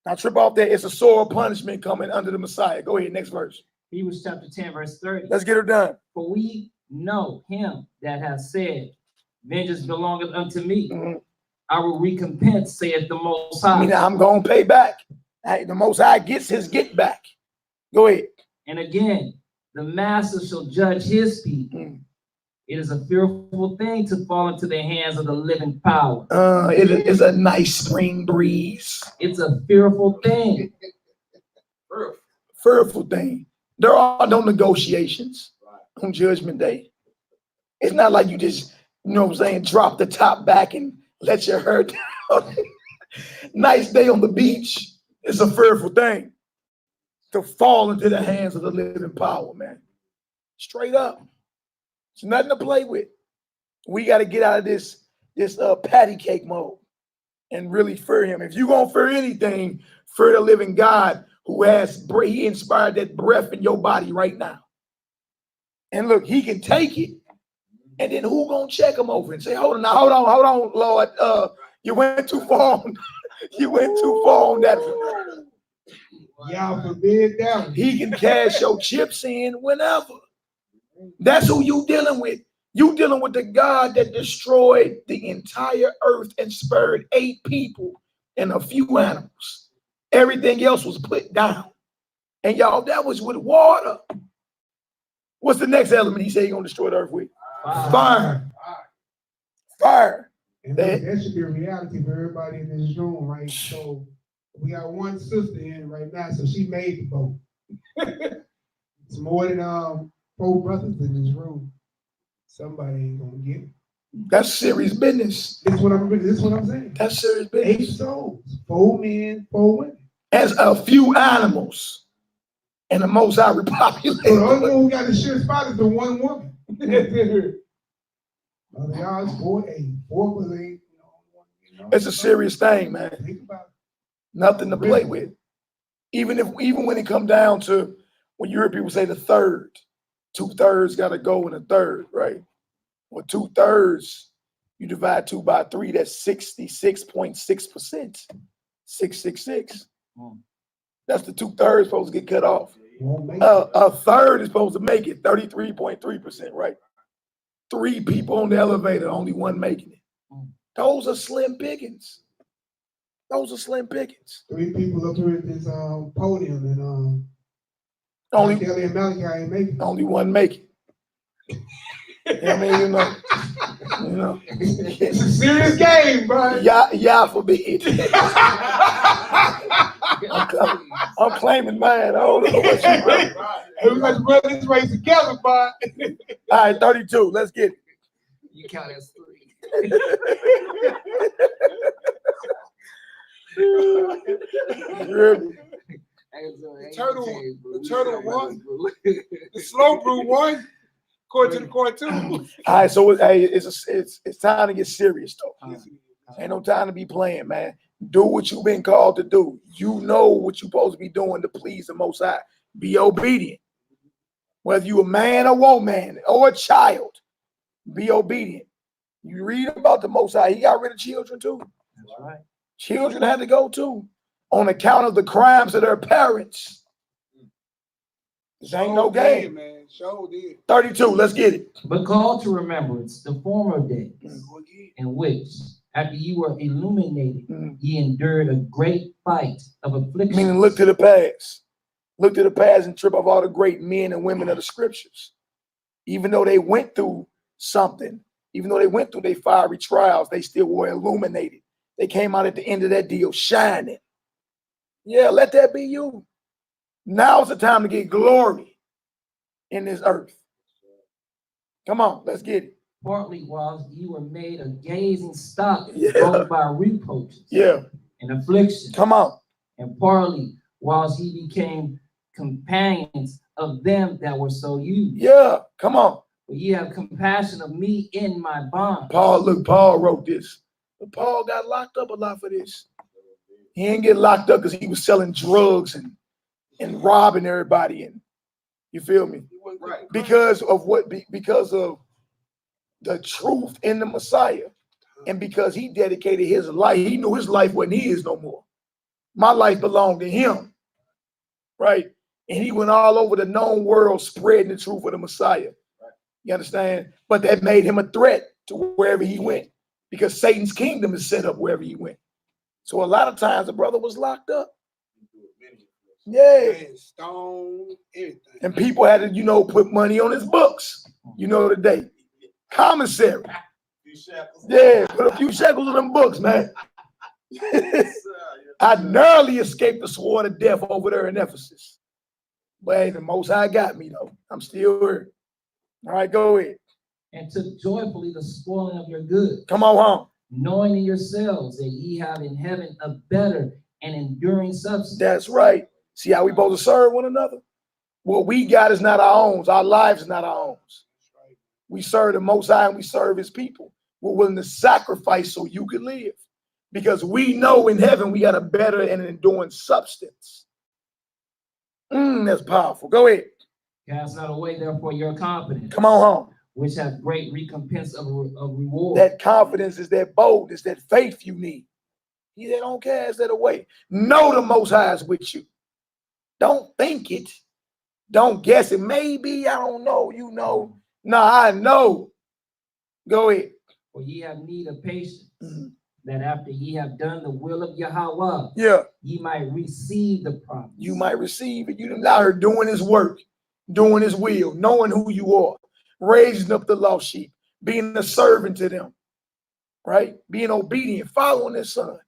Now trip off that. It's a sore punishment coming under the Messiah. Go ahead, next verse. Hebrews chapter 10, verse 30. Let's get her done. For we know him that has said, vengeance belongeth unto me. I will recompense, saith the Most High. I mean, I'm going to pay back. The Most High gets his get back. Go ahead. And again, the master shall judge his people. It is a fearful thing to fall into the hands of the living power. It is a nice spring breeze. It's a fearful thing. Fearful thing. There are no negotiations on Judgment Day. It's not like you just, you know what I'm saying, drop the top back and let your hair down. Nice day on the beach. It's a fearful thing to fall into the hands of the living power, man. Straight up. It's nothing to play with. We got to get out of this patty cake mode and really fear him. If you're going to fear anything, fear the living God who he inspired that breath in your body right now. And look, he can take it. And then who going to check him over and say, hold on, Lord. You went too far on, you went too far on that. Y'all forbid that one. He can cash your chips in whenever. That's who you dealing with. You dealing with the God that destroyed the entire earth and spared 8 people and a few animals. Everything else was put down. And y'all, that was with water. What's the next element he said he's going to destroy the earth with? Fire. Fire. And that should be a reality for everybody in this room, right? So we got one sister in right now, so she made the boat. It's more than 4 brothers in this room. Somebody ain't gonna get it. That's serious business. This is what I'm saying. That's serious 8 business. souls, 4 men, 4 women. As a few animals and the most high repopulated. So the only one who got the sure spot is the one woman. Other odds 4 8. 4 was 8. It's a serious thing, man. Think about it. Nothing to play with. Even when it come down to when you hear people say the third, 2/3 got to go in a third, right? Well, 2/3, you divide 2 by 3, that's 66.6%. 666. That's the 2/3 supposed to get cut off. A third is supposed to make it, 33.3%, right? 3 people on the elevator, only 1 making it. Those are slim pickings. Those are slim pickings. 3 people up here at this podium, and Only Kelly and Malachi ain't making it. only 1 make it. I mean, you know. It's a serious game, bro. Yeah, forbid. I'm claiming mine. I don't know what you want. Hey, we got to run this race together, bro. All right, 32. Let's get it. You count as 3. The turtle won. The slow brew won. According to the court too. All right, so it's time to get serious though. Ain't no time to be playing, man. Do what you've been called to do. You know what you're supposed to be doing to please the Most High. Be obedient. Whether you a man or woman or a child, be obedient. You read about the Most High. He got rid of children too. That's right. Children had to go too on account of the crimes of their parents. This ain't no game. Man. Show did. 32, let's get it. But call to remembrance the former days in which, after you were illuminated, ye endured a great fight of affliction. Meaning look to the past. Look to the past and trip off all the great men and women of the scriptures. Even though they went through something, even though they went through their fiery trials, they still were illuminated. They came out at the end of that deal shining. Yeah, let that be you. Now's the time to get glory in this earth. Come on, let's get it. Partly while you were made a gazing stock Yeah. by reproaches and affliction. Come on. And partly whilst ye became companions of them that were so used. Yeah, come on. But ye have compassion of me in my bond. Paul wrote this. But Paul got locked up a lot for this. He didn't get locked up because he was selling drugs and robbing everybody. And you feel me? Right. Because of the truth in the Messiah. And because he dedicated his life, he knew his life wasn't his no more. My life belonged to him. Right? And he went all over the known world spreading the truth of the Messiah. You understand? But that made him a threat to wherever he went. Because Satan's kingdom is set up wherever he went. So a lot of times the brother was locked up. Yeah. Stone, everything. And people had to, put money on his books. Today. Commissary. Yeah, put a few shekels on them books, man. I narrowly escaped the sword of death over there in Ephesus. But hey, the Most High got me, though. I'm still here. All right, go ahead. And took joyfully the spoiling of your goods. Come on home. Knowing in yourselves that ye have in heaven a better and enduring substance. That's right. See how we both serve one another? What we got is not our own. Our lives is not our own. We serve the Most High and we serve his people. We're willing to sacrifice so you can live. Because we know in heaven we got a better and enduring substance. That's powerful. Go ahead. Cast not away, therefore, your confidence. Come on home. Which has great recompense of reward. That confidence is that boldness, that faith you need. He said, don't cast that away. Know the Most High is with you. Don't think it. Don't guess it. Maybe, I don't know. You know. No, I know. Go ahead. For ye have need of patience, that after ye have done the will of Yahweh, ye might receive the promise. You might receive it. You done out here doing his work, doing his will, knowing who you are, raising up the lost sheep, being a servant to them, right? Being obedient, following his son.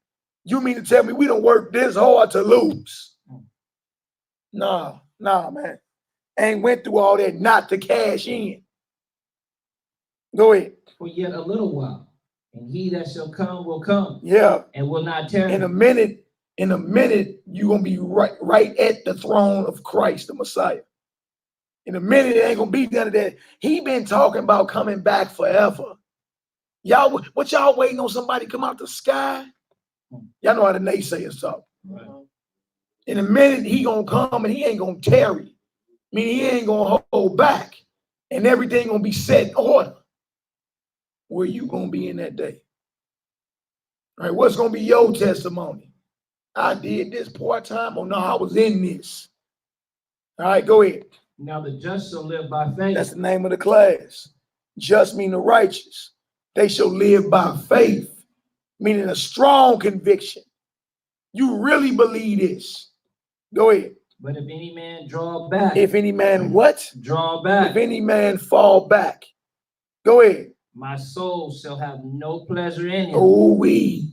You mean to tell me we don't work this hard to lose? Nah, man. Ain't went through all that not to cash in. Go ahead. For yet a little while, and he that shall come will come. Yeah. And will not tarry. In a minute, you're gonna be right at the throne of Christ, the Messiah. In a minute, it ain't gonna be none of that. He been talking about coming back forever. Y'all, what y'all waiting on somebody to come out the sky? Y'all know how the naysayers talk. Right. In a minute, he gonna come and he ain't gonna tarry. Meaning he ain't gonna hold back. And everything gonna be set in order. Where you gonna be in that day? All right, what's gonna be your testimony? I did this part-time, or no, I was in this. All right, go ahead. Now the just shall live by faith. That's the name of the class. Just mean the righteous. They shall live by faith, meaning a strong conviction. You really believe this. Go ahead. But if any man draw back. If any man what? Draw back. If any man fall back. Go ahead. My soul shall have no pleasure in him. Oh-wee.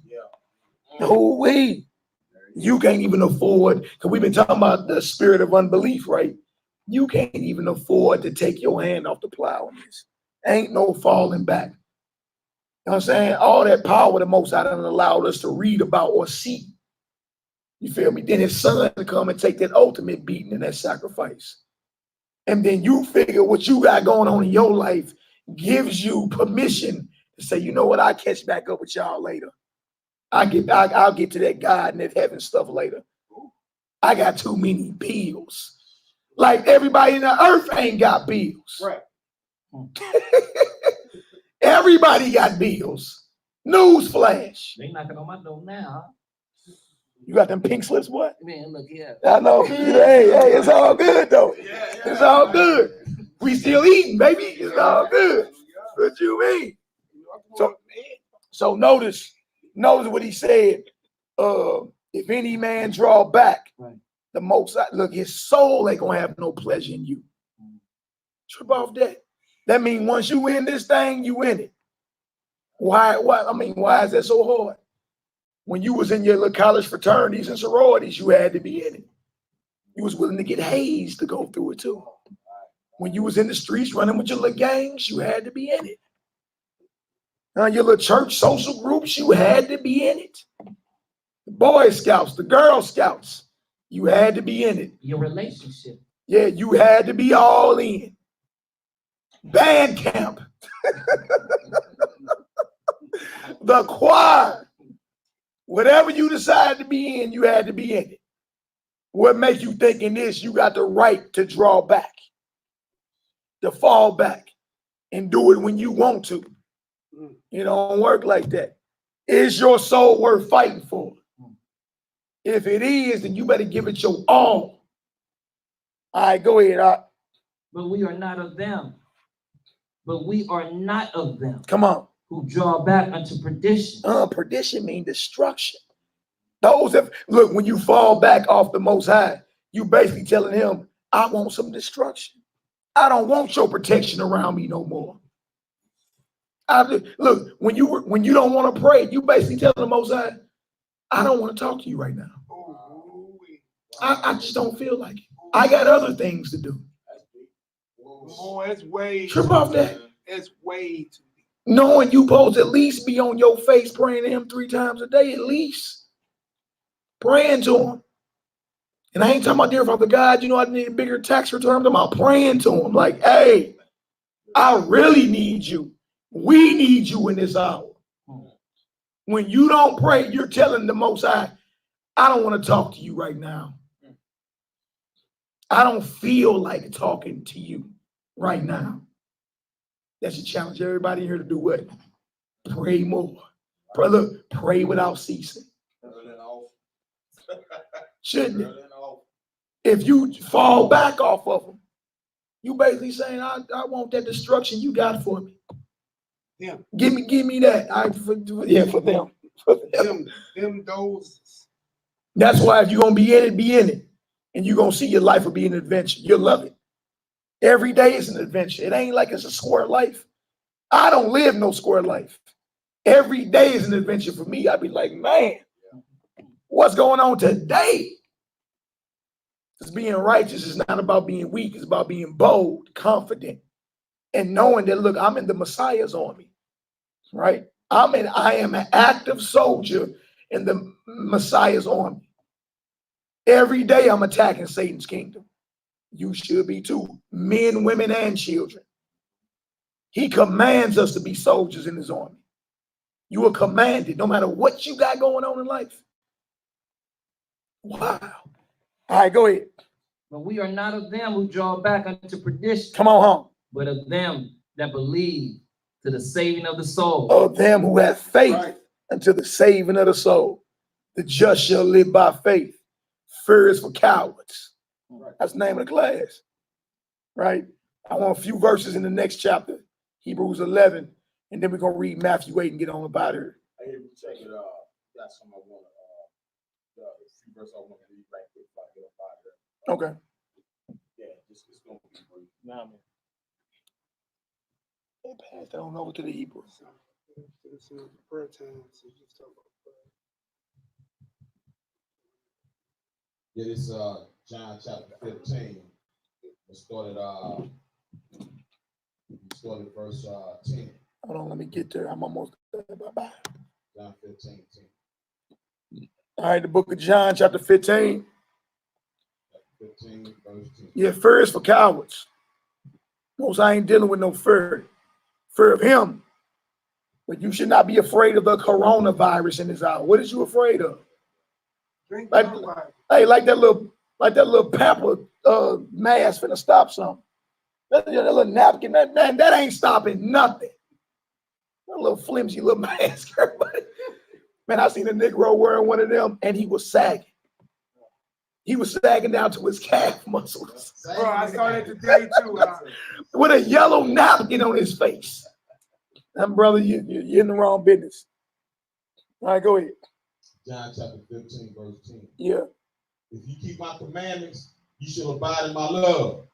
Oh-wee. You can't even afford, because we've been talking about the spirit of unbelief, right? You can't even afford to take your hand off the plow on this. Ain't no falling back. You know what I'm saying? All that power the Most High done allowed us to read about or see. You feel me? Then his son to come and take that ultimate beating and that sacrifice. And then you figure what you got going on in your life gives you permission to say, you know what, I'll catch back up with y'all later. I'll get to that God and that heaven stuff later. I got too many bills. Like everybody in the earth ain't got bills. Right. Everybody got bills. Newsflash. They knocking on my door now. You got them pink slips, what? Man, look here. I know. Hey, it's all good though. It's all good. We still eating, baby. It's all good. What you mean? So notice what he said. If any man draw back, right, the Most High, look, his soul ain't gonna have no pleasure in you. Trip off that. That means once you in this thing, you in it. Why is that so hard? When you was in your little college fraternities and sororities, you had to be in it. You was willing to get hazed to go through it too. When you was in the streets running with your little gangs, you had to be in it. Your little church social groups, you had to be in it. The Boy Scouts, the Girl Scouts, you had to be in it. Your relationship. Yeah, you had to be all in. Band camp. The choir. Whatever you decide to be in, you had to be in it. What makes you think in this, you got the right to draw back, to fall back, and do it when you want to. It don't work like that. Is your soul worth fighting for? If it is, then you better give it your all. All right, go ahead. But we are not of them. But we are not of them. Come on. Who draw back unto perdition. Perdition means destruction. Those that look, when you fall back off the Most High, you basically telling him, I want some destruction. I don't want your protection around me no more. Look, when you don't want to pray, you basically telling the Most High, I don't want to talk to you right now. I just don't feel like it. I got other things to do. Oh, it's way trip off that. It's way too. Knowing you supposed to at least be on your face praying to him 3 times a day, at least. Praying to him. And I ain't talking about, dear Father God, you know, I need a bigger tax return. I'm talking about praying to him like, hey, I really need you. We need you in this hour. When you don't pray, you're telling the Most High, I don't want to talk to you right now. I don't feel like talking to you right now. That's a challenge everybody here to do what? Pray more. Brother, pray without ceasing. Shouldn't it? If you fall back off of them, you basically saying, I want that destruction you got for me. Yeah. Give me that. For them. For them. Them those. That's why if you're gonna be in it, be in it. And you're gonna see your life will be an adventure. You'll love it. Every day is an adventure. It ain't like it's a square life. I don't live no square life. Every day is an adventure for me. I'd be like, man, what's going on today? Because being righteous is not about being weak. It's about being bold, confident, and knowing that, look, I'm in the Messiah's army, right? I am an active soldier in the Messiah's army. Every day I'm attacking Satan's kingdom. You should be too. Men, women, and children. He commands us to be soldiers in his army. You are commanded, no matter what you got going on in life. Wow. All right, go ahead. But we are not of them who draw back unto perdition. Come on home. But of them that believe to the saving of the soul. Of them who have faith unto the saving of the soul. The just shall live by faith. Fear is for cowards. That's the name of the class. Right? I want a few verses in the next chapter, Hebrews 11, and then we're going to read Matthew 8 and get on about it. Hey, check it out. That's something I want to, the few verses I want to read right quick before I get up out of there. Okay. Yeah, it's going to be brief. Nah, man. Hey, pass that on over to the Hebrew. Prayer time, so you just talk about prayer. Yeah, this John chapter 15. We started verse 10. Hold on, let me get there. I'm almost there. Bye-bye. John 15, 10. All right, the book of John, chapter 15. 15, verse 10. Yeah, fear is for cowards. Most I ain't dealing with no fear. Fear of him. But you should not be afraid of the coronavirus in this hour. What is you afraid of? Like that little pamper mask finna stop something. That little napkin, that ain't stopping nothing. That little flimsy little mask. Man, I seen a Negro wearing one of them and he was sagging. He was sagging down to his calf muscles. Bro, I saw that today too. With a yellow napkin on his face. And brother, you're in the wrong business. All right, go ahead. John chapter 15, verse 10. Yeah. If you keep my commandments, you shall abide in my love.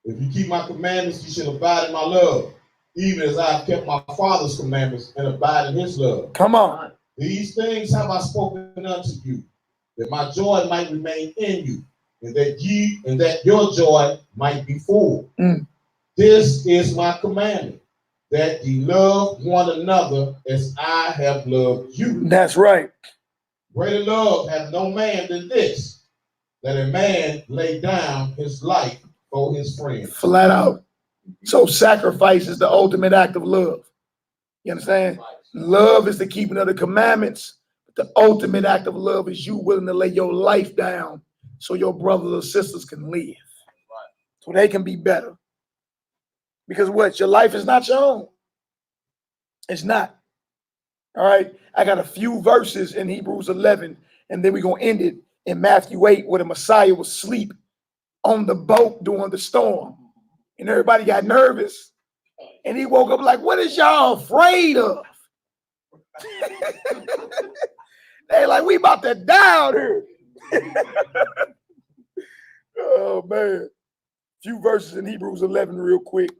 If you keep my commandments, you shall abide in my love, even as I have kept my Father's commandments and abide in his love. Come on. These things have I spoken unto you, that my joy might remain in you, and that your joy might be full. This is my commandment, that ye love one another as I have loved you. That's right. Greater love hath no man than this, that a man lay down his life for his friends. Flat out. So sacrifice is the ultimate act of love. You understand? Love is the keeping of the commandments. But the ultimate act of love is you willing to lay your life down so your brothers or sisters can live. So they can be better. Because what? Your life is not your own. It's not. All right. I got a few verses in Hebrews 11, and then we're going to end it in Matthew 8, where the Messiah was asleep on the boat during the storm. And everybody got nervous. And he woke up like, what is y'all afraid of? They like, we about to die out here. Oh, man. Few verses in Hebrews 11 real quick.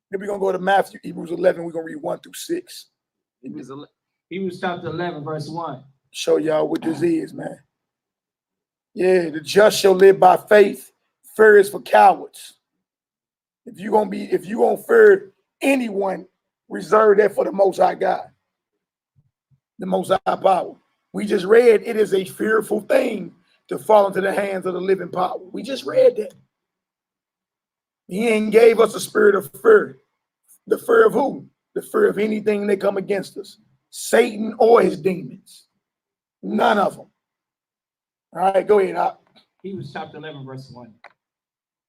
Then we're going to go to Matthew, Hebrews 11. We're going to read 1 through 6. Hebrews chapter 11, verse 1. Show y'all what this is, man. Yeah, the just shall live by faith. Fear is for cowards. If you're gonna fear anyone, reserve that for the Most High God. the Most High power. We just read it is a fearful thing to fall into the hands of the living power. We just read that. He ain't gave us a spirit of fear. The fear of who? The fear of anything that come against us. Satan or his demons. None of them. All right, go ahead. Hebrews chapter 11, verse 1.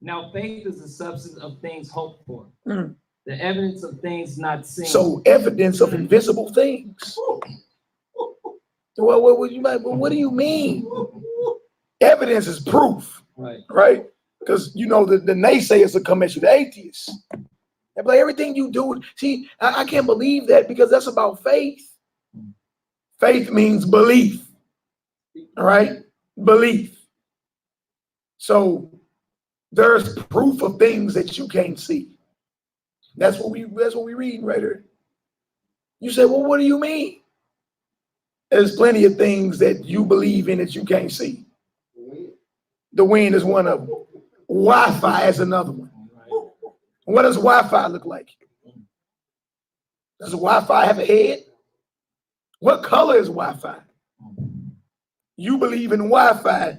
Now faith is the substance of things hoped for, the evidence of things not seen. So evidence of invisible things. Well, what do you mean? Evidence is proof, right? Because you know the naysayers will come at you, the atheists. They're like, everything you do. See, I can't believe that because that's about faith. Faith means belief, all right? Belief. So there's proof of things that you can't see. That's what we read right here. You say, well, what do you mean? There's plenty of things that you believe in that you can't see. The wind is one of them. Wi-Fi is another one. What does Wi-Fi look like? Does Wi-Fi have a head? What color is Wi-Fi? You believe in Wi-Fi,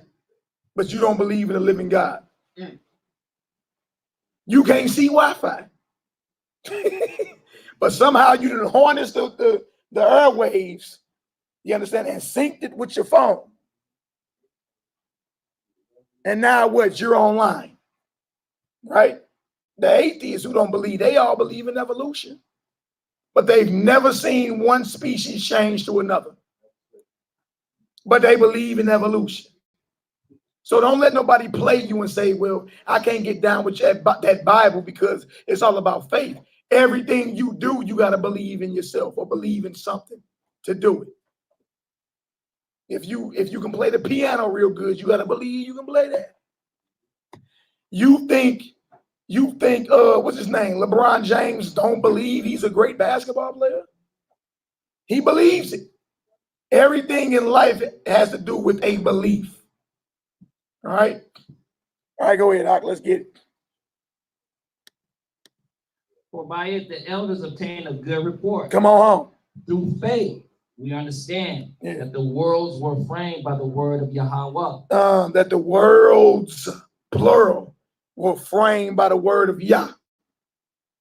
but you don't believe in the living God. You can't see Wi-Fi. But somehow you didn't harness the airwaves, you understand, and synced it with your phone. And now what? You're online, right? The atheists who don't believe, they all believe in evolution. But they've never seen one species change to another. But they believe in evolution. So don't let nobody play you and say, well, I can't get down with that Bible because it's all about faith. Everything you do, you got to believe in yourself or believe in something to do it. If you can play the piano real good, you got to believe you can play that. You think what's his name? LeBron James don't believe he's a great basketball player? He believes it. Everything in life has to do with a belief. All right. All right, go ahead, Doc. Let's get it. For by it the elders obtained a good report. Come on home. Through faith, we understand that the worlds were framed by the word of Yahweh. That the worlds, plural, were framed by the word of Yah.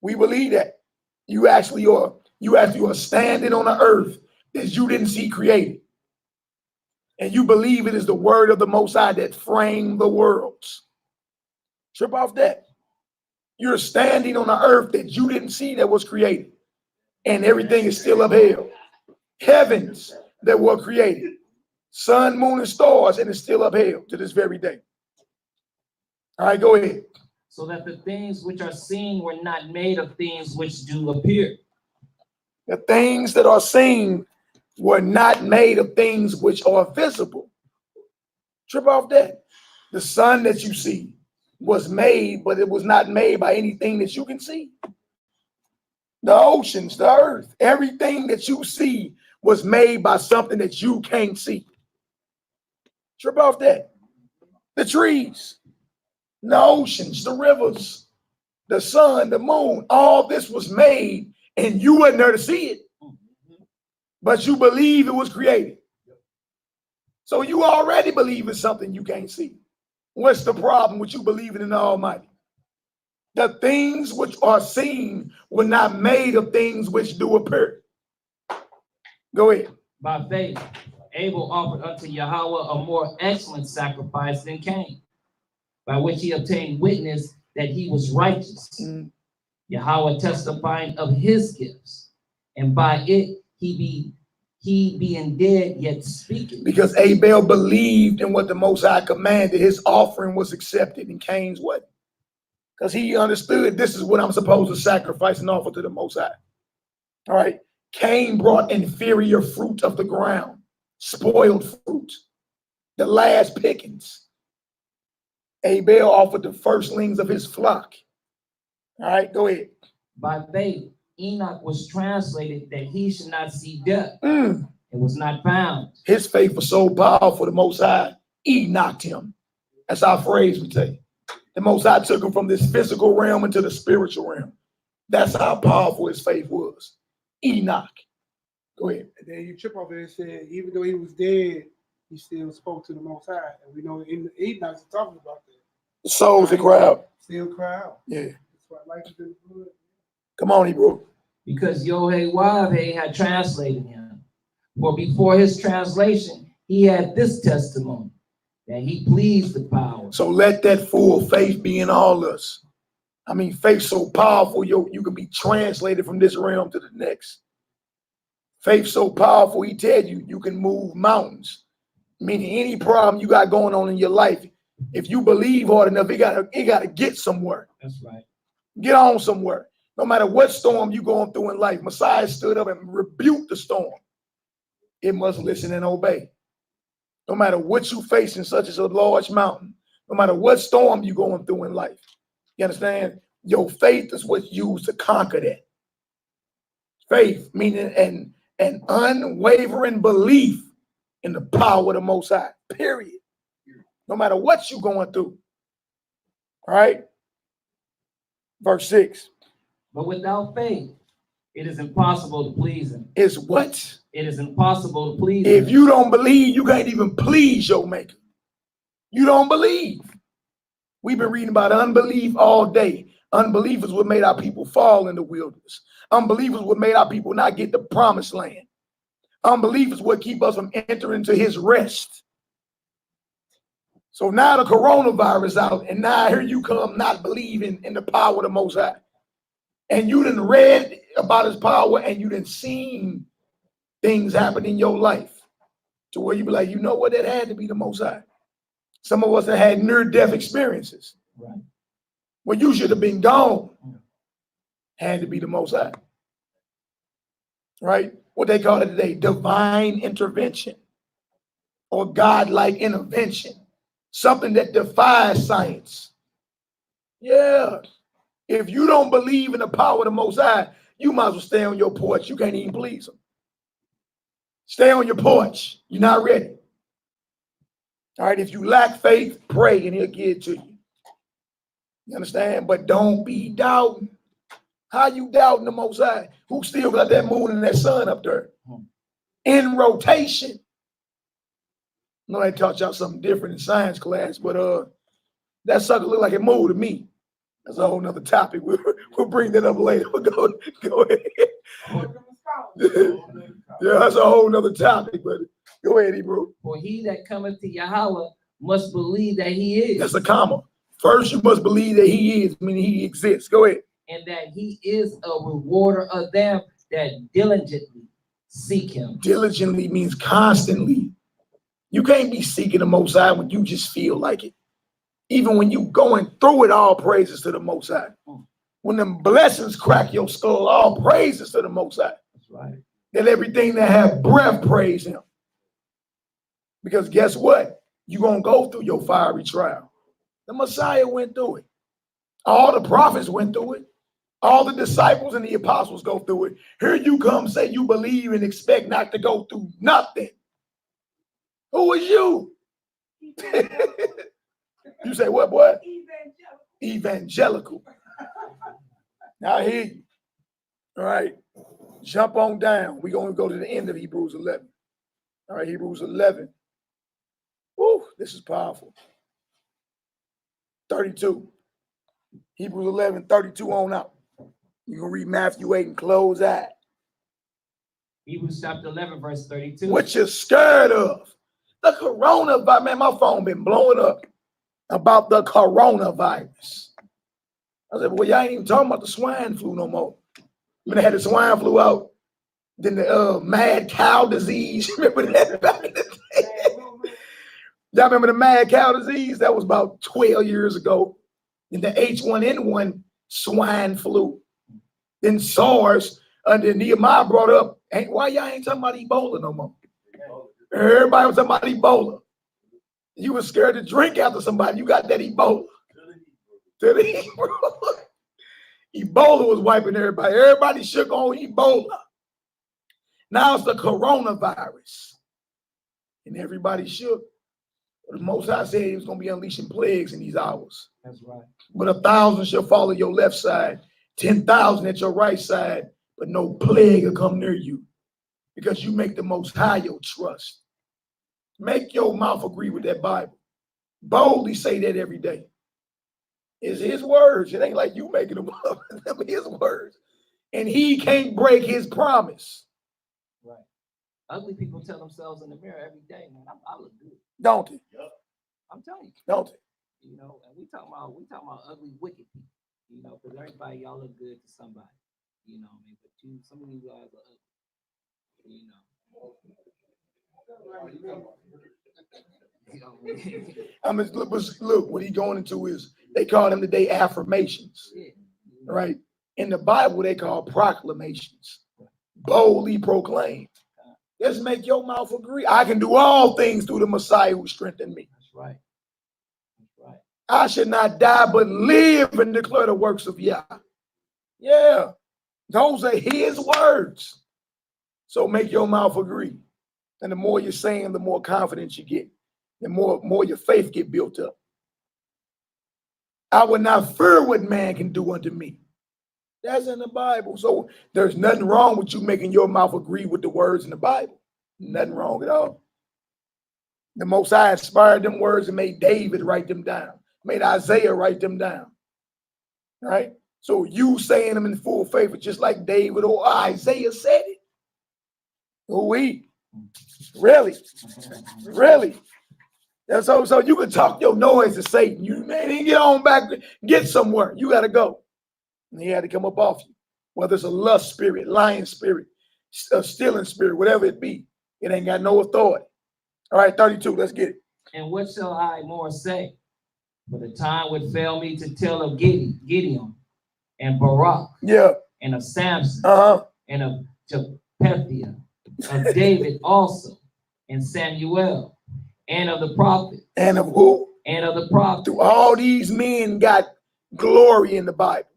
We believe that. You actually are standing on the earth that you didn't see created. And you believe it is the word of the Most High that framed the worlds. Trip off that. You're standing on the earth that you didn't see that was created. And everything is still upheld. Heavens that were created. Sun, moon, and stars, and it's still upheld to this very day. All right, go ahead. So that the things which are seen were not made of things which do appear. The things that are seen were not made of things which are visible. Trip off that. The sun that you see was made, but it was not made by anything that you can see. The oceans, the earth, everything that you see was made by something that you can't see. Trip off that. The trees, the oceans, the rivers, the sun, the moon, all this was made and you weren't there to see it. But you believe it was created. So you already believe in something you can't see. What's the problem with you believing in the Almighty? The things which are seen were not made of things which do appear. Go ahead. By faith, Abel offered unto Yahweh a more excellent sacrifice than Cain, by which he obtained witness that he was righteous. Yahweh testifying of his gifts, and by it he being dead yet speaking. Because Abel believed in what the Most High commanded, his offering was accepted, and Cain's wasn't. Because he understood this is what I'm supposed to sacrifice and offer to the Most High. All right. Cain brought inferior fruit of the ground, spoiled fruit, the last pickings. Abel offered the firstlings of his flock. All right, go ahead. By faith, Enoch was translated that he should not see death. It was not found. His faith was so powerful, the Most High Enoch him. That's our phrase we take. The Most High took him from this physical realm into the spiritual realm. That's how powerful his faith was. Enoch. Go ahead. And then you trip over there and said, even though he was dead, he still spoke to the Most High. And we know in the Enoch is talking about that. The souls that cry out. Still cry out. Yeah. That's why life is in the blood. Come on, Hebrew. Because Yohei had translated him. For before his translation, he had this testimony, that he pleased the power. So let that full faith be in all us. I mean, faith so powerful, you can be translated from this realm to the next. Faith so powerful, he tell you, you can move mountains. Meaning any problem you got going on in your life, if you believe hard enough, it gotta get somewhere. That's right. Get on somewhere. No matter what storm you going through in life, Messiah stood up and rebuked the storm. It must listen and obey. No matter what you facing, such as a large mountain, no matter what storm you going through in life, you understand? Your faith is what's used to conquer that. Faith, meaning an unwavering belief in the power of the Most High, period. No matter what you're going through. All right? Verse 6. But without faith, it is impossible to please him. Is what? It is impossible to please If him. you don't believe, you can't even please your maker. You don't believe. We've been reading about unbelief all day. Unbelief is what made our people fall in the wilderness. Unbelief is what made our people not get the promised land. Unbelief is what keep us from entering into his rest. So now the coronavirus out, and now here you come not believing in the power of the Most High. And you done read about his power, and you done seen things happen in your life to where you be like, you know what, that had to be the Most High. Some of us have had near-death experiences. Right. Well, you should have been gone. Had to be the Most High. Right? What they call it today, divine intervention or God-like intervention. Something that defies science. Yeah. If you don't believe in the power of the Most High, you might as well stay on your porch. You can't even please him. Stay on your porch. You're not ready. All right, if you lack faith, pray and he'll give it to you. You understand? But don't be doubting. How you doubting the Most High? Who still got that moon and that sun up there? In rotation. I know they taught y'all something different in science class, but that sucker look like it moved to me. That's a whole nother topic. We'll bring that up later. Go ahead. Yeah, that's a whole nother topic, but go ahead, Hebrew. For he that cometh to Yahweh must believe that he is. That's a comma. First, you must believe that he is, meaning he exists. Go ahead. And that he is a rewarder of them that diligently seek him. Diligently means constantly. You can't be seeking the Most High when you just feel like it. Even when you going through it, all praises to the Most High. When them blessings crack your skull, all praises to the Most High. That's right. Let everything that have breath praise him. Because guess what? You're going to go through your fiery trial. The Messiah went through it. All the prophets went through it. All the disciples and the apostles go through it. Here you come, say you believe and expect not to go through nothing. Who is you? You say what, boy? Evangelical. Now I hear you. All right. Jump on down. We're going to go to the end of Hebrews 11. All right, Hebrews 11. Woo, this is powerful. 32. Hebrews 11, 32 on out. You can read Matthew 8 and close that. Hebrews chapter 11, verse 32. What you scared of? The coronavirus. Man, my phone been blowing up about the coronavirus. I said, well, y'all ain't even talking about the swine flu no more. When they had the swine flu out, then the mad cow disease. Remember that back in the day? Y'all remember the mad cow disease? That was about 12 years ago. Then the H1N1 swine flu. Then SARS. And then Nehemiah brought up, why y'all ain't talking about Ebola no more? Everybody was talking about Ebola. You was scared to drink after somebody. You got that Ebola. Ebola was wiping everybody. Everybody shook on Ebola. Now it's the coronavirus. And everybody shook. The Most High said he was going to be unleashing plagues in these hours. That's right. But 1,000 shall fall at your left side, 10,000 at your right side, but no plague will come near you. because you make the Most High your trust. Make your mouth agree with that Bible. Boldly say that every day. It's his words. It ain't like you making them up. Them his words. And he can't break his promise. Right. Ugly people tell themselves in the mirror every day, man, I look good. Don't they? I'm telling you. Don't they? You know, and we talking about ugly, wicked people. You know, because everybody, y'all look good to somebody. You know what I mean? But some of you guys are ugly. You know. I mean, look, what he going into is, they call them today affirmations, right? In the Bible, they call proclamations. Boldly proclaim. Let's make your mouth agree. I can do all things through the Messiah who strengthened me. That's right. That's right. I should not die, but live and declare the works of Yah. Yeah, those are his words. So make your mouth agree. And the more you're saying, the more confidence you get. The more your faith get built up. I will not fear what man can do unto me. That's in the Bible. So there's nothing wrong with you making your mouth agree with the words in the Bible. Nothing wrong at all. The Most High inspired them words and made David write them down. Made Isaiah write them down. Right? So you saying them in full favor, just like David or Isaiah said it. We really. And so you can talk your noise to Satan. You man, get on back, get somewhere. You got to go. And he had to come up off you. Whether it's a lust spirit, lying spirit, a stealing spirit, whatever it be, it ain't got no authority. All right, 32, let's get it. And what shall I more say? For the time would fail me to tell of Gideon and Barak, and of Samson, and of Jephthah, of David also, and Samuel, and of the prophets. And of who? And of the prophets. All these men got glory in the Bible.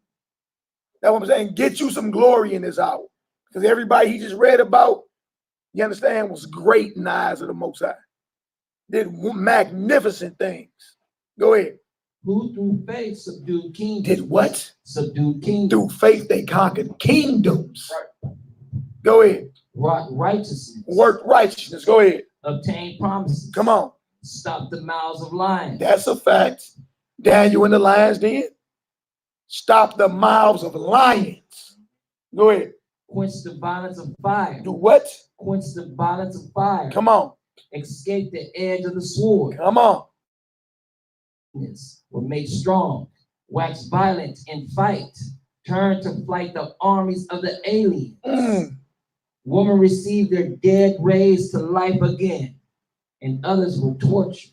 That's what I'm saying. Get you some glory in this hour. Because everybody he just read about, you understand, was great in the eyes of the Most High. Did magnificent things. Go ahead. Who through faith subdued kingdoms. Did what? Subdued kingdoms. Through faith they conquered kingdoms. Right. Go ahead. Righteousness. Work righteousness. Go ahead. Obtain promises. Come on. Stop the mouths of lions. That's a fact. Daniel in the lion's den. Stop the mouths of lions. Go ahead. Quench the violence of fire. Do what? Quench the violence of fire. Come on. Escape the edge of the sword. Come on. Were made strong. Wax violent in fight. Turn to flight the armies of the aliens. Women received their dead raised to life again. And others were tortured,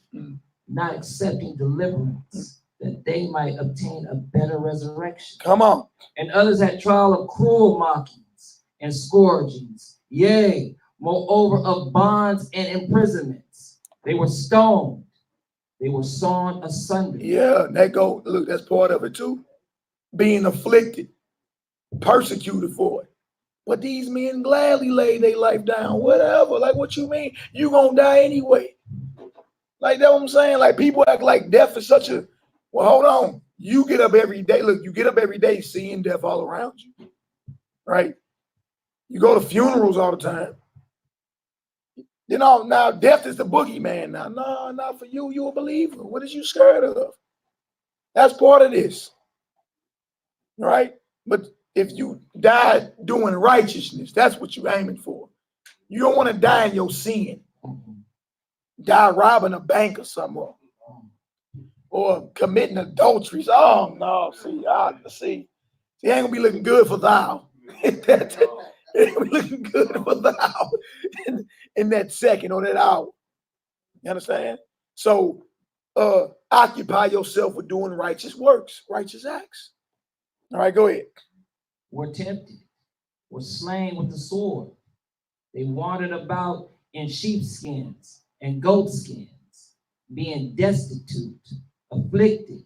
not accepting deliverance, that they might obtain a better resurrection. Come on. And others had trial of cruel mockings and scourgings, yea, moreover of bonds and imprisonments. They were stoned. They were sawn asunder. Yeah, look, that's part of it too. Being afflicted, persecuted for it. But these men gladly laid their life down, whatever. Like, what you mean? You gonna die anyway. Like, that's what I'm saying. Like, people act like death is such a, well, hold on. You get up every day. Look, you get up every day seeing death all around you, right? You go to funerals all the time. You know, now death is the boogeyman now. No, not for you. You a believer. What is you scared of? That's part of this, right? But if you die doing righteousness, that's what you're aiming for. You don't want to die in your sin. Die robbing a bank or something, or committing adulteries. Oh no, see, it ain't gonna be looking good for thou. It ain't gonna be looking good for thou in that second or that hour. You understand? So occupy yourself with doing righteous works, righteous acts. All right, go ahead. Were tempted, were slain with the sword. They wandered about in sheepskins and goatskins, being destitute, afflicted,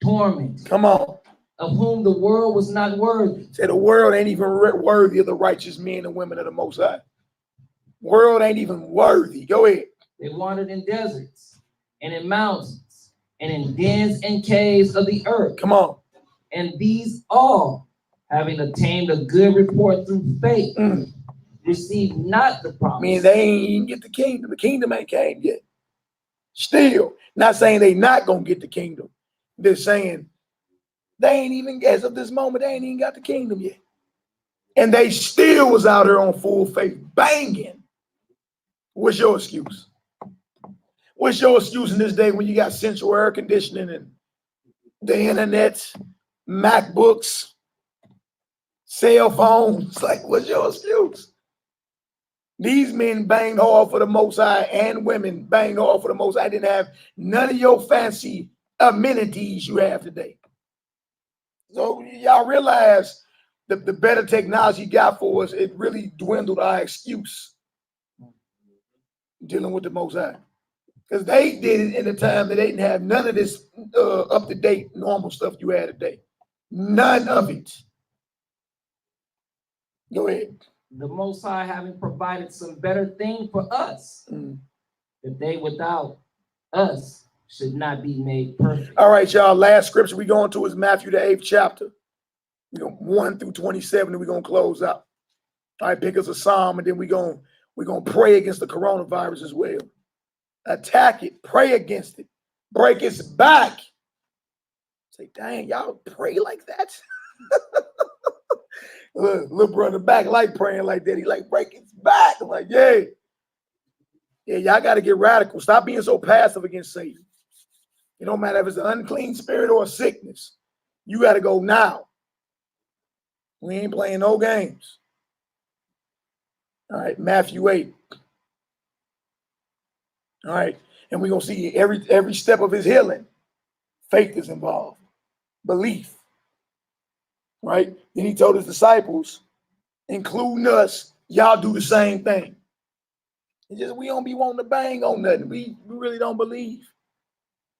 tormented. Come on. Of whom the world was not worthy. Say the world ain't even worthy of the righteous men and women of the Most High. World ain't even worthy. Go ahead. They wandered in deserts and in mountains and in dens and caves of the earth. Come on. And these all, having obtained a good report through faith, receive not the I promise. mean, they ain't even get the kingdom. The kingdom ain't came yet. Still, not saying they not gonna get the kingdom. They're saying they ain't even, as of this moment, they ain't even got the kingdom yet. And they still was out here on full faith, banging. What's your excuse? What's your excuse in this day when you got central air conditioning and the internet, MacBooks, cell phones? Like, what's your excuse? These men banged hard for the Most High, and women banged hard for the Most High. Didn't have none of your fancy amenities you have today. So y'all realize the better technology you got for us, it really dwindled our excuse dealing with the Most High. Because they did it in a time that they didn't have none of this up-to-date normal stuff you had today. None of it. Go ahead. The Most High having provided some better thing for us, that they without us should not be made perfect. All right, y'all. Last scripture we going to is Matthew the 8th chapter. We go 1 through 27, and we're gonna close out. All right, pick us a psalm, and then we're gonna pray against the coronavirus as well. Attack it, pray against it, break its back. Say, dang, y'all pray like that? Little brother back like praying like that. He like break its back. I'm like, yeah, y'all got to get radical. Stop being so passive against Satan. It don't matter if it's an unclean spirit or a sickness. You got to go now. We ain't playing no games. All right, Matthew 8. All right, and we're gonna see every step of his healing. Faith is involved, belief. Right? Then he told his disciples, including us, y'all do the same thing. It's just we don't be wanting to bang on nothing. We really don't believe.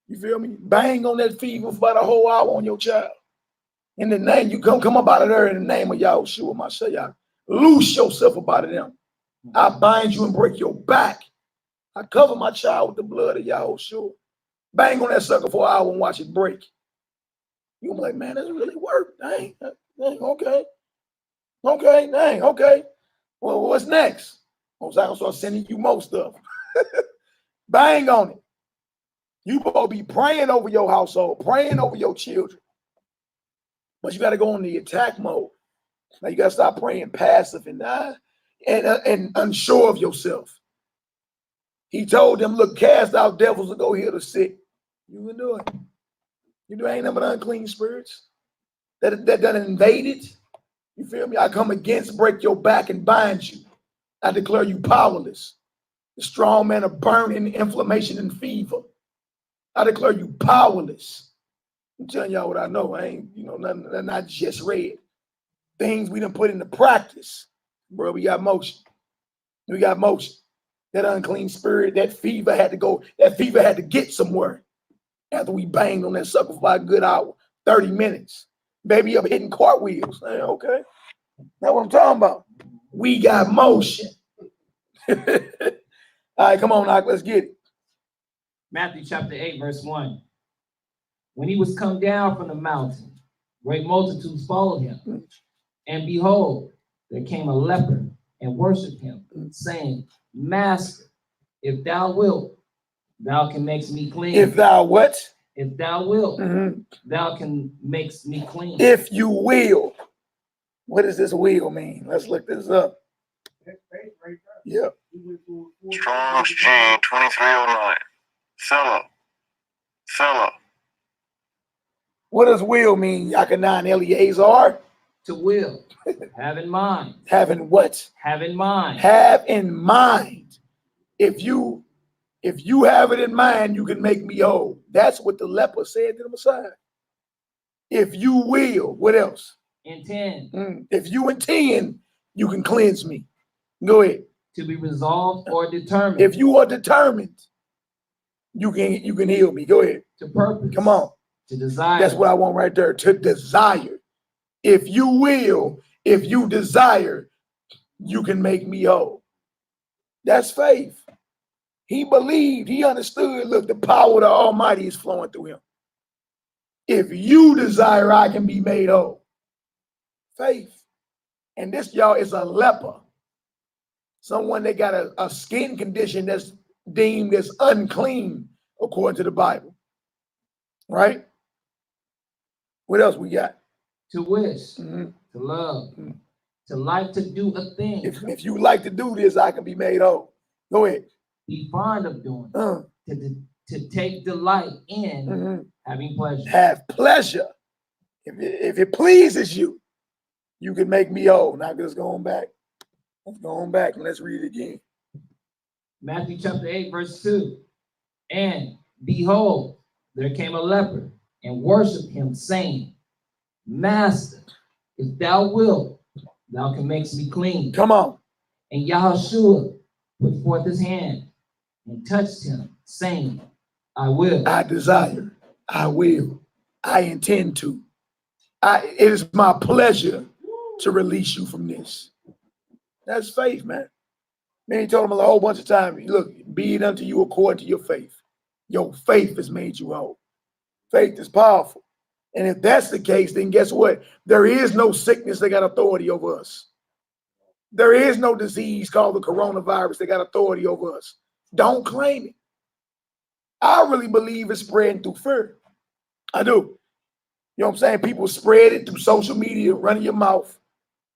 You feel me? Bang on that fever for about a whole hour on your child. In the name, you come up out of there in the name of Yahushua Mashiach. Loose yourself up out of them. I bind you and break your back. I cover my child with the blood of Yahushua. Bang on that sucker for an hour and watch it break. You'll be like, man, this really worked. Dang, okay. Okay, dang, okay. Well, what's next? I'm gonna start sending you more stuff. Bang on it. You supposed to be praying over your household, praying over your children. But you got to go in the attack mode. Now you got to stop praying passive and unsure of yourself. He told them, look, cast out devils and go heal the sick. You can do it. You do ain't nothing but unclean spirits that done invaded. You feel me? I come against, break your back and bind you. I declare you powerless. The strong man of burning, inflammation, and fever. I declare you powerless. I'm telling y'all what I know. I ain't, nothing I just read. Things we done put into practice. Bro, we got motion. We got motion. That unclean spirit, that fever had to go. That fever had to get somewhere. After we banged on that sucker for a good hour, 30 minutes. Baby up hitting cartwheels. Hey, okay. That's what I'm talking about. We got motion. All right, come on, Doc, let's get it. Matthew chapter 8, verse 1. When he was come down from the mountain, great multitudes followed him. And behold, there came a leper and worshiped him, saying, Master, if thou wilt, thou can make me clean. If thou what? If thou wilt, thou can make me clean. If you will. What does this will mean? Let's look this up. Yep. Strong's G 2309. Fellow. What does will mean, Yakanan Eleazar? To will. Have in mind. Having what? Have in mind. Have in mind. If you have it in mind, you can make me whole. That's what the leper said to the Messiah. If you will, what else? Intend. If you intend, you can cleanse me. Go ahead. To be resolved or determined. If you are determined, you can heal me. Go ahead. To purpose. Come on. To desire. That's what I want right there. To desire. If you will, if you desire, you can make me whole. That's faith. He believed, he understood, look, the power of the Almighty is flowing through him. If you desire, I can be made whole. Faith. And this, y'all, is a leper. someone that got a skin condition that's deemed as unclean according to the Bible, right? What else we got? To wish, to love, to like to do a thing. If you like to do this, I can be made whole. Go ahead. Be fond of doing, to take delight in having pleasure. Have pleasure. If it pleases you, you can make me whole. Now let's go on back. Let's go on back and let's read it again. Matthew chapter 8, verse 2. And behold, there came a leper and worshiped him, saying, Master, if thou wilt, thou can make me clean. Come on. And Yahushua put forth his hand and touched him, saying, I will. I desire. I will. I intend to. It is my pleasure to release you from this. That's faith, man. Man, he told him a whole bunch of times, look, be it unto you according to your faith. Your faith has made you whole. Faith is powerful. And if that's the case, then guess what? There is no sickness that got authority over us. There is no disease called the coronavirus that got authority over us. Don't claim it. I really believe it's spreading through fear. I do. You know what I'm saying? People spread it through social media, running your mouth.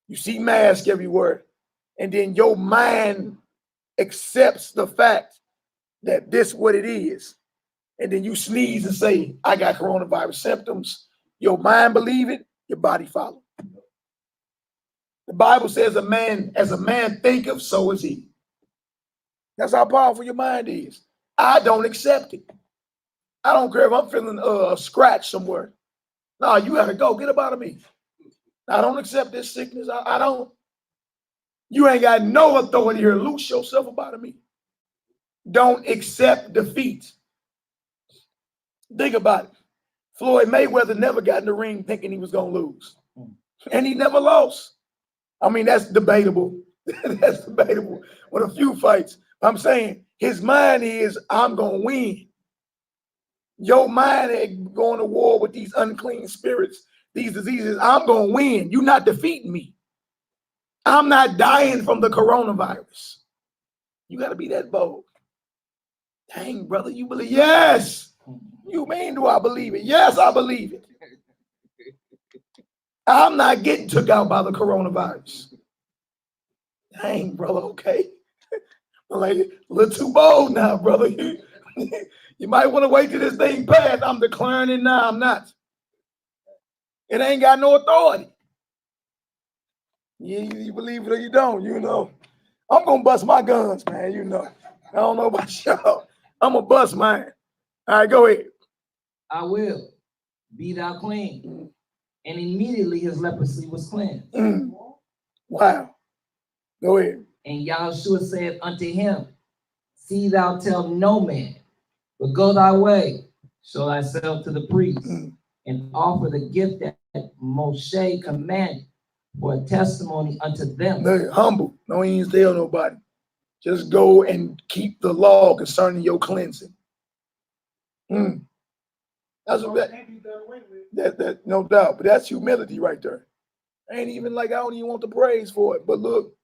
You see masks everywhere. And then your mind accepts the fact that this is what it is. And then you sneeze and say, I got coronavirus symptoms. Your mind believe it, your body follow. The Bible says as a man thinketh, so is he. That's how powerful your mind is. I don't accept it. I don't care if I'm feeling a scratch somewhere. No, you gotta go. Get up out of me. I don't accept this sickness. I don't. You ain't got no authority here. Loose yourself up out of me. Don't accept defeat. Think about it. Floyd Mayweather never got in the ring thinking he was gonna lose. And he never lost. I mean, that's debatable. That's debatable with a few fights. I'm saying his mind is, I'm gonna win. Your mind ain't going to war with these unclean spirits, these diseases. I'm gonna win. You're not defeating me. I'm not dying from the coronavirus. You gotta be that bold. Dang, brother, you believe? Yes. You mean, do I believe it? Yes, I believe it. I'm not getting took out by the coronavirus. Dang, brother, okay. Like, a little too bold now, brother. You might want to wait till this thing passed. I'm declaring it now. I'm not. It ain't got no authority. You believe it or you don't, you know. I'm going to bust my guns, man, you know. I don't know about y'all. I'm going to bust mine. All right, go ahead. I will. Be thou clean. And immediately his leprosy was cleansed. Wow. Go ahead. And Yahushua said unto him, see thou tell no man, but go thy way, show thyself to the priest, and offer the gift that Moshe commanded for a testimony unto them. Look, humble. No, he ain't tell nobody. Just go and keep the law concerning your cleansing. That's what that no doubt. But that's humility right there. Ain't even like I don't even want the praise for it. But look,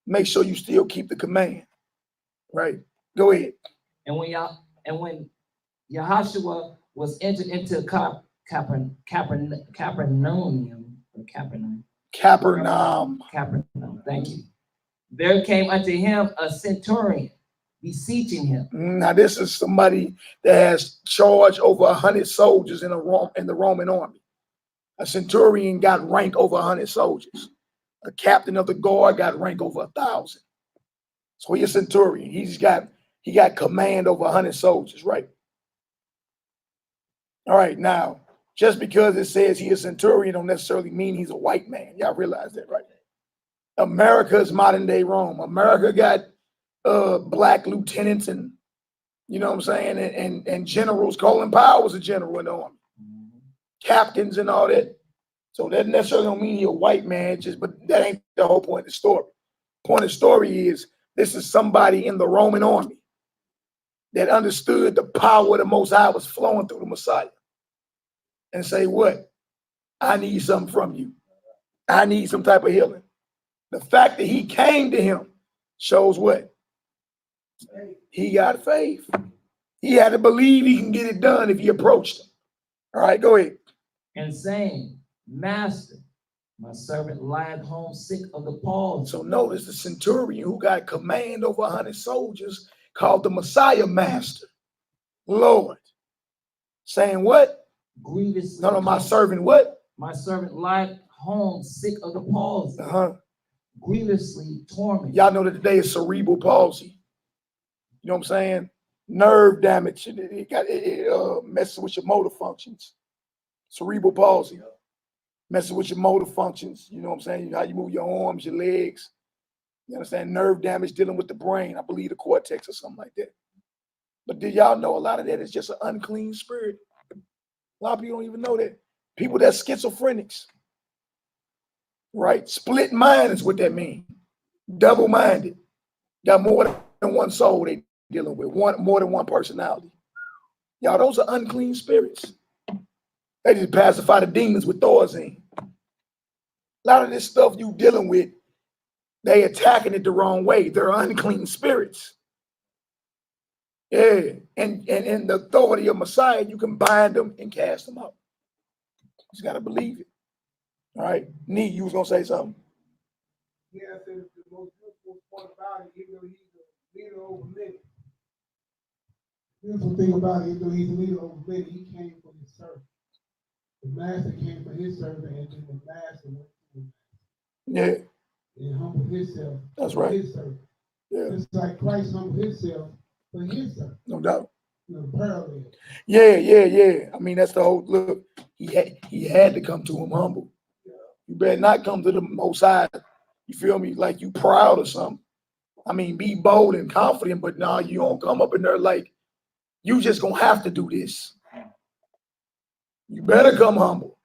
make sure you still keep the command. Right? Go ahead. And when Yahushua was entered into Capernaum, thank you. There came unto him a centurion, beseeching him. Now, this is somebody that has charge over 100 soldiers in the Roman army. A centurion got rank over 100 soldiers. A captain of the guard got rank over 1,000. So he's a centurion. He got command over 100 soldiers, right? All right, now, just because it says he's a centurion don't necessarily mean he's a white man. Y'all realize that, right? America is modern day Rome. America got black lieutenants and, you know what I'm saying, and generals. Colin Powell was a general in the army. Captains and all that. So that necessarily don't mean he's a white man, but that ain't the whole point of the story. Point of the story is this is somebody in the Roman army that understood the power of the Most High was flowing through the Messiah. And say, what? I need something from you. I need some type of healing. The fact that he came to him Shows what? He got faith. He had to believe he can get it done if he approached him. All right, go ahead. And saying, Master, my servant lieth home sick of the palsy. So notice the centurion who got command over 100 soldiers called the Messiah Master, Lord. Saying what? Grievously. No, my servant what? My servant lieth home sick of the palsy. Grievously tormented. Y'all know that today is cerebral palsy. You know what I'm saying? Nerve damage. It messes with your motor functions. Cerebral palsy. Messes with your motor functions. You know what I'm saying? How you move your arms, your legs. You understand? Nerve damage dealing with the brain. I believe the cortex or something like that. But did y'all know a lot of that is just an unclean spirit? A lot of people don't even know that. People that's schizophrenics. Right? Split mind is what that means. Double-minded. Got more than one soul they dealing with. More than one personality. Y'all, those are unclean spirits. They just pacify the demons with Thorazine. A lot of this stuff you dealing with, they attacking it the wrong way. They're unclean spirits. Yeah. And in the authority of Messiah, you can bind them and cast them out. You just got to believe it. All right. Nee, you was going to say something? Yeah, I said the most beautiful part about it, even though he's a leader over many. Beautiful thing about it, even though he's a leader over many, he came for his servant. The master came for his servant, and then the master went to him. Yeah. And humbled himself. That's for right. His servant. Yeah. Just like Christ humbled himself for his servant. No doubt. You know, parallel. Yeah. I mean, that's the whole look. He had to come to him humble. You better not come to the Most High. You feel me? Like you proud or something. I mean, be bold and confident, but nah, you don't come up in there like you just gonna have to do this. You better come humble,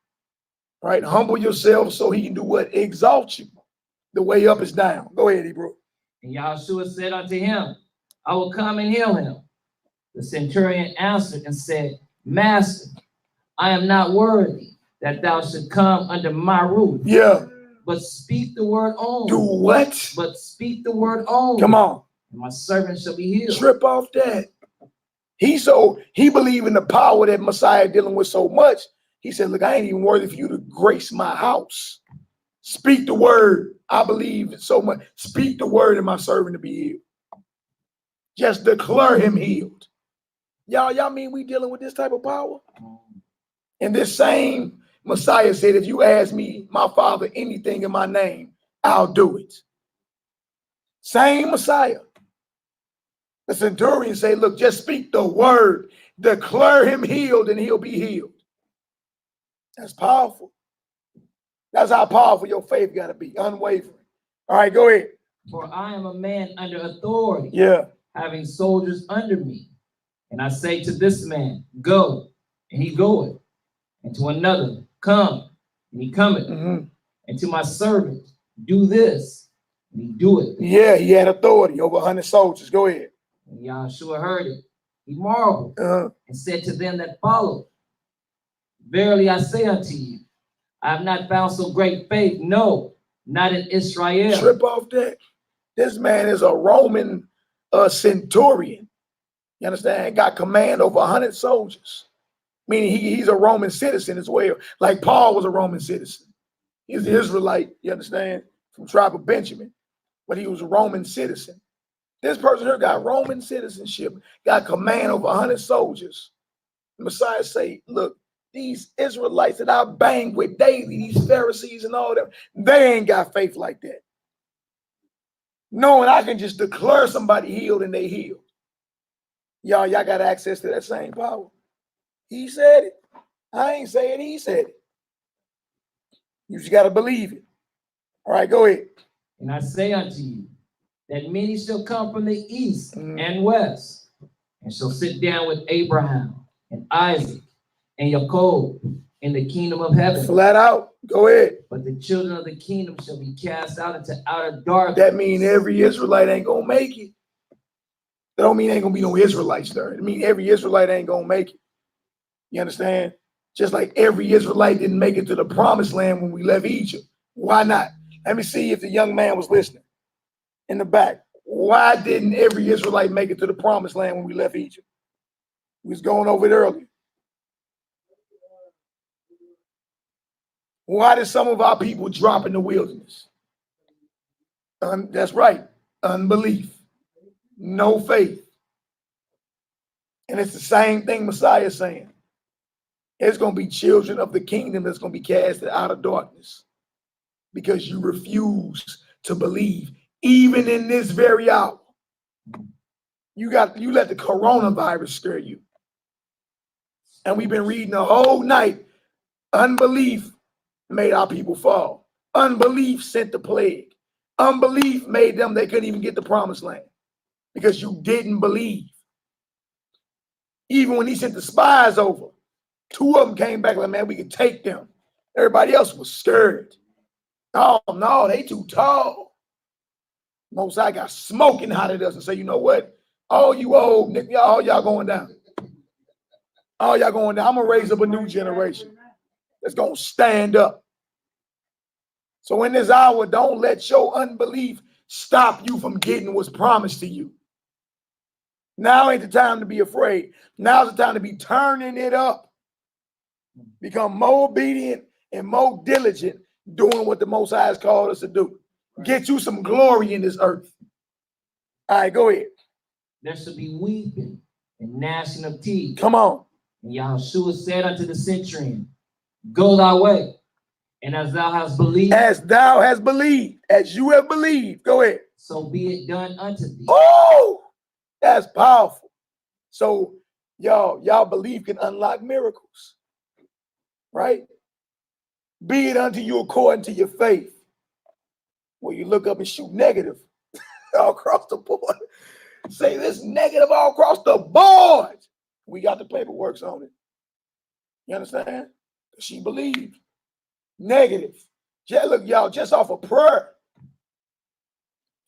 right? Humble yourself so he can do what? Exalt you. The way up is down. Go ahead, Hebrew. And Yahshua said unto him, I will come and heal him. The centurion answered and said, Master, I am not worthy that thou should come under my roof. Yeah. But speak the word only. Do what? But speak the word only. Come on. And my servant shall be healed. Trip off that. He believed in the power that Messiah dealing with so much. He said, look, I ain't even worthy for you to grace my house. Speak the word. I believe so much. Speak the word in my servant to be healed. Just declare him healed. Y'all mean we dealing with this type of power? And this same Messiah said, if you ask me, my Father, anything in my name, I'll do it. Same Messiah. The centurion say, look, just speak the word, declare him healed, and he'll be healed. That's powerful. That's how powerful your faith got to be, unwavering. All right, go ahead. For I am a man under authority, having soldiers under me. And I say to this man, go, and he goeth. And to another, come, and he cometh. And to my servant, do this, and he doeth. Yeah, he had authority over 100 soldiers. Go ahead. And Yahshua heard it. He marveled and said to them that followed, verily I say unto you, I have not found so great faith, no, not in Israel. Trip off that. This man is a Roman centurion. You understand? Got command over 100 soldiers. Meaning he's a Roman citizen as well. Like Paul was a Roman citizen. He's an Israelite, you understand? From tribe of Benjamin. But he was a Roman citizen. This person here got Roman citizenship, got command over 100 soldiers. The Messiah say, look, these Israelites that I bang with daily, these Pharisees and all them, they ain't got faith like that. Knowing I can just declare somebody healed and they healed. Y'all got access to that same power. He said it. I ain't saying he said it. You just got to believe it. All right, go ahead. And I say unto you, that many shall come from the east and west, and shall sit down with Abraham and Isaac and Jacob in the kingdom of heaven. Flat out. Go ahead. But the children of the kingdom shall be cast out into outer darkness. That means every Israelite ain't going to make it. That don't mean ain't going to be no Israelites there. It means every Israelite ain't going to make it. You understand? Just like every Israelite didn't make it to the promised land when we left Egypt. Why not? Let me see if the young man was listening in the back. Why didn't every Israelite make it to the promised land when we left Egypt? We was going over it earlier. Why did some of our people drop in the wilderness? That's right. Unbelief. No faith. And it's the same thing Messiah is saying. It's going to be children of the kingdom that's going to be cast out of darkness because you refuse to believe, even in this very hour. You let the coronavirus scare you. And we've been reading the whole night. Unbelief made our people fall. Unbelief sent the plague. Unbelief made them, they couldn't even get the promised land because you didn't believe. Even when he sent the spies over, 2 of them came back like, man, we could take them. Everybody else was scared. Oh, no, they too tall. Most I got smoking hot at us and say, you know what? All you old, all y'all going down. All y'all going down. I'm going to raise up a new generation that's going to stand up. So in this hour, don't let your unbelief stop you from getting what's promised to you. Now ain't the time to be afraid. Now's the time to be turning it up. Become more obedient and more diligent doing what the Most High has called us to do. Get you some glory in this earth. All right, go ahead. There shall be weeping and gnashing of teeth. Come on. And Yahushua said unto the centurion, go thy way, and as thou hast believed. As thou hast believed, as you have believed. Go ahead. So be it done unto thee. Oh, that's powerful. So y'all belief can unlock miracles. Right? Be it unto you according to your faith. Well, you look up and shoot negative all across the board. Say this negative all across the board. We got the paperwork on it. You understand? She believed. Negative. Yeah, look, y'all, just off of prayer.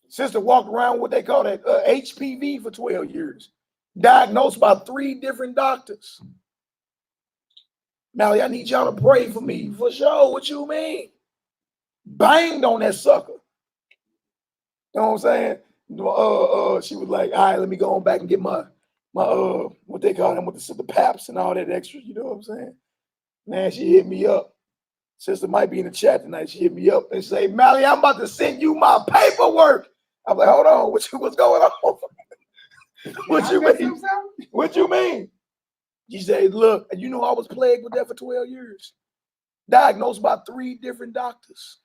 Sister walked around with what they call that HPV for 12 years. Diagnosed by 3 different doctors. Now, I need y'all to pray for me. For sure. What you mean? Banged on that sucker. You know what I'm saying? She was like, all right, let me go on back and get my what they call them with the paps and all that extra. You know what I'm saying? Man, she hit me up. Sister might be in the chat tonight. She hit me up and say, Mally, I'm about to send you my paperwork. I'm like, hold on, what's going on? What you mean? What you mean? She said, look, you know I was plagued with that for 12 years. Diagnosed by 3 different doctors.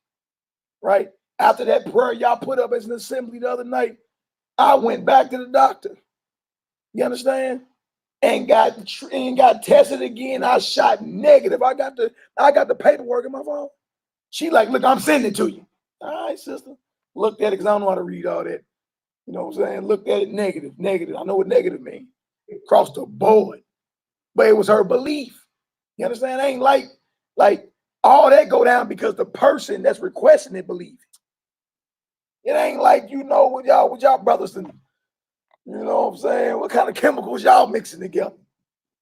Right? After that prayer y'all put up as an assembly the other night, I went back to the doctor. You understand? And got tested again. I shot negative. I got the paperwork in my phone. She like, look, I'm sending it to you. All right, sister. Looked at it because I don't know how to read all that. You know what I'm saying? Looked at it negative. I know what negative means. Across the board. But it was her belief. You understand? It ain't like all that go down because the person that's requesting it believes it. It ain't like, you know, what y'all brothers and, you know what I'm saying? What kind of chemicals y'all mixing together?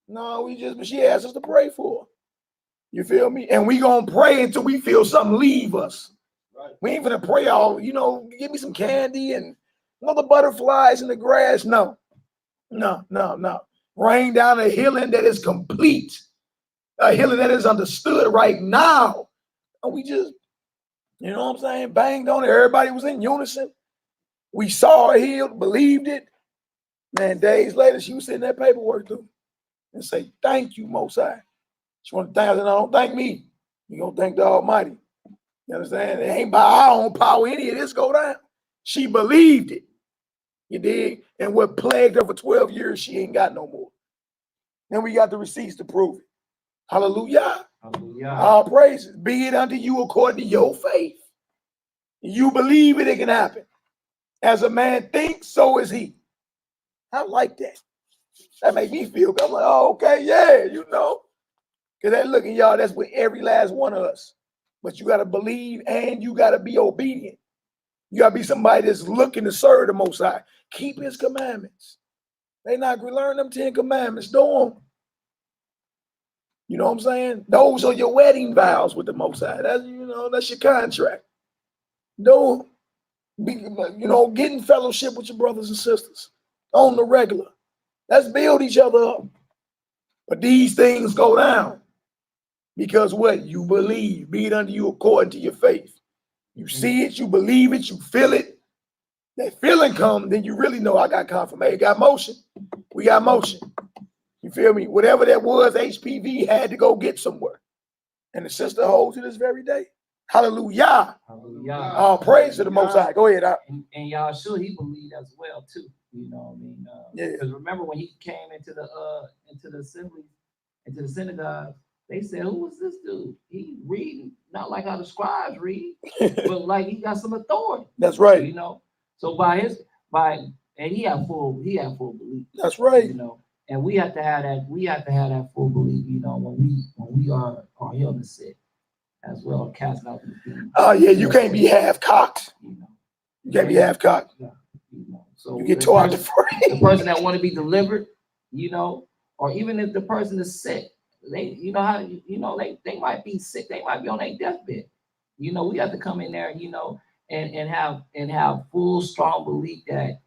No, she asked us to pray for her. You feel me? And we gonna pray until we feel something leave us. Right. We ain't gonna pray all, you know, give me some candy and the butterflies in the grass. No. Rain down a healing that is complete. A healing that is understood right now. And we just, you know what I'm saying? Banged on it. Everybody was in unison. We saw her healed, believed it. Man, days later, she was sending that paperwork to me and say, thank you, Most High. She wanted to thank us, and don't thank me. You're going to thank the Almighty. You understand? It ain't by our own power any of this go down. She believed it. You dig? And what plagued her for 12 years, she ain't got no more. And we got the receipts to prove it. Hallelujah. Hallelujah. All praises. Be it unto you according to your faith. You believe it can happen. As a man thinks, so is he. I like that. That make me feel good. I'm like, oh, okay, yeah, you know. Because that looking, y'all, that's with every last one of us. But you got to believe and you got to be obedient. You got to be somebody that's looking to serve the Most High. Keep his commandments. They not going to learn them 10 commandments. Do them. You know what I'm saying? Those are your wedding vows with the Most High. That's, you know, that's your contract. Do them. Getting fellowship with your brothers and sisters on the regular. Let's build each other up. But these things go down because what? You believe, be it unto you according to your faith. You see it, you believe it, you feel it. That feeling come, then you really know I got confirmation. Got motion. We got motion. You feel me? Whatever that was, HPV had to go get somewhere. And the sister holds it this very day. Hallelujah. Hallelujah. All praise to the Most High. Go ahead. And y'all sure he believed as well too. You know what I mean? Yeah. Because remember when he came into the assembly, into the synagogue, they said, "Who was this dude? He reading not like how the scribes read, but like he got some authority." That's right. You know. So and he had full belief. That's right. You know, and we have to have that. We have to have that full belief. You know, when we are healing the sick, as well as casting out the demons. Oh yeah, you can't be half cocked. You know, you can't be half cocked. Yeah. You know, so you get tore out the frame. The person that want to be delivered, you know, or even if the person is sick, they might be sick, they might be on their deathbed. You know, we have to come in there, you know, and have full strong belief that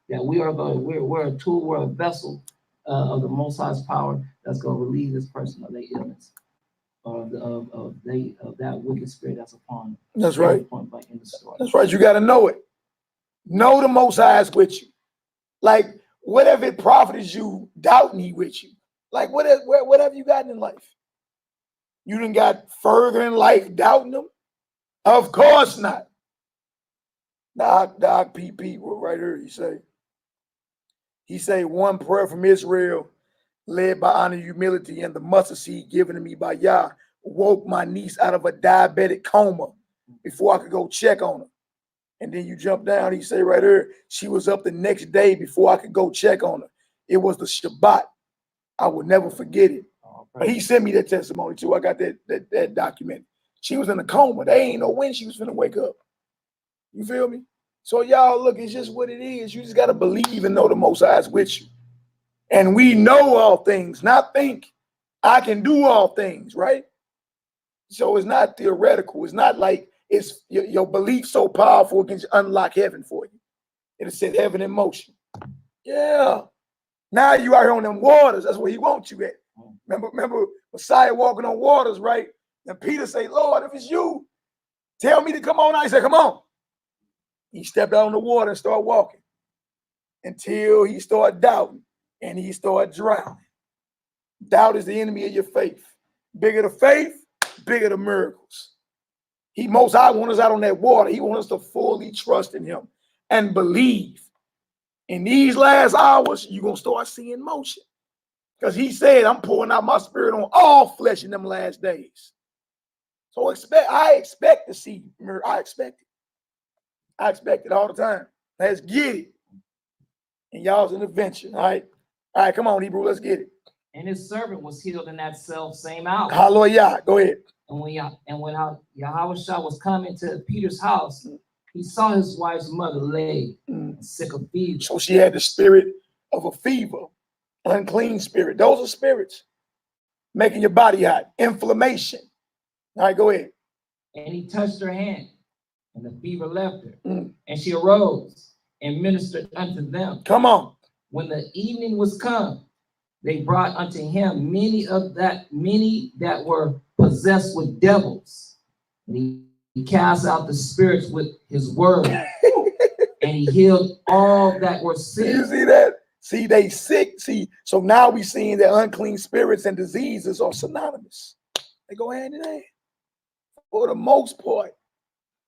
we're a tool, we're a vessel of the Most High's power that's going to relieve this person of their illness, of that wicked spirit that's upon them. That's right. In the story. That's right. You got to know it. Know the Most High is with you. Like whatever it profits you, doubting He with you. Like what have you gotten in life? You done got further in life doubting Him? Of course not. Doc PP right here. He say one prayer from Israel, led by honor, humility, and the mustard seed given to me by Yah, woke my niece out of a diabetic coma before I could go check on her. And then you jump down, he say right here, she was up the next day before I could go check on her. It was the Shabbat. I will never forget it. But he sent me that testimony too. I got that document. She was in a coma. They ain't know when she was gonna wake up. You feel me? So y'all, look, it's just what it is. You just gotta believe and know the Most High is with you. And we know all things, not think I can do all things, right? So it's not theoretical. It's not like it's your belief so powerful it can unlock heaven for you. It'll set heaven in motion. Yeah. Now you out here on them waters. That's where He wants you at. Remember Messiah walking on waters, right? And Peter say, Lord, if it's you, tell me to come on out. He said, come on. He stepped out on the water and started walking until he started doubting and he started drowning. Doubt is the enemy of your faith. Bigger the faith, bigger the miracles. He Most High wants us out on that water. He wants us to fully trust in Him and believe. In these last hours, you're going to start seeing motion. Because He said, I'm pouring out my spirit on all flesh in them last days. So I expect to see miracles. I expect it all the time. Let's get it. And y'all's an adventure. All right. All right, come on, Hebrew. Let's get it. And his servant was healed in that same hour. Hallelujah. Go ahead. And when Yahweh was coming to Peter's house, he saw his wife's mother laid sick of fever. So she had the spirit of a fever, unclean spirit. Those are spirits making your body hot, inflammation. All right, go ahead. And he touched her hand, and the fever left her. And she arose and ministered unto them. Come on. When the evening was come, they brought unto him many that were possessed with devils. And he cast out the spirits with his word. And he healed all that were sick. You see that? See, they sick. See, so now we seeing that unclean spirits and diseases are synonymous. They go hand in hand. For the most part,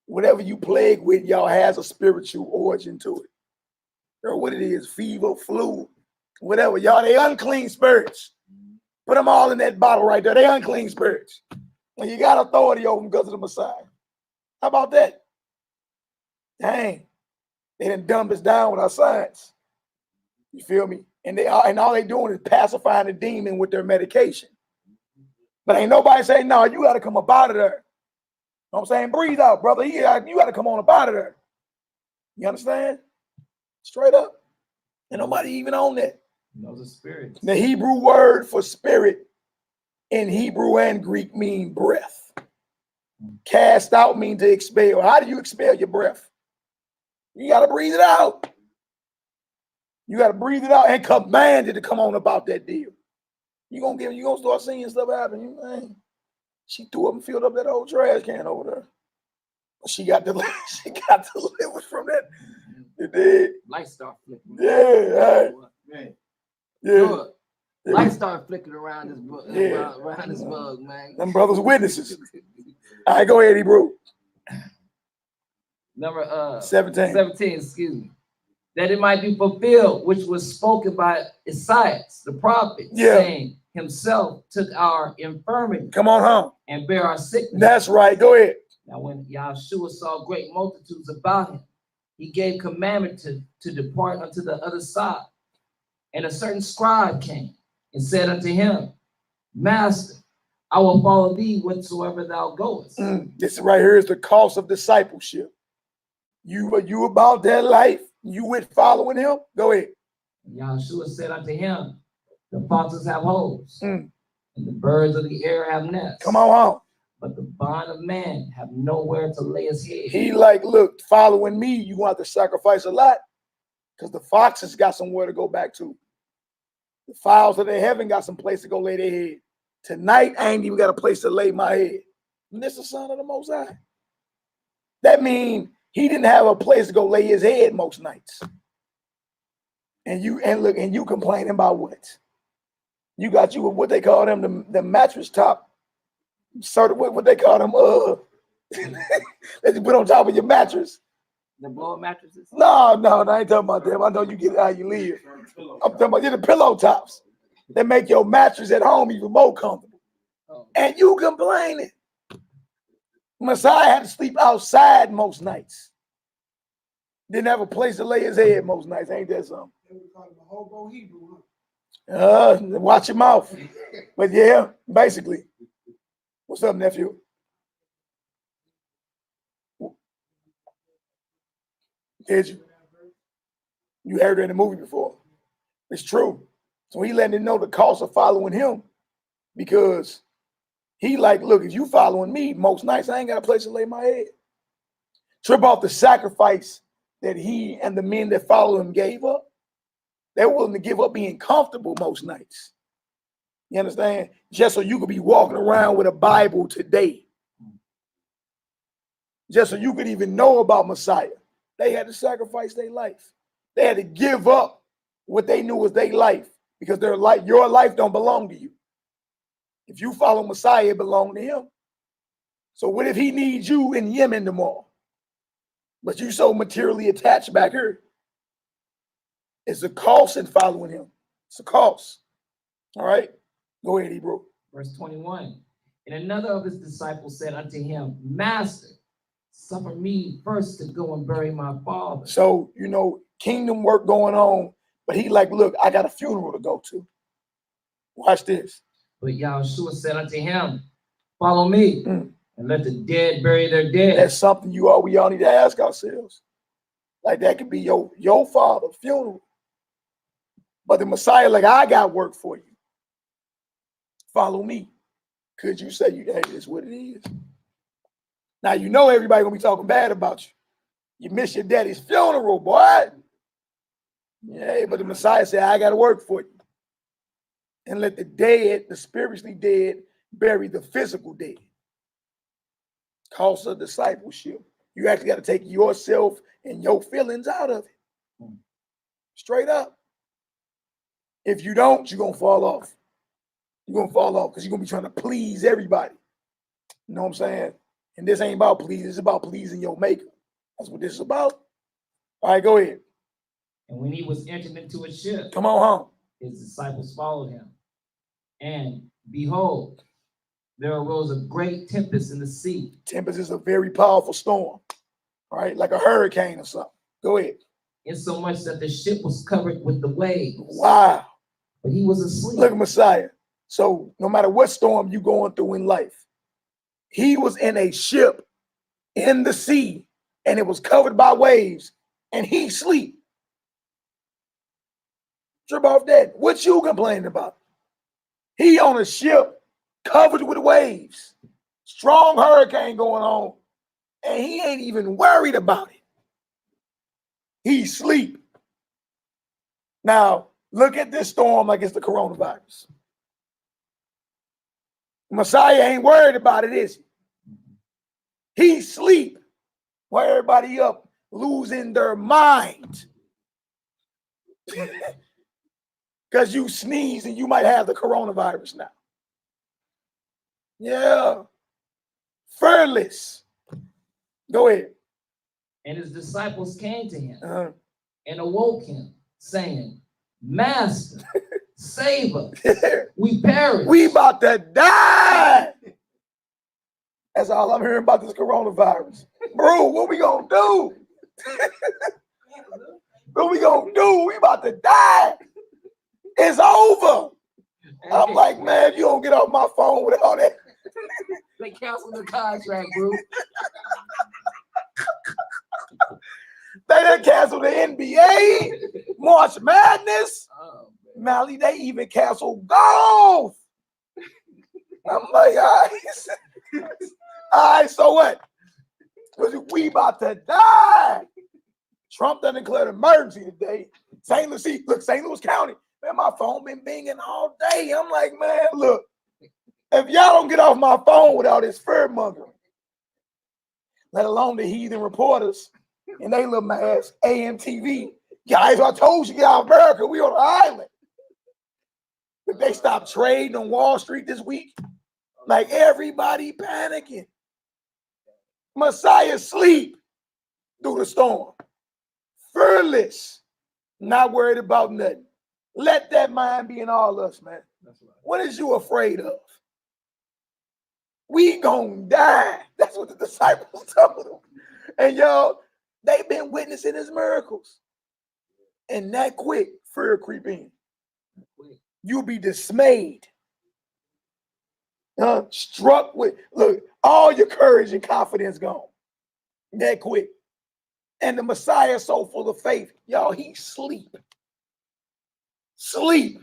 whatever you plague with, y'all has a spiritual origin to it. Or what it is, fever, flu, whatever. Y'all, they unclean spirits. Put them all in that bottle right there. They unclean spirits. And you got authority over them because of the Messiah. How about that? Dang. They done dumbed us down with our science. You feel me? And all they doing is pacifying the demon with their medication. But ain't nobody saying, no, you got to come up out of there. You know what I'm saying? Breathe out, brother. You got to come on up out of there. You understand? Straight up. And nobody even on that. Those are spirits. The Hebrew word for spirit in Hebrew and Greek mean breath. Cast out means to expel. How do you expel your breath? You got to breathe it out. You got to breathe it out and command it to come on about that deal. You gonna start seeing stuff happen. Man, she threw up and filled up that old trash can over there. She got delivered from that. It did. Light start flickering. Yeah, right. Yeah. Light start flickering around this around this bug, man. Them brothers witnesses. All right, go ahead, Hebrew. Number 17. 17, excuse me. That it might be fulfilled, which was spoken by Isaiah, the prophet, saying, himself took our infirmity. Come on home. And bear our sickness. That's right. Go ahead. Now, when Yahshua saw great multitudes about him, he gave commandment to depart unto the other side. And a certain scribe came and said unto him, Master, I will follow thee whatsoever thou goest. This right here is the cost of discipleship. You about that life? You with following him? Go ahead. Yahshua said unto him, the foxes have holes, and the birds of the air have nests. Come on home. But the Son of Man have nowhere to lay his head. He like, look, following me, you want to sacrifice a lot, because the foxes got somewhere to go back to. The fowls of the heaven got some place to go lay their head. Tonight, I ain't even got a place to lay my head. And this is the Son of the Most High. That means he didn't have a place to go lay his head most nights. And you complaining about what? You got you what they call them, the mattress top. Sort of what they call them, that you put on top of your mattress. The blow-up mattresses? No, I ain't talking about them. I know you get it how you live. I'm talking about the pillow tops that make your mattress at home even more comfortable. And you complaining. Messiah had to sleep outside most nights. Didn't have a place to lay his head most nights. Ain't that something? They would call him a hobo Hebrew, Watch your mouth. But yeah, basically. What's up, nephew? Did you? You heard it in the movie before. It's true. So he letting them know the cost of following him, because he like, look, if you following me most nights, I ain't got a place to lay my head. Trip off the sacrifice that he and the men that follow him gave up. They're willing to give up being comfortable most nights. You understand? Just so you could be walking around with a Bible today. Just so you could even know about Messiah. They had to sacrifice their life. They had to give up what they knew was their life, because their life, your life don't belong to you. If you follow Messiah, it belongs to him. So what if he needs you in Yemen tomorrow, but you so materially attached back here? It's a cost in following him. It's a cost. All right. Go ahead, Hebrew. Verse 21. And another of his disciples said unto him, Master, suffer me first to go and bury my father. So, kingdom work going on, but he like, look, I got a funeral to go to. Watch this. But Yahshua said unto him, follow me, and let the dead bury their dead. That's something we all need to ask ourselves. Like, that could be your father's funeral. But the Messiah, like, I got work for you. Follow me. Could you say, hey, this is what it is? Now, everybody gonna be talking bad about you. You miss your daddy's funeral, boy. Yeah, but the Messiah said, I got to work for you. And let the dead, the spiritually dead, bury the physical dead. Cost of discipleship. You actually got to take yourself and your feelings out of it. Straight up. If you don't, you're going to fall off. You're going to fall off because you're going to be trying to please everybody. You know what I'm saying? And this ain't about pleasing. It's about pleasing your maker. That's what this is about. All right, go ahead. And when he was entered into a ship, come on home, his disciples followed him. And behold, there arose a great tempest in the sea. Tempest is a very powerful storm, right? Like a hurricane or something. Go ahead. Insomuch that the ship was covered with the waves. Wow. But he was asleep. Look at Messiah. So no matter what storm you're going through in life, he was in a ship in the sea and it was covered by waves and he sleep. Trip off that. What you complaining about? He on a ship covered with waves, strong hurricane going on, and he ain't even worried about it. He sleep. Now, look at this storm like it's the coronavirus. Messiah ain't worried about it, is he? He sleep while everybody up losing their mind. Because you sneeze and you might have the coronavirus now. Yeah. Fearless. Go ahead. And his disciples came to him and awoke him, saying, Master, save us. We perish. We about to die. That's all I'm hearing about this coronavirus. Bro, what we gonna do? What we gonna do? We about to die. It's over. I'm like, man, if you don't get off my phone with all that. They canceled the contract, bro. They done canceled the NBA, March Madness. Mally, they even canceled golf. I'm like, all right, so what? We about to die. Trump done declared emergency today. St. Louis County. Man, my phone been binging all day. I'm like, man, look, if y'all don't get off my phone with all this fear mongering, let alone the heathen reporters and they little ass AMTV. Guys, I told you, get out of America. We on the island. If they stop trading on Wall Street this week, like everybody panicking. Messiah sleep through the storm. Fearless. Not worried about nothing. Let that mind be in all us, man. That's right. What is you afraid of? We gonna die. That's what the disciples told them. And y'all, they've been witnessing his miracles. And that quick, fear creep in. You'll be dismayed. Struck with, look, all your courage and confidence gone. That quick. And the Messiah is so full of faith. Y'all, he sleep. Sleep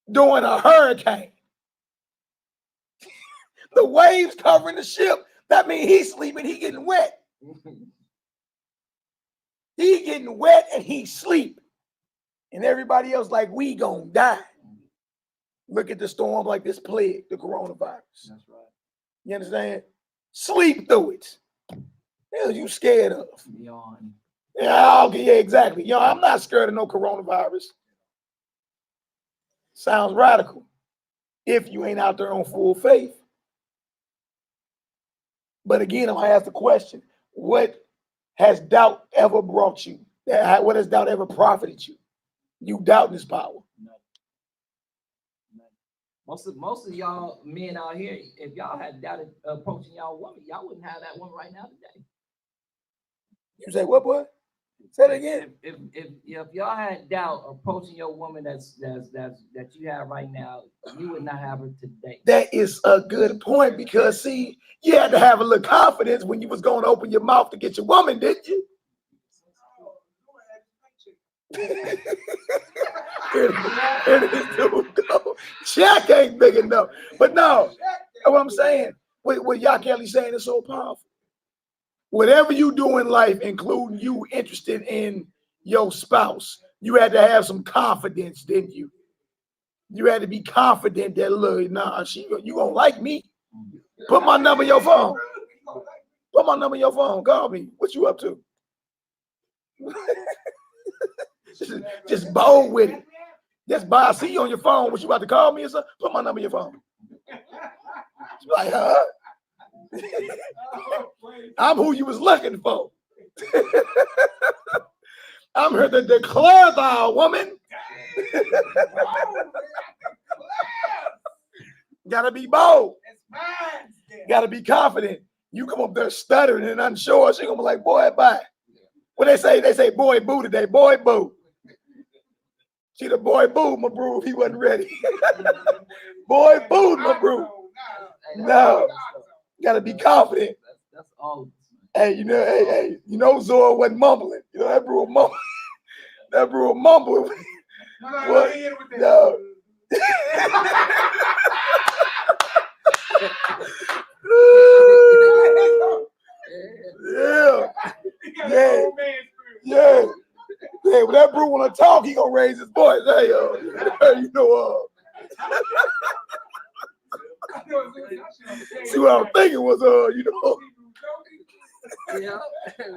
during a hurricane. The waves covering the ship. That means he's sleeping, he getting wet. He getting wet and he sleep. And everybody else like, we gonna die. Look at the storm like this plague, the coronavirus. That's right. You understand? Sleep through it. What are you scared of? Yawn. Yeah, okay, yeah, exactly. Yo, I'm not scared of no coronavirus. Sounds radical. If you ain't out there on full faith. But again, I'm gonna ask the question: what has doubt ever brought you? What has doubt ever profited you? You doubt this power. No. Most of y'all men out here, if y'all had doubted approaching y'all woman, y'all wouldn't have that one right now today. You say what, boy? Say it again. If y'all had doubt approaching your woman that you have right now, you would not have her today. That is a good point because see, you had to have a little confidence when you was going to open your mouth to get your woman, didn't you? Check ain't big enough. But no, what I'm saying, what y'all Kelly saying is so powerful. Whatever you do in life, including you interested in your spouse, you had to have some confidence, didn't you? You had to be confident that, look, nah, you gonna like me. Put my number in your phone. Put my number in your phone. Call me. What you up to? just bold with it. Just I see you on your phone. What you about to call me or something? Put my number in your phone. She's like, huh? I'm who you was looking for. I'm here to declare thou, woman. Gotta be bold. Gotta be confident. You come up there stuttering and unsure, she gonna be like, boy, bye. What they say? They say, boy, boo today. Boy, boo. See, the boy booed my brew if he wasn't ready. Boy booed my brew. No. Gotta be confident. That's all. Hey, you know, Zora wasn't mumbling. You know, that brew was mumbling. That brew was mumbling. No. Yeah. Hey, when that bro wanna talk, he gonna raise his voice. Hey, you know, see what I was thinking was, you know. Yeah.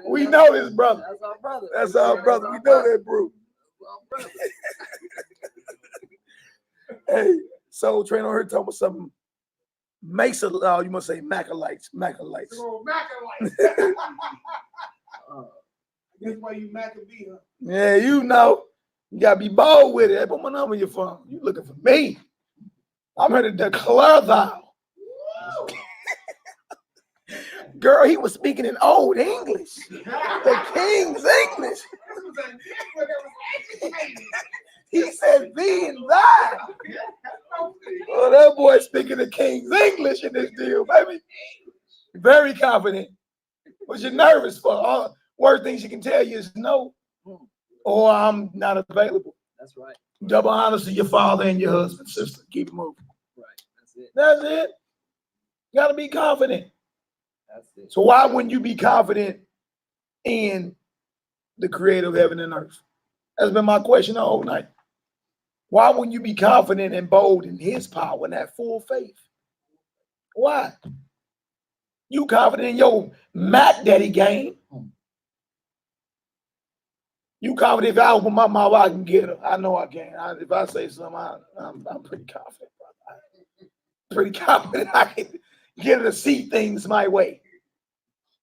We know this, brother. That's our brother. That's our brother. We know that, bro. That's our brother. Hey, Soul Train on her talking about something. Makes a you must say Mikha'elites. Mikha'elites. Oh, Mikha'elites. That's why you Maccabee, huh? Yeah, you know. You gotta be bold with it. Hey, put my number in your phone. You looking for me. I'm here to declare thou. Girl, he was speaking in old English. The King's English. He said thee and thy. Oh, that boy speaking the King's English in this deal, baby. Very confident. What you nervous for? All worst things you can tell you is no, or I'm not available. That's right. Double honors to your father and your husband, sister. Keep it moving. Right. That's it. That's it. You gotta be confident. That's it. So why wouldn't you be confident in the creator of heaven and earth? That's been my question the whole night. Why wouldn't you be confident and bold in his power and that full faith? Why? You confident in your Mac Daddy game. You confident if I open my mouth, I can get her. I know I can. If I say something, I'm pretty confident. Pretty confident I can get her to see things my way.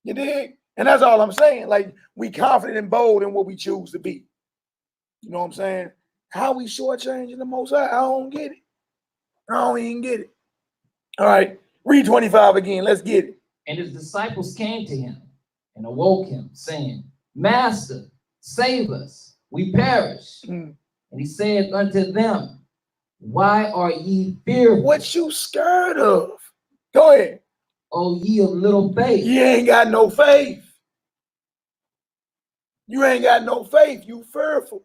You dig? And that's all I'm saying. Like, we confident and bold in what we choose to be. You know what I'm saying? How we shortchanging the Most High? I don't get it. I don't even get it. All right, read 25 again. Let's get it. And his disciples came to him and awoke him, saying, Master, save us, we perish. And he said unto them, why are ye fearful? What you scared of? Go ahead. O ye of little faith. You ain't got no faith. You ain't got no faith. You fearful.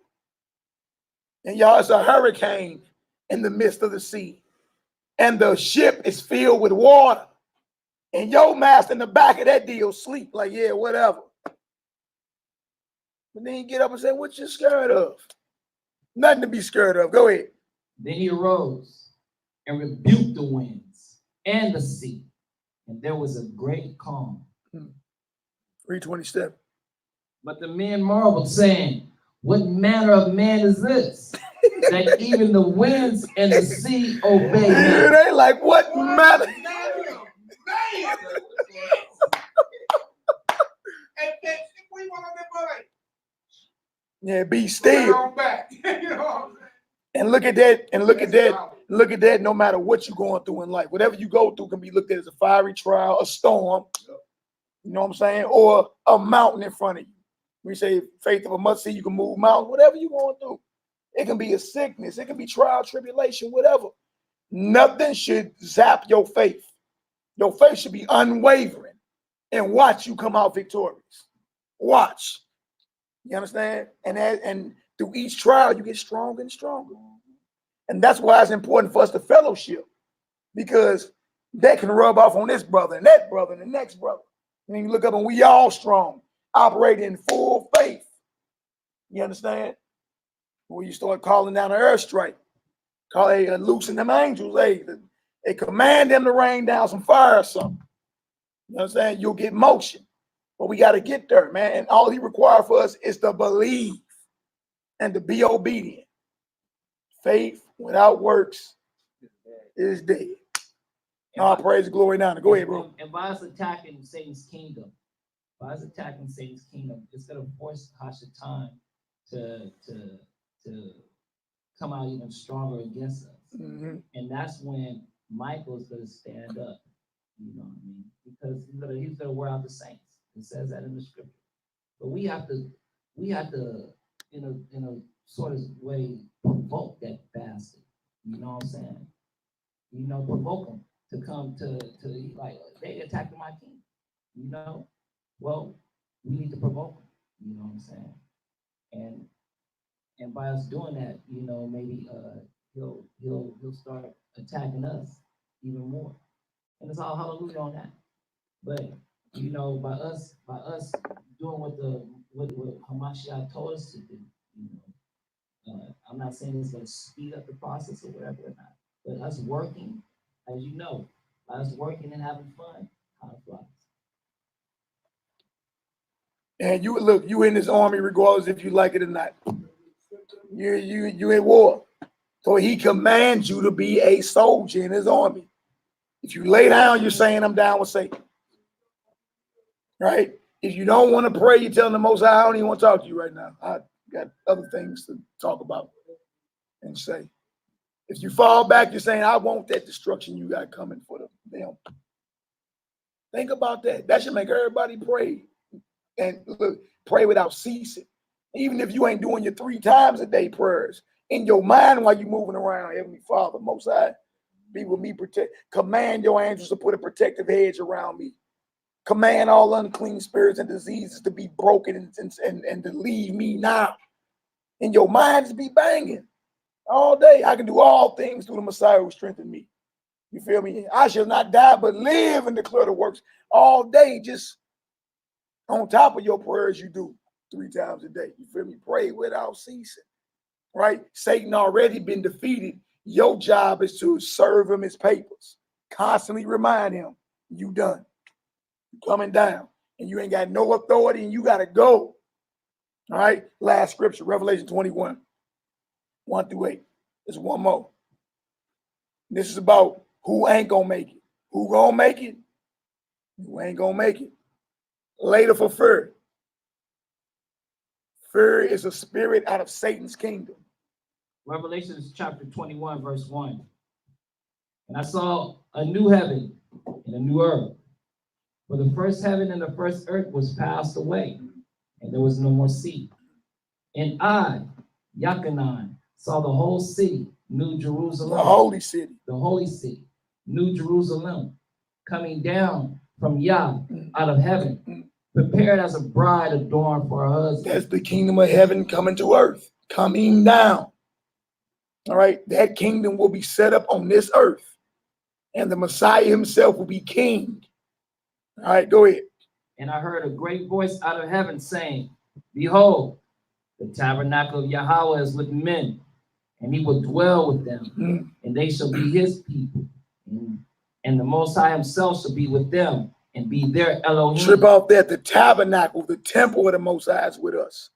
And y'all, it's a hurricane in the midst of the sea. And the ship is filled with water. And your master in the back of that deal sleep like, yeah, whatever. But then you get up and say, what you scared of? Nothing to be scared of. Go ahead. Then he arose and rebuked the winds and the sea. And there was a great calm. 327. But the men marveled, saying, what manner of man is this, that even the winds and the sea obey him? They like, what manner? Yeah, be still. And look at that, and look at that, look at that, no matter what you're going through in life. Whatever you go through can be looked at as a fiery trial, a storm, you know what I'm saying? Or a mountain in front of you. We say faith of a mustard seed, you can move mountains, whatever you're going through. It can be a sickness, it can be trial, tribulation, whatever. Nothing should zap your faith. Your faith should be unwavering and watch you come out victorious. Watch. You understand? And through each trial, you get stronger and stronger. And that's why it's important for us to fellowship, because that can rub off on this brother and that brother and the next brother. And then you look up and we all strong, operating in full faith. You understand? When you start calling down an airstrike, loosen them angels, they command them to rain down some fire or something. You know what I'm saying? You'll get motion. But we got to get there, man. And all he requires for us is to believe and to be obedient. Faith without works is dead. All praise, glory, and honor. Go ahead, bro. And by us attacking Satan's kingdom, it's going to force Hashatan to come out even stronger against us. And that's when Michael's going to stand up. You know what I mean? Because he's going to wear out the saints. It says that in the scripture. But we have to, in a sort of way, provoke that bastard. You know what I'm saying? You know, provoke him to come to like, they attacked my king. You know? Well, we need to provoke him. You know what I'm saying? And by us doing that, you know, maybe he'll start attacking us even more. And it's all hallelujah on that. But you know, by us doing what Hamashiach told us to do, not saying it's going to speed up the process or whatever or not. But us working, as you know, us working and having fun, time flies. And you look, you in this army regardless if you like it or not. You in war. So he commands you to be a soldier in his army. If you lay down, you're saying I'm down with Satan. Right? If you don't want to pray, you're telling the Most High, I don't even want to talk to you right now. I got other things to talk about and say. If you fall back, you're saying, I want that destruction you got coming for them. Think about that. That should make everybody pray. And look, pray without ceasing. Even if you ain't doing your 3 times a day prayers, in your mind while you're moving around, Heavenly Father, Most High, be with me, command your angels to put a protective hedge around me. Command all unclean spirits and diseases to be broken and to leave me now. And your mind just be banging all day. I can do all things through the Messiah who strengthened me. You feel me? I shall not die, but live and declare the works all day, just on top of your prayers you do 3 times a day. You feel me? Pray without ceasing, right? Satan already been defeated. Your job is to serve him his papers. Constantly remind him, you done. Coming down, and you ain't got no authority, and you got to go. All right, last scripture, Revelation 21, 1-8. There's one more. This is about who ain't gonna make it. Who gonna make it? Who ain't gonna make it? Later for fear. Fear is a spirit out of Satan's kingdom. Revelation chapter 21, verse 1. And I saw a new heaven and a new earth. For the first heaven and the first earth was passed away, and there was no more sea. And I, Yachanan, saw the whole city, New Jerusalem. The holy city. The holy city, New Jerusalem, coming down from Yah out of heaven, prepared as a bride adorned for her husband. That's the kingdom of heaven coming to earth, coming down. All right, that kingdom will be set up on this earth, and the Messiah himself will be king. All right, go ahead. And I heard a great voice out of heaven saying, behold, the tabernacle of Yahweh is with men, and he will dwell with them, and they shall be his people. And the Most High himself shall be with them, and be their Elohim. Strip off that, the tabernacle, the temple of the Most High is with us.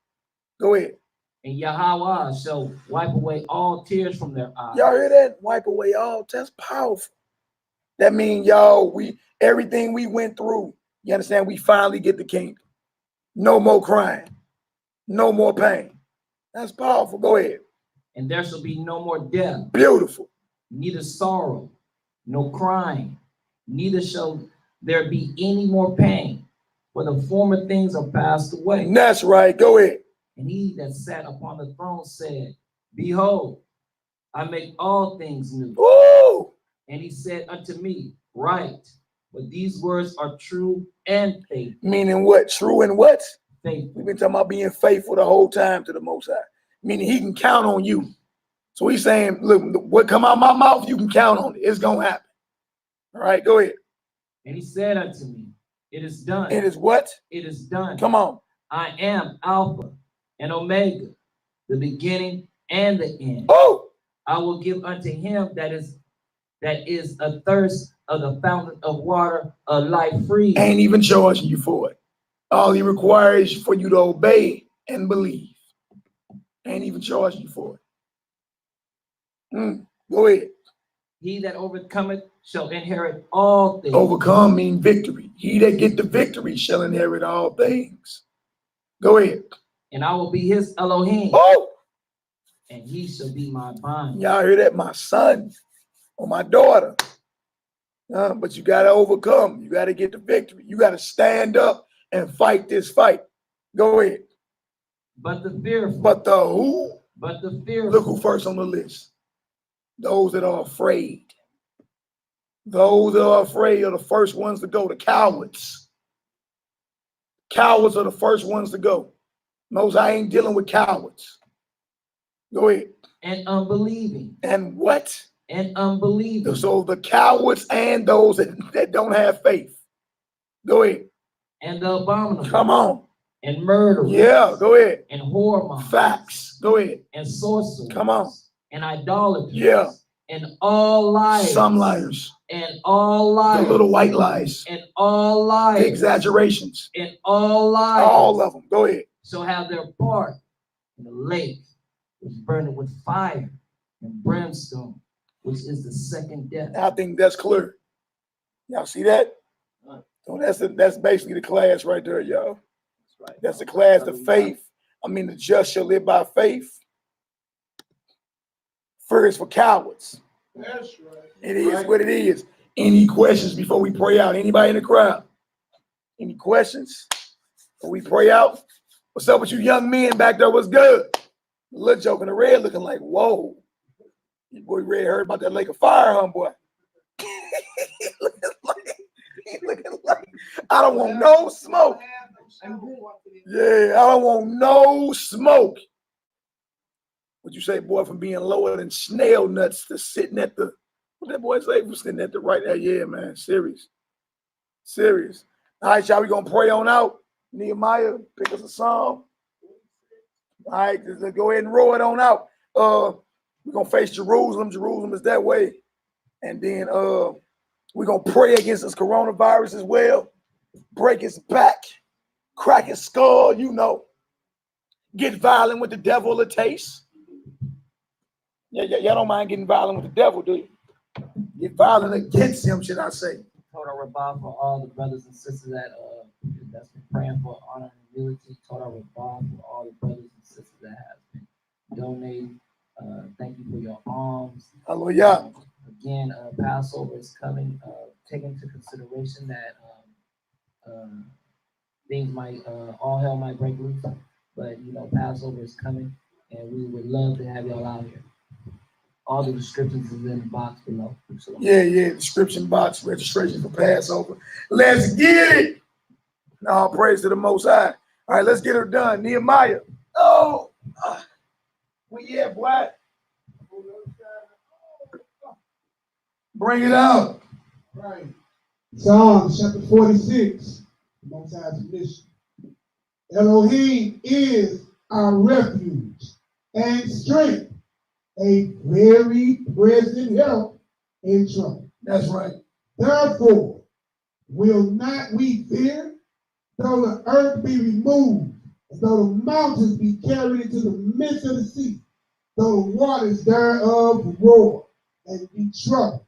Go ahead. And Yahweh shall wipe away all tears from their eyes. Y'all hear that? Wipe away all. That's powerful. That means, y'all, everything we went through, you understand, we finally get the kingdom. No more crying. No more pain. That's powerful. Go ahead. And there shall be no more death. Beautiful. Neither sorrow, no crying, neither shall there be any more pain, for the former things are passed away. That's right. Go ahead. And he that sat upon the throne said, behold, I make all things new. Ooh. And he said unto me, write, for these words are true and faithful. Meaning what? True and what? Faithful. We've been talking about being faithful the whole time to the Most High. Meaning he can count on you. So he's saying, look, what come out of my mouth, you can count on it. It's going to happen. All right, go ahead. And he said unto me, it is done. It is what? It is done. Come on. I am Alpha and Omega, the beginning and the end. Oh! I will give unto him that is athirst of the fountain of water of life free. Ain't even charging you for it. All he requires is for you to obey and believe. Ain't even charging you for it. Go ahead. He that overcometh shall inherit all things. Overcome mean victory. He that get the victory shall inherit all things. Go ahead. And I will be his Elohim. Oh! And he shall be my bond. Y'all hear that? My son or my daughter. But you got to overcome. You got to get the victory. You got to stand up and fight this fight. Go ahead. But the fearful. But the who? But the fearful. Look who first on the list. Those that are afraid. Those that are afraid are the first ones to go. The cowards. Cowards are the first ones to go. Most I ain't dealing with cowards. Go ahead. And unbelieving. And what? And unbelieving. So the cowards and those that don't have faith. Go ahead. And the abominable. Come on. And murderers. Yeah, go ahead. And whoremongers. Facts. Go ahead. and sorcerers. Come on. And idolaters. Yeah. And all liars. Some liars. And all liars. The little white lies. And all liars. The exaggerations. And all liars. All of them. Go ahead. Shall have their part in the lake, which burning with fire and brimstone, which is the second death. I think that's clear. Y'all see that? So that's basically the class right there, y'all. That's the class of faith. I mean, the just shall live by faith. Fear is for cowards. That's right. It is what it is. Any questions before we pray out? Anybody in the crowd? Any questions before we pray out? What's up with you young men back there? What's good? The little joke in the red looking like, whoa. You boy ready heard about that lake of fire, huh, boy? He looking like, I don't want no smoke. Yeah, I don't want no smoke. What you say, boy, from being lower than snail nuts to sitting at the, what that boy say, from sitting at the right there? Yeah, man, serious. Serious. All right, y'all, we gonna pray on out. Nehemiah, pick us a song. All right, let's go ahead and roll it on out. We're gonna face Jerusalem. Jerusalem is that way. And then we're gonna pray against this coronavirus as well. Break his back, crack his skull, you know. Get violent with the devil a taste. Yeah, y'all don't mind getting violent with the devil, do you? Get violent against him, should I say. Total Rabbah for all the brothers and sisters that's been praying for honor and humility. Total Rabbah for all the brothers and sisters that have been donating. Thank you for your alms. Hallelujah. Again, Passover is coming. Take into consideration that things might, all hell might break loose. But, you know, Passover is coming, and we would love to have y'all out here. All the descriptions is in the box below. Yeah, description box, registration for Passover. Let's get it. All praise to the Most High. All right, let's get her done. Nehemiah. Oh, well, yeah, boy. Bring it out. Right. Psalm chapter 46, the Most High's mission. Elohim is our refuge and strength, a very present help in trouble. That's right. Therefore, will not we fear, though the earth be removed, though the mountains be carried into the midst of the sea, though the waters thereof roar and be troubled,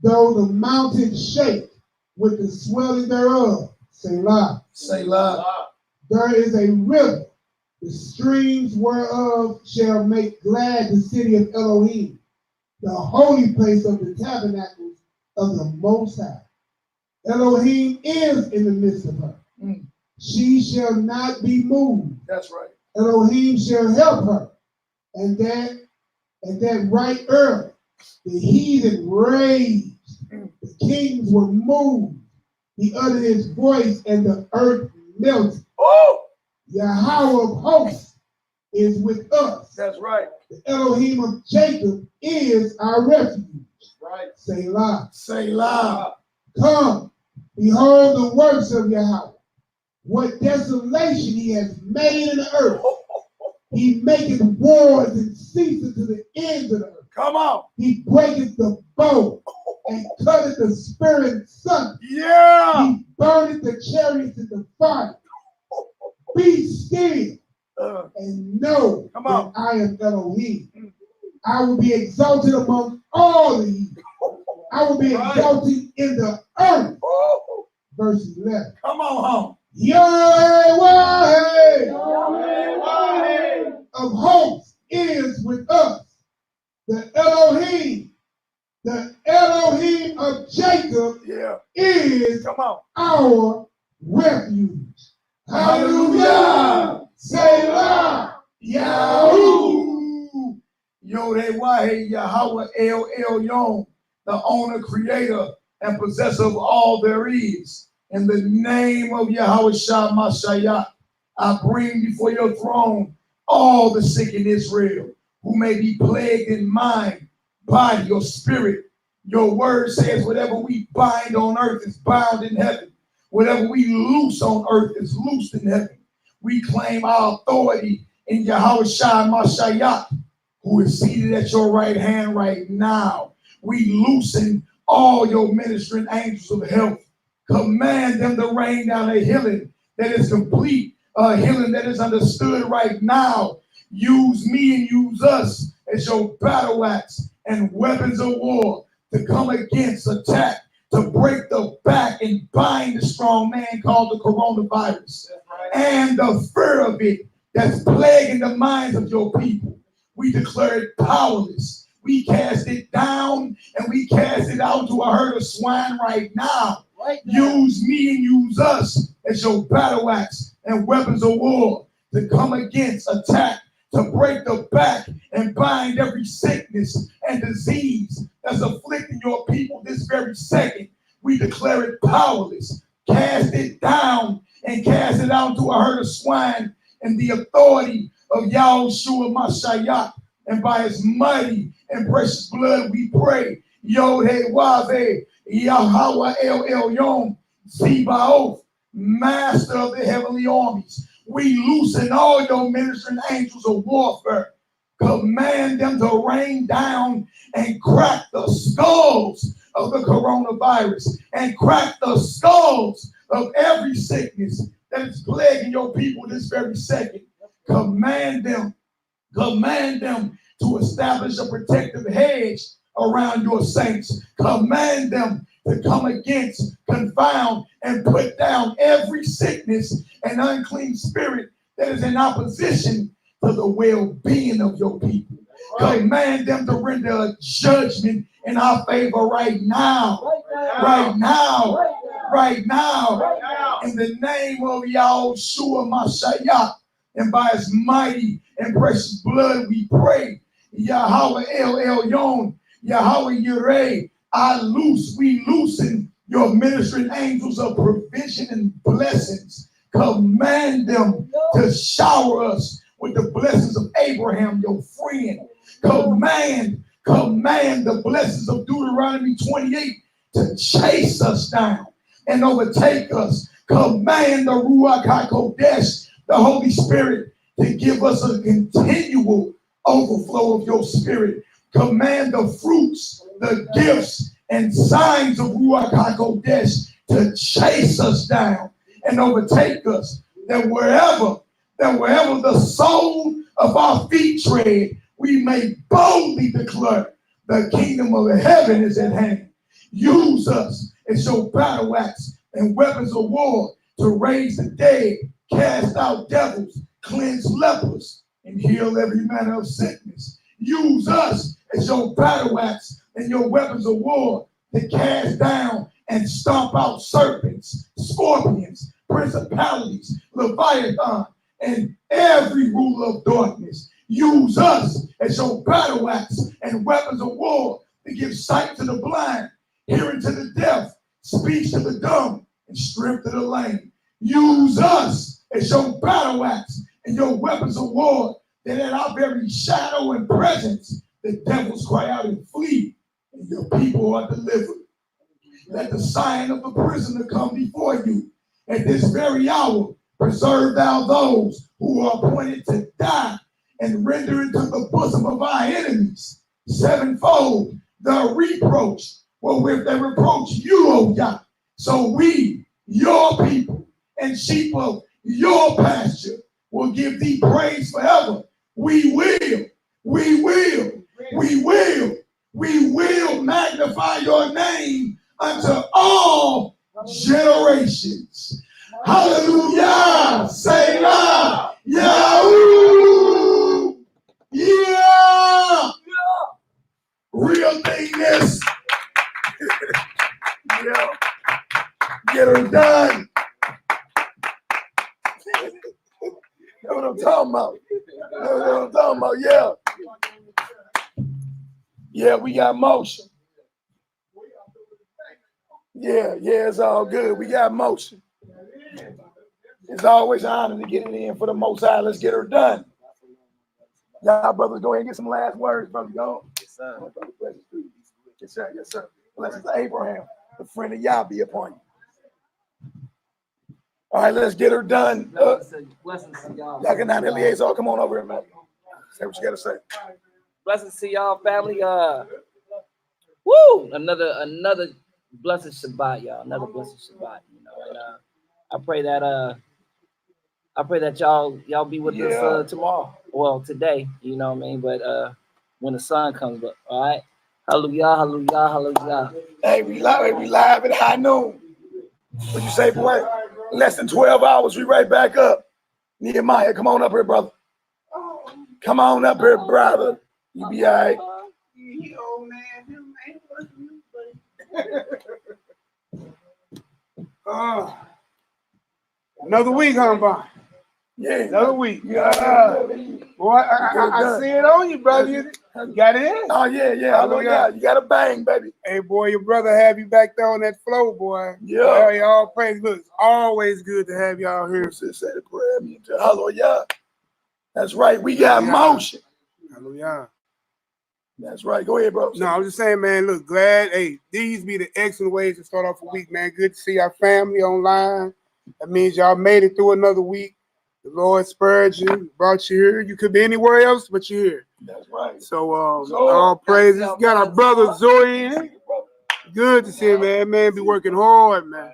though the mountains shake with the swelling thereof. Selah. Selah. There is a river, the streams whereof shall make glad the city of Elohim, the holy place of the tabernacles of the Most High. Elohim is in the midst of her. She shall not be moved. That's right. Elohim shall help her. And that right earth, the heathen raged. The kings were moved. He uttered his voice, and the earth melted. Oh! Yahweh of hosts is with us. That's right. The Elohim of Jacob is our refuge. Right. Selah. Selah. Come, behold the works of Yahweh. What desolation he has made in the earth. He maketh wars and ceaseth to the ends of the earth. Come on. He breaketh the bow and cutteth the spirit asunder. Yeah. He burneth the chariots in the fire. Be still and know that I am Elohim. I will be exalted among all the heathen. I will be exalted in the earth. Verse 11. Come on home. Yahweh of hosts is with us. The Elohim of Jacob is our refuge. Hallelujah. Selah. Yahoo. Yod-Heh Yahweh El Elyon, the owner, creator, and possessor of all there is. In the name of Yahweh Shah Mashayah, I bring before your throne all the sick in Israel who may be plagued in mind, body, or spirit. Your word says whatever we bind on earth is bound in heaven. Whatever we loose on earth is loosed in heaven. We claim our authority in Yahweh Shai Mashayat, who is seated at your right hand right now. We loosen all your ministering angels of health. Command them to rain down a healing that is complete, a healing that is understood right now. Use me and use us as your battle axe and weapons of war to come against, attack, to break the back and bind the strong man called the coronavirus and the fear of it that's plaguing the minds of your people. We declare it powerless. We cast it down and we cast it out to a herd of swine right now. Use me and use us as your battle axe and weapons of war to come against, attack, to break the back and bind every sickness and disease that's afflicting your people this very second. We declare it powerless. Cast it down and cast it out to a herd of swine in the authority of Yahushua Mashayat. And by his mighty and precious blood we pray. Yod-Heh-Wav-Heh, Yahweh El Elyon, Zebaoth, Master of the heavenly armies. We loosen all your ministering angels of warfare. Command them to rain down and crack the skulls of the coronavirus and crack the skulls of every sickness that is plaguing your people this very second. Command them to establish a protective hedge around your saints. Command them to come against, confound, and put down every sickness and unclean spirit that is in opposition to the well-being of your people. Command them to render a judgment in our favor right now. Right now. Right now. In the name of Yahushua Mashayat, and by his mighty and precious blood we pray. Yahweh El Elyon, Yahweh Yireh, we loosen your ministering angels of provision and blessings. Command them to shower us with the blessings of Abraham, your friend. Command the blessings of Deuteronomy 28 to chase us down and overtake us. Command the Ruach HaKodesh, the Holy Spirit, to give us a continual overflow of your spirit. Command the fruits, the gifts, and signs of Ruach HaKodesh to chase us down and overtake us. That wherever the sole of our feet tread, we may boldly declare the kingdom of heaven is at hand. Use us as your battle axe and weapons of war to raise the dead, cast out devils, cleanse lepers, and heal every manner of sickness. Use us as your battle axe and your weapons of war to cast down and stomp out serpents, scorpions, principalities, Leviathan, and every ruler of darkness. Use us as your battle axe and weapons of war to give sight to the blind, hearing to the deaf, speech to the dumb, and strength to the lame. Use us as your battle axe and your weapons of war, that at our very shadow and presence, the devils cry out and flee, and your people are delivered. Let the sign of the prisoner come before you. At this very hour, preserve thou those who are appointed to die, and render into the bosom of our enemies sevenfold the reproach wherewith they reproach you, O Yah. So we, your people, and sheep of your pasture, will give thee praise forever. We will magnify your name unto all generations. Hallelujah. Selah. Yahoo. Yeah. Real thingness. Yeah. Get her done. That's what I'm talking about. That's what I'm talking about. Yeah. Yeah, we got motion. Yeah, it's all good. We got motion. It's always an honor to get it in for the Most High. Let's get her done. Y'all brothers, go ahead and get some last words, brother. Go. Yes, sir. Yes, sir. Yes, sir. Blessings to Abraham, the friend of Yah, be upon you. All right, let's get her done. Blessings to y'all. Y'all can not liaison. Come on over here, man. Say what you gotta say. Blessings to y'all, family. Woo! Another blessed Shabbat, y'all. Another blessed Shabbat. You know, and I pray that y'all be with us tomorrow. Well, today, you know what I mean. But when the sun comes up, all right. Hallelujah, hallelujah, hallelujah. Hey, we live at high noon. What you say, boy? Less than 12 hours, we right back up. Nehemiah, come on up here, brother. Come on up here, brother. You be all right. Another week, huh, Bob? Yeah, Another week. Yeah. Boy, I see it on you, brother. You got it in. Oh, yeah. Hallelujah. You got to bang, baby. Hey, boy, your brother have you back there on that flow, boy. Yeah. Y'all praise. Look, it's always good to have y'all here. Say the prayer. Hallelujah. That's right. We got motion. Hallelujah. That's right. Go ahead, bro. No, I was just saying, man, look, glad. Hey, these be the excellent ways to start off a week, man. Good to see our family online. That means y'all made it through another week. The Lord spurred you, brought you here. You could be anywhere else, but you're here. That's right. So, all praises. Got our brother Zoe in. Good to see him, man. Man, be working hard, man.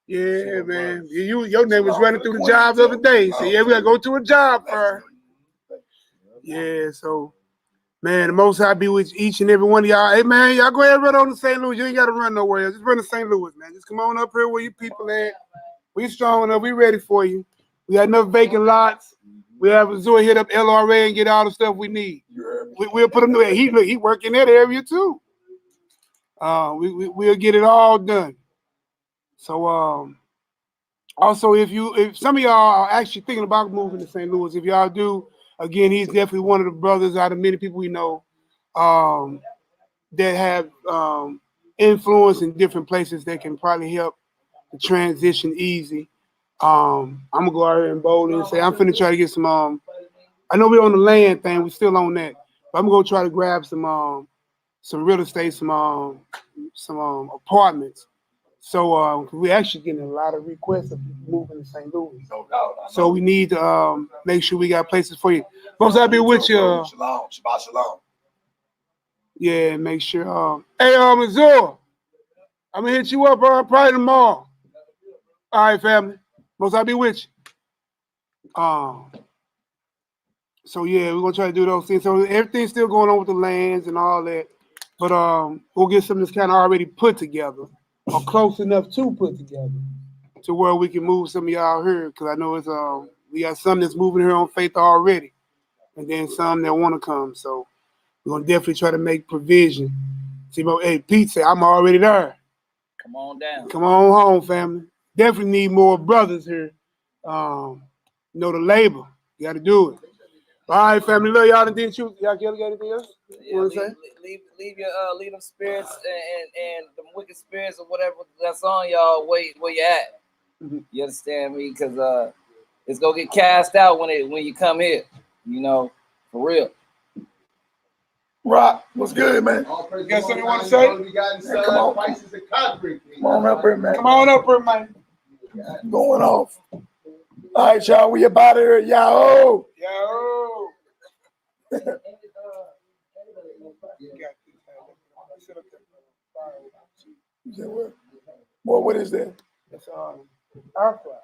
Yeah, man. Your name was running through the job the other day. So, yeah, we got to go to a job first. Yeah, so, man, the Most High be with each and every one of y'all. Hey, man, y'all go ahead and run on to St. Louis. You ain't got to run nowhere else. Just run to St. Louis, man. Just come on up here where your people at. We strong enough. We ready for you. We got enough vacant lots. We have Zoe hit up LRA and get all the stuff we need. We'll put him there. He work in that area too. We'll get it all done. So also if some of y'all are actually thinking about moving to St. Louis, if y'all do, again, he's definitely one of the brothers out of many people we know that have influence in different places that can probably help the transition easy. I'm gonna go out here and bold and say I'm finna try to get some. I know we're on the land thing, we're still on that, but I'm gonna try to grab some real estate, some apartments. So we're actually getting a lot of requests of moving to St. Louis. So we need to make sure we got places for you. Most I'll be with you. Shalom. Shabbat shalom. Yeah, make sure. Hey, Missouri, I'm gonna hit you up probably tomorrow. All right, family. Most I'll be with you. So yeah, we're gonna try to do those things. So everything's still going on with the lands and all that, but we'll get something that's kind of already put together or close enough to put together to where we can move some of y'all here. Because I know it's we got some that's moving here on faith already, and then some that want to come. So we're gonna definitely try to make provision. See, but hey, Pete said I'm already there. Come on down. Come on home, family. Definitely need more brothers here. The labor. You got to do it. All right, family. Love y'all. Didn't you? Y'all got anything else? Yeah, leave them spirits and the wicked spirits or whatever that's on y'all where you at. Mm-hmm. You understand me? Because it's gonna get cast out when you come here. You know, for real. Rock, what's good, man? You got something you want to say? Man, come on. Come on up here, man. Come on up here, man. Going off. All right, y'all. We about here. Yo. What is that? It's our flag.